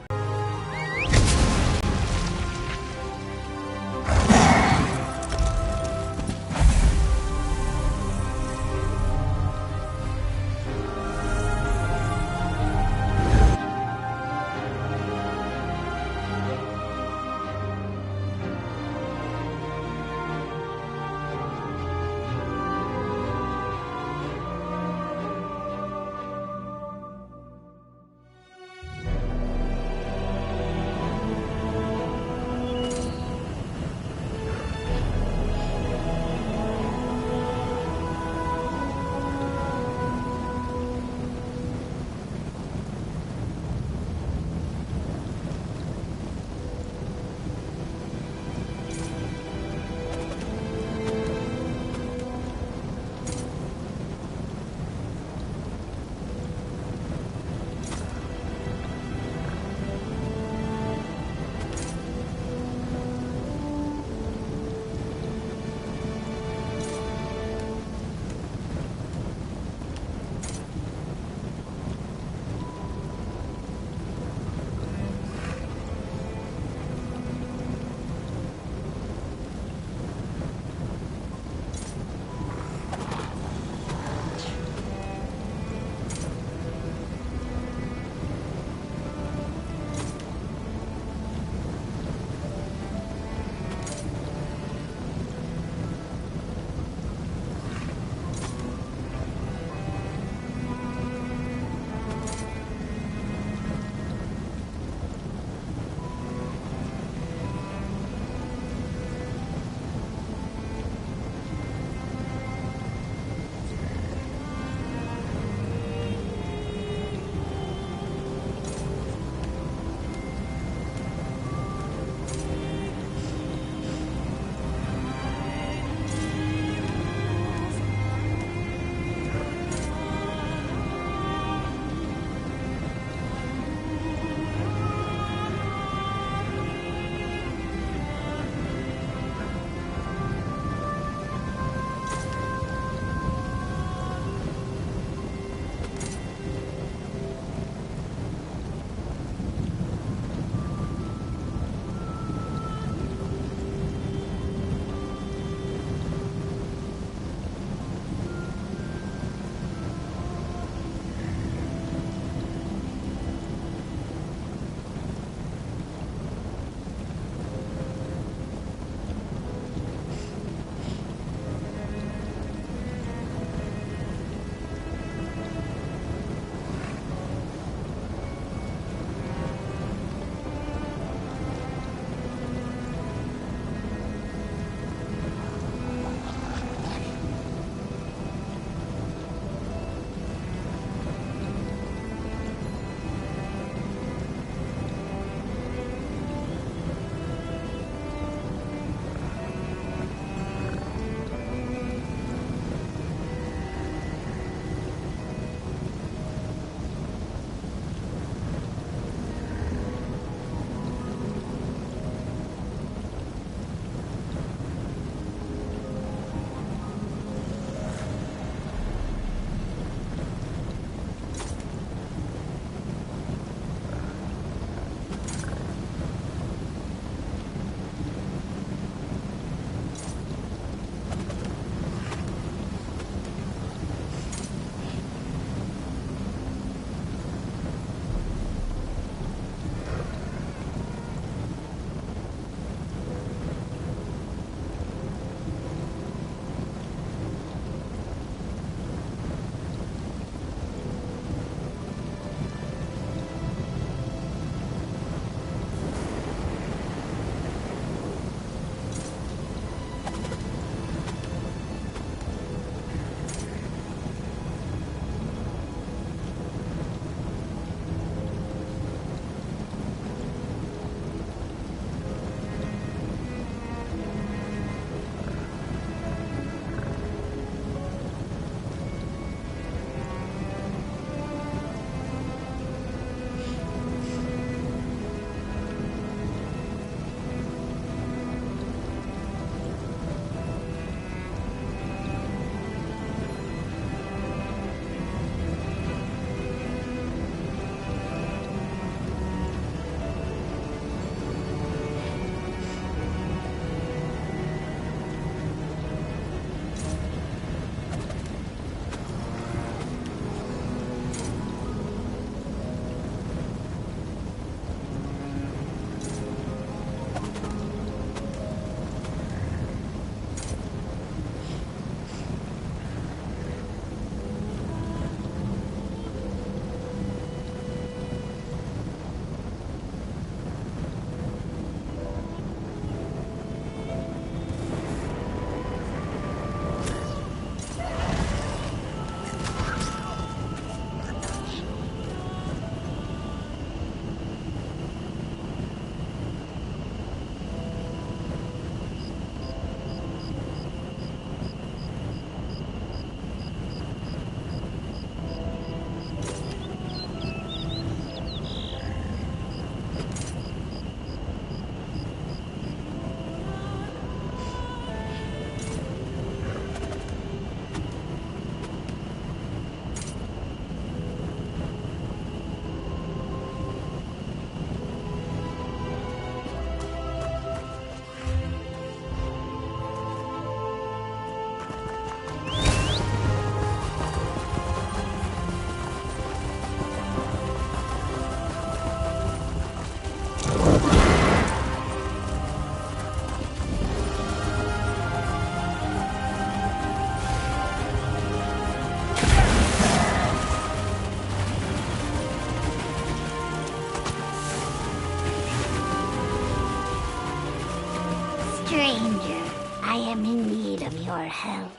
stranger. I am in need of your help.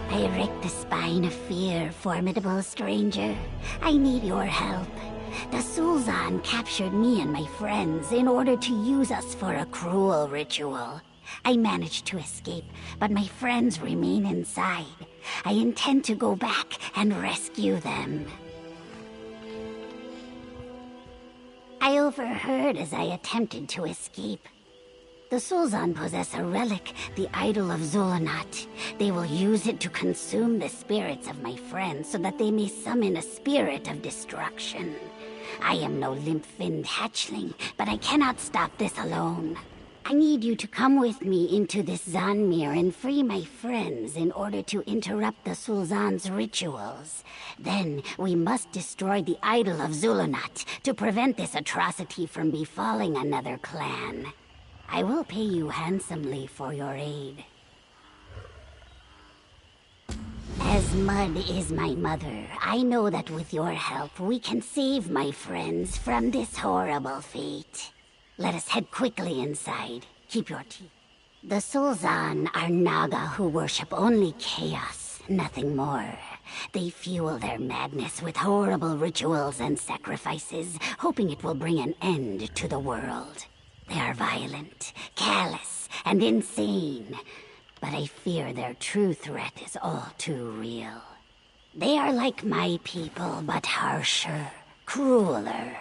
I erect the spine of fear, formidable stranger. I need your help. The Sulzan captured me and my friends in order to use us for a cruel ritual. I managed to escape, but my friends remain inside. I intend to go back and rescue them. I overheard as I attempted to escape. The Sulzan possess a relic, the idol of Zul'Anat. They will use it to consume the spirits of my friends so that they may summon a spirit of destruction. I am no limp-finned hatchling, but I cannot stop this alone. I need you to come with me into this Zanmir and free my friends in order to interrupt the Sulzan's rituals. Then, we must destroy the idol of Zul'Anat to prevent this atrocity from befalling another clan. I will pay you handsomely for your aid. As Mud is my mother, I know that with your help we can save my friends from this horrible fate. Let us head quickly inside. Keep your teeth. The Sulzan are Naga who worship only chaos, nothing more. They fuel their madness with horrible rituals and sacrifices, hoping it will bring an end to the world. They are violent, callous, and insane. But I fear their true threat is all too real. They are like my people, but harsher, crueler.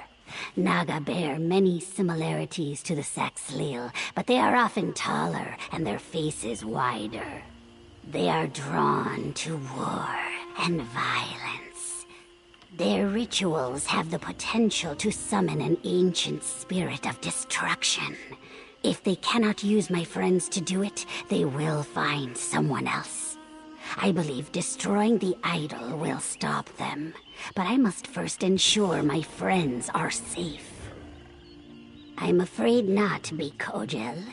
Naga bear many similarities to the Saxhleel, but they are often taller and their faces wider. They are drawn to war and violence. Their rituals have the potential to summon an ancient spirit of destruction. If they cannot use my friends to do it, they will find someone else. I believe destroying the idol will stop them, but I must first ensure my friends are safe. I'm afraid not, Bikojel.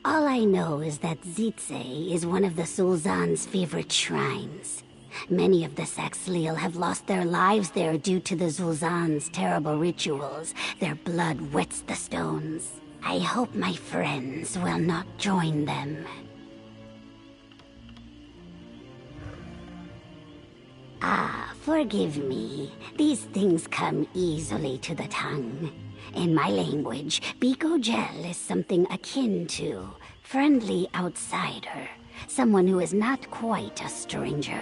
All I know is that Zitze is one of the Sulzan's favorite shrines. Many of the Saxhleel have lost their lives there due to the Sulzan's terrible rituals. Their blood wets the stones. I hope my friends will not join them. Forgive me. These things come easily to the tongue. In my language, Bikojel is something akin to friendly outsider, someone who is not quite a stranger.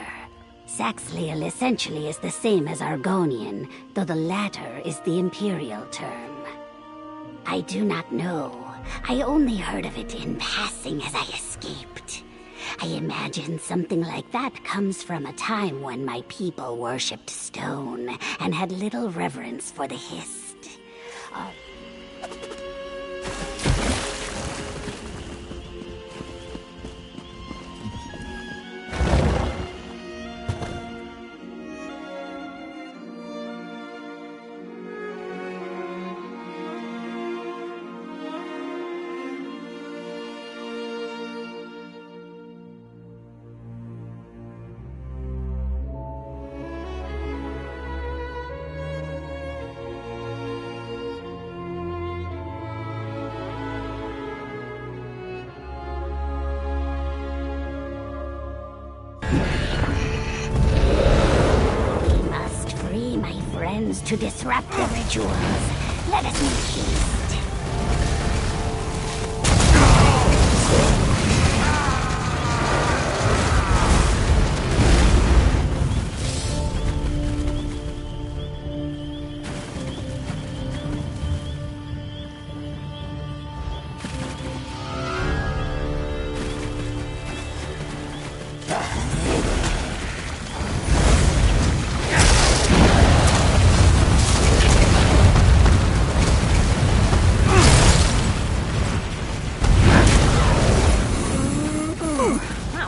Saxhleel essentially is the same as Argonian, though the latter is the imperial term. I do not know. I only heard of it in passing as I escaped. I imagine something like that comes from a time when my people worshipped stone and had little reverence for the Hist. To disrupt the rituals. Let us make haste.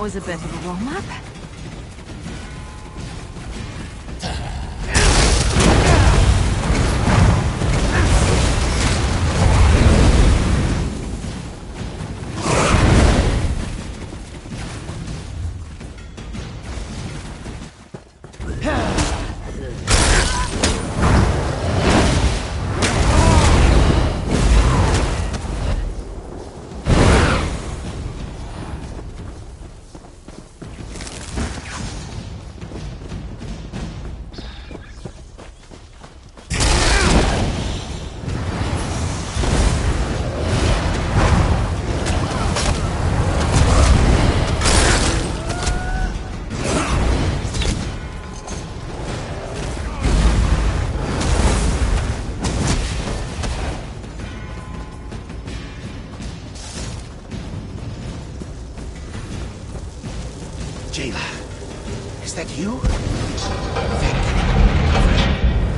Was a bit of a warm-up. Jayla, is that you?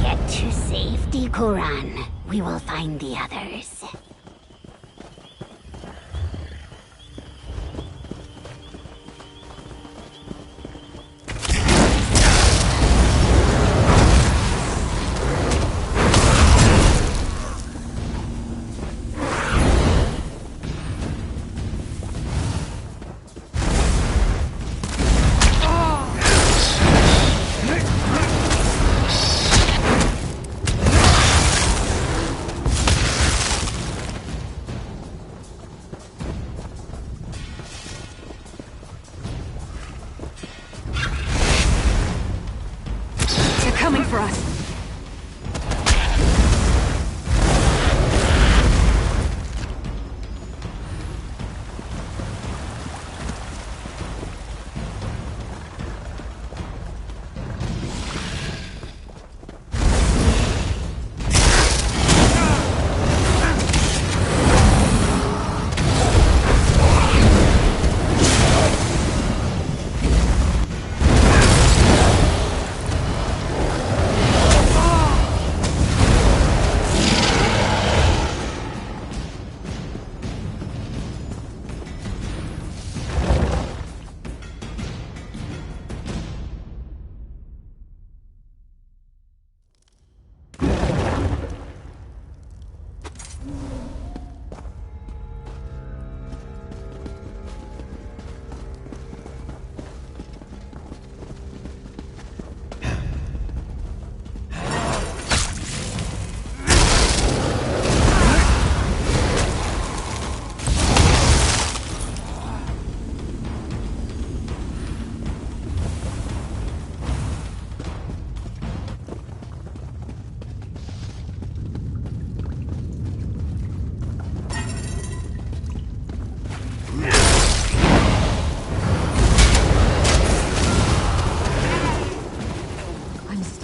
Get to safety, Kuran. We will find the others. Coming for us.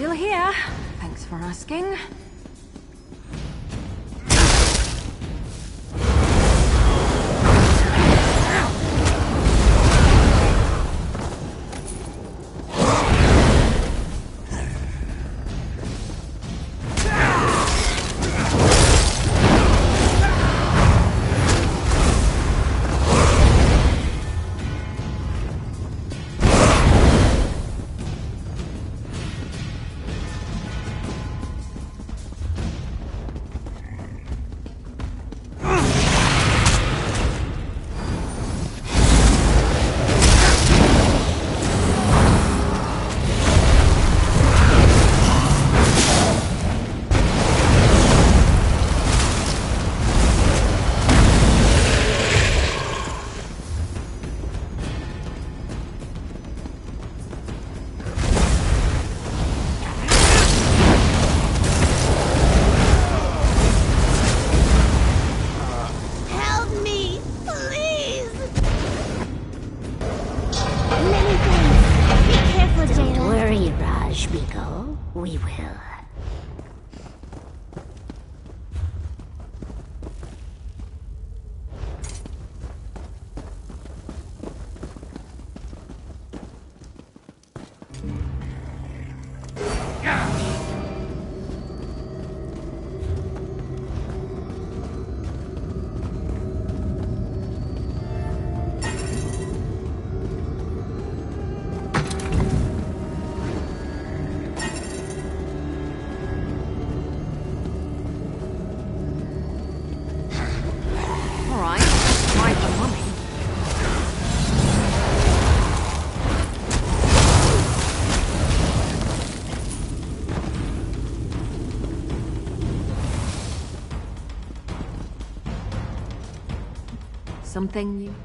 Still here. Thanks for asking. We will. Something new?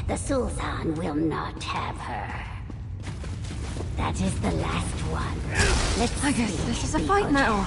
The Sultan will not have her. That is the last one. I guess this is a fight now.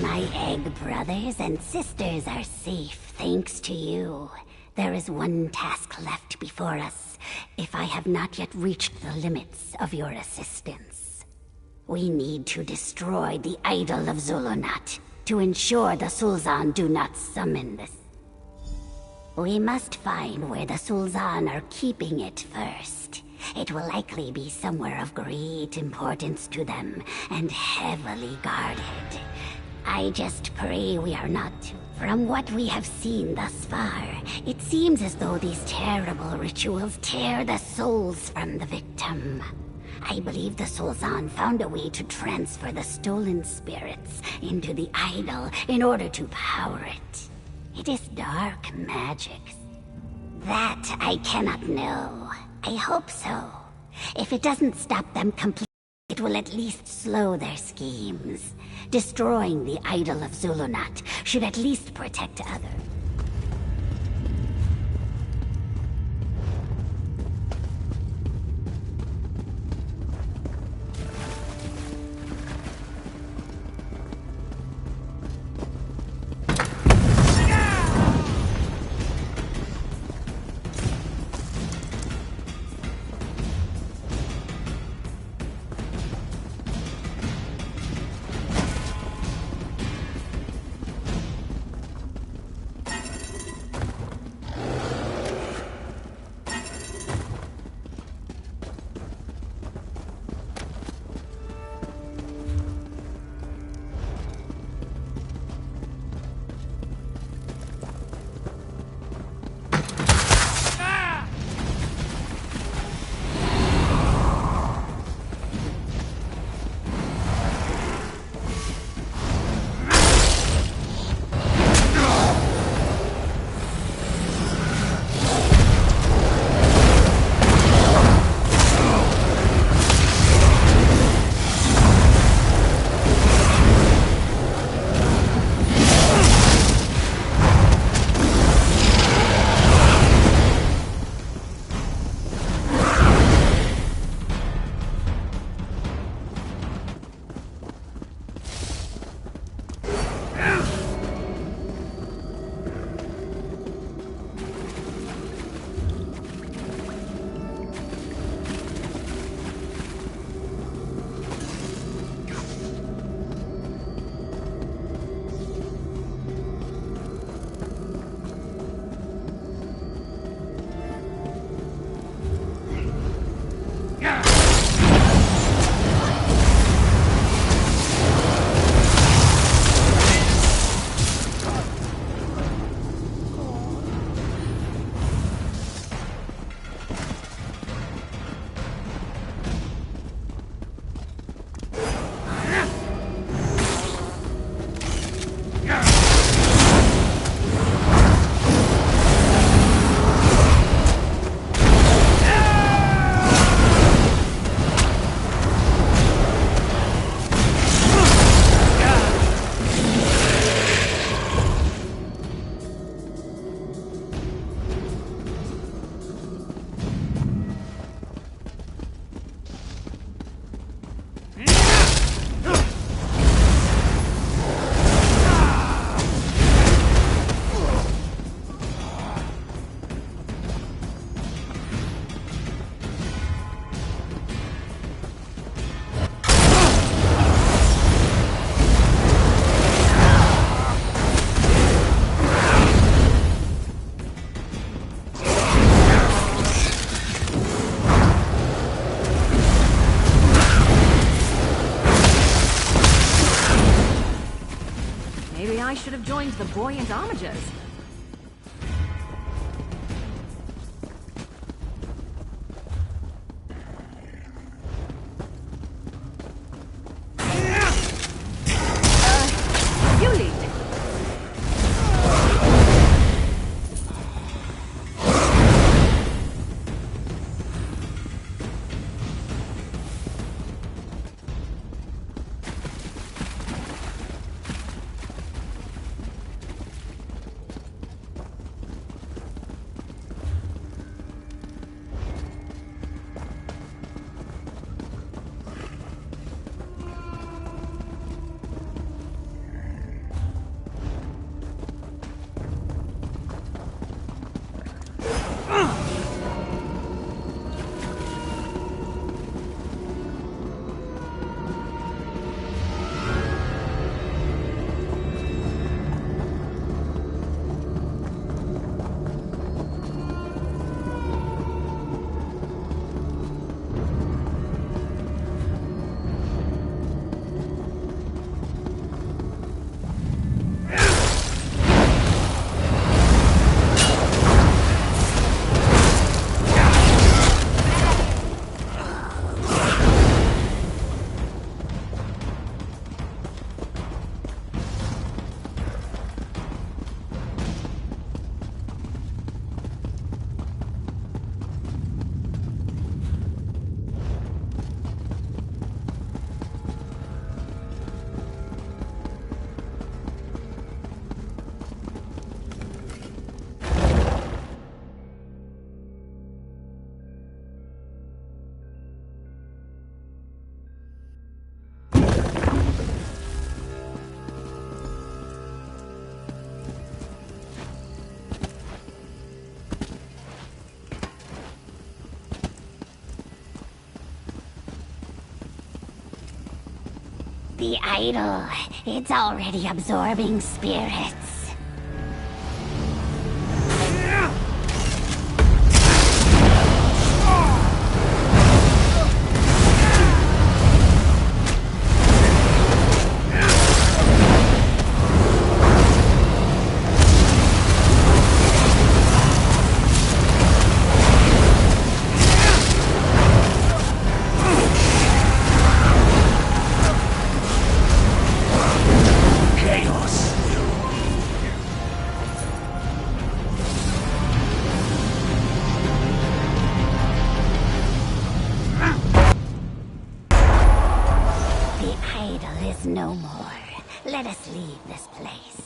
My egg brothers and sisters are safe, thanks to you. There is one task left before us, if I have not yet reached the limits of your assistance. We need to destroy the idol of Zulunat, to ensure the Sulzan do not summon this. We must find where the Sulzan are keeping it first. It will likely be somewhere of great importance to them, and heavily guarded. I just pray we are not. From what we have seen thus far, it seems as though these terrible rituals tear the souls from the victim. I believe the Sultan found a way to transfer the stolen spirits into the idol in order to power it. It is dark magic. That I cannot know. I hope so. If it doesn't stop them completely, it will at least slow their schemes. Destroying the idol of Zulunat should at least protect others. I should have joined the buoyant homages. You lead. The idol, it's already absorbing spirits. No more. Let us leave this place.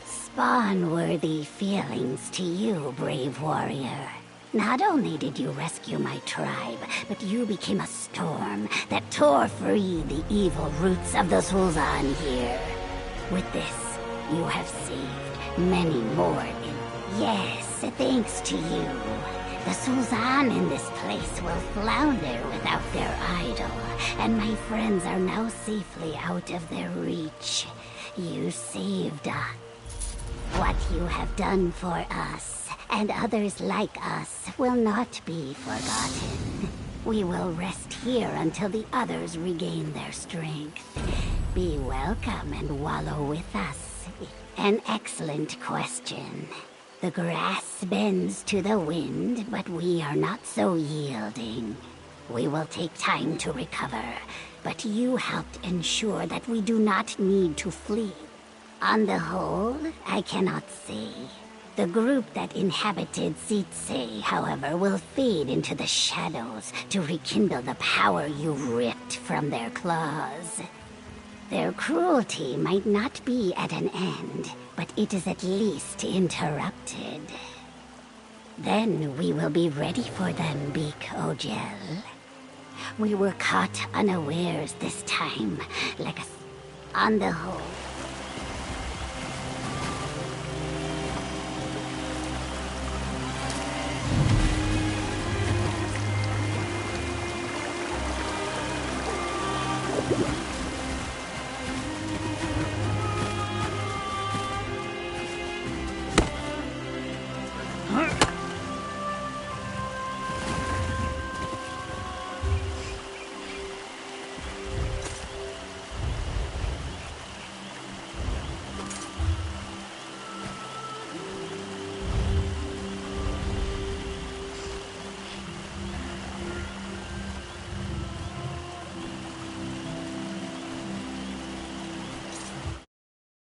Spawn-worthy feelings to you, brave warrior. Not only did you rescue my tribe, but you became a storm that tore free the evil roots of the Sul'Zan here. With this, you have saved many more Yes, thanks to you. The Sul'Zan in this place will flounder without their idol, and my friends are now safely out of their reach. You saved us. What you have done for us, and others like us, will not be forgotten. We will rest here until the others regain their strength. Be welcome and wallow with us. An excellent question. The grass bends to the wind, but we are not so yielding. We will take time to recover, but you helped ensure that we do not need to flee. On the whole, I cannot say. The group that inhabited Sitse, however, will fade into the shadows to rekindle the power you ripped from their claws. Their cruelty might not be at an end, but it is at least interrupted. Then we will be ready for them, Beak Ojel. We were caught unawares this time, like a... On the whole...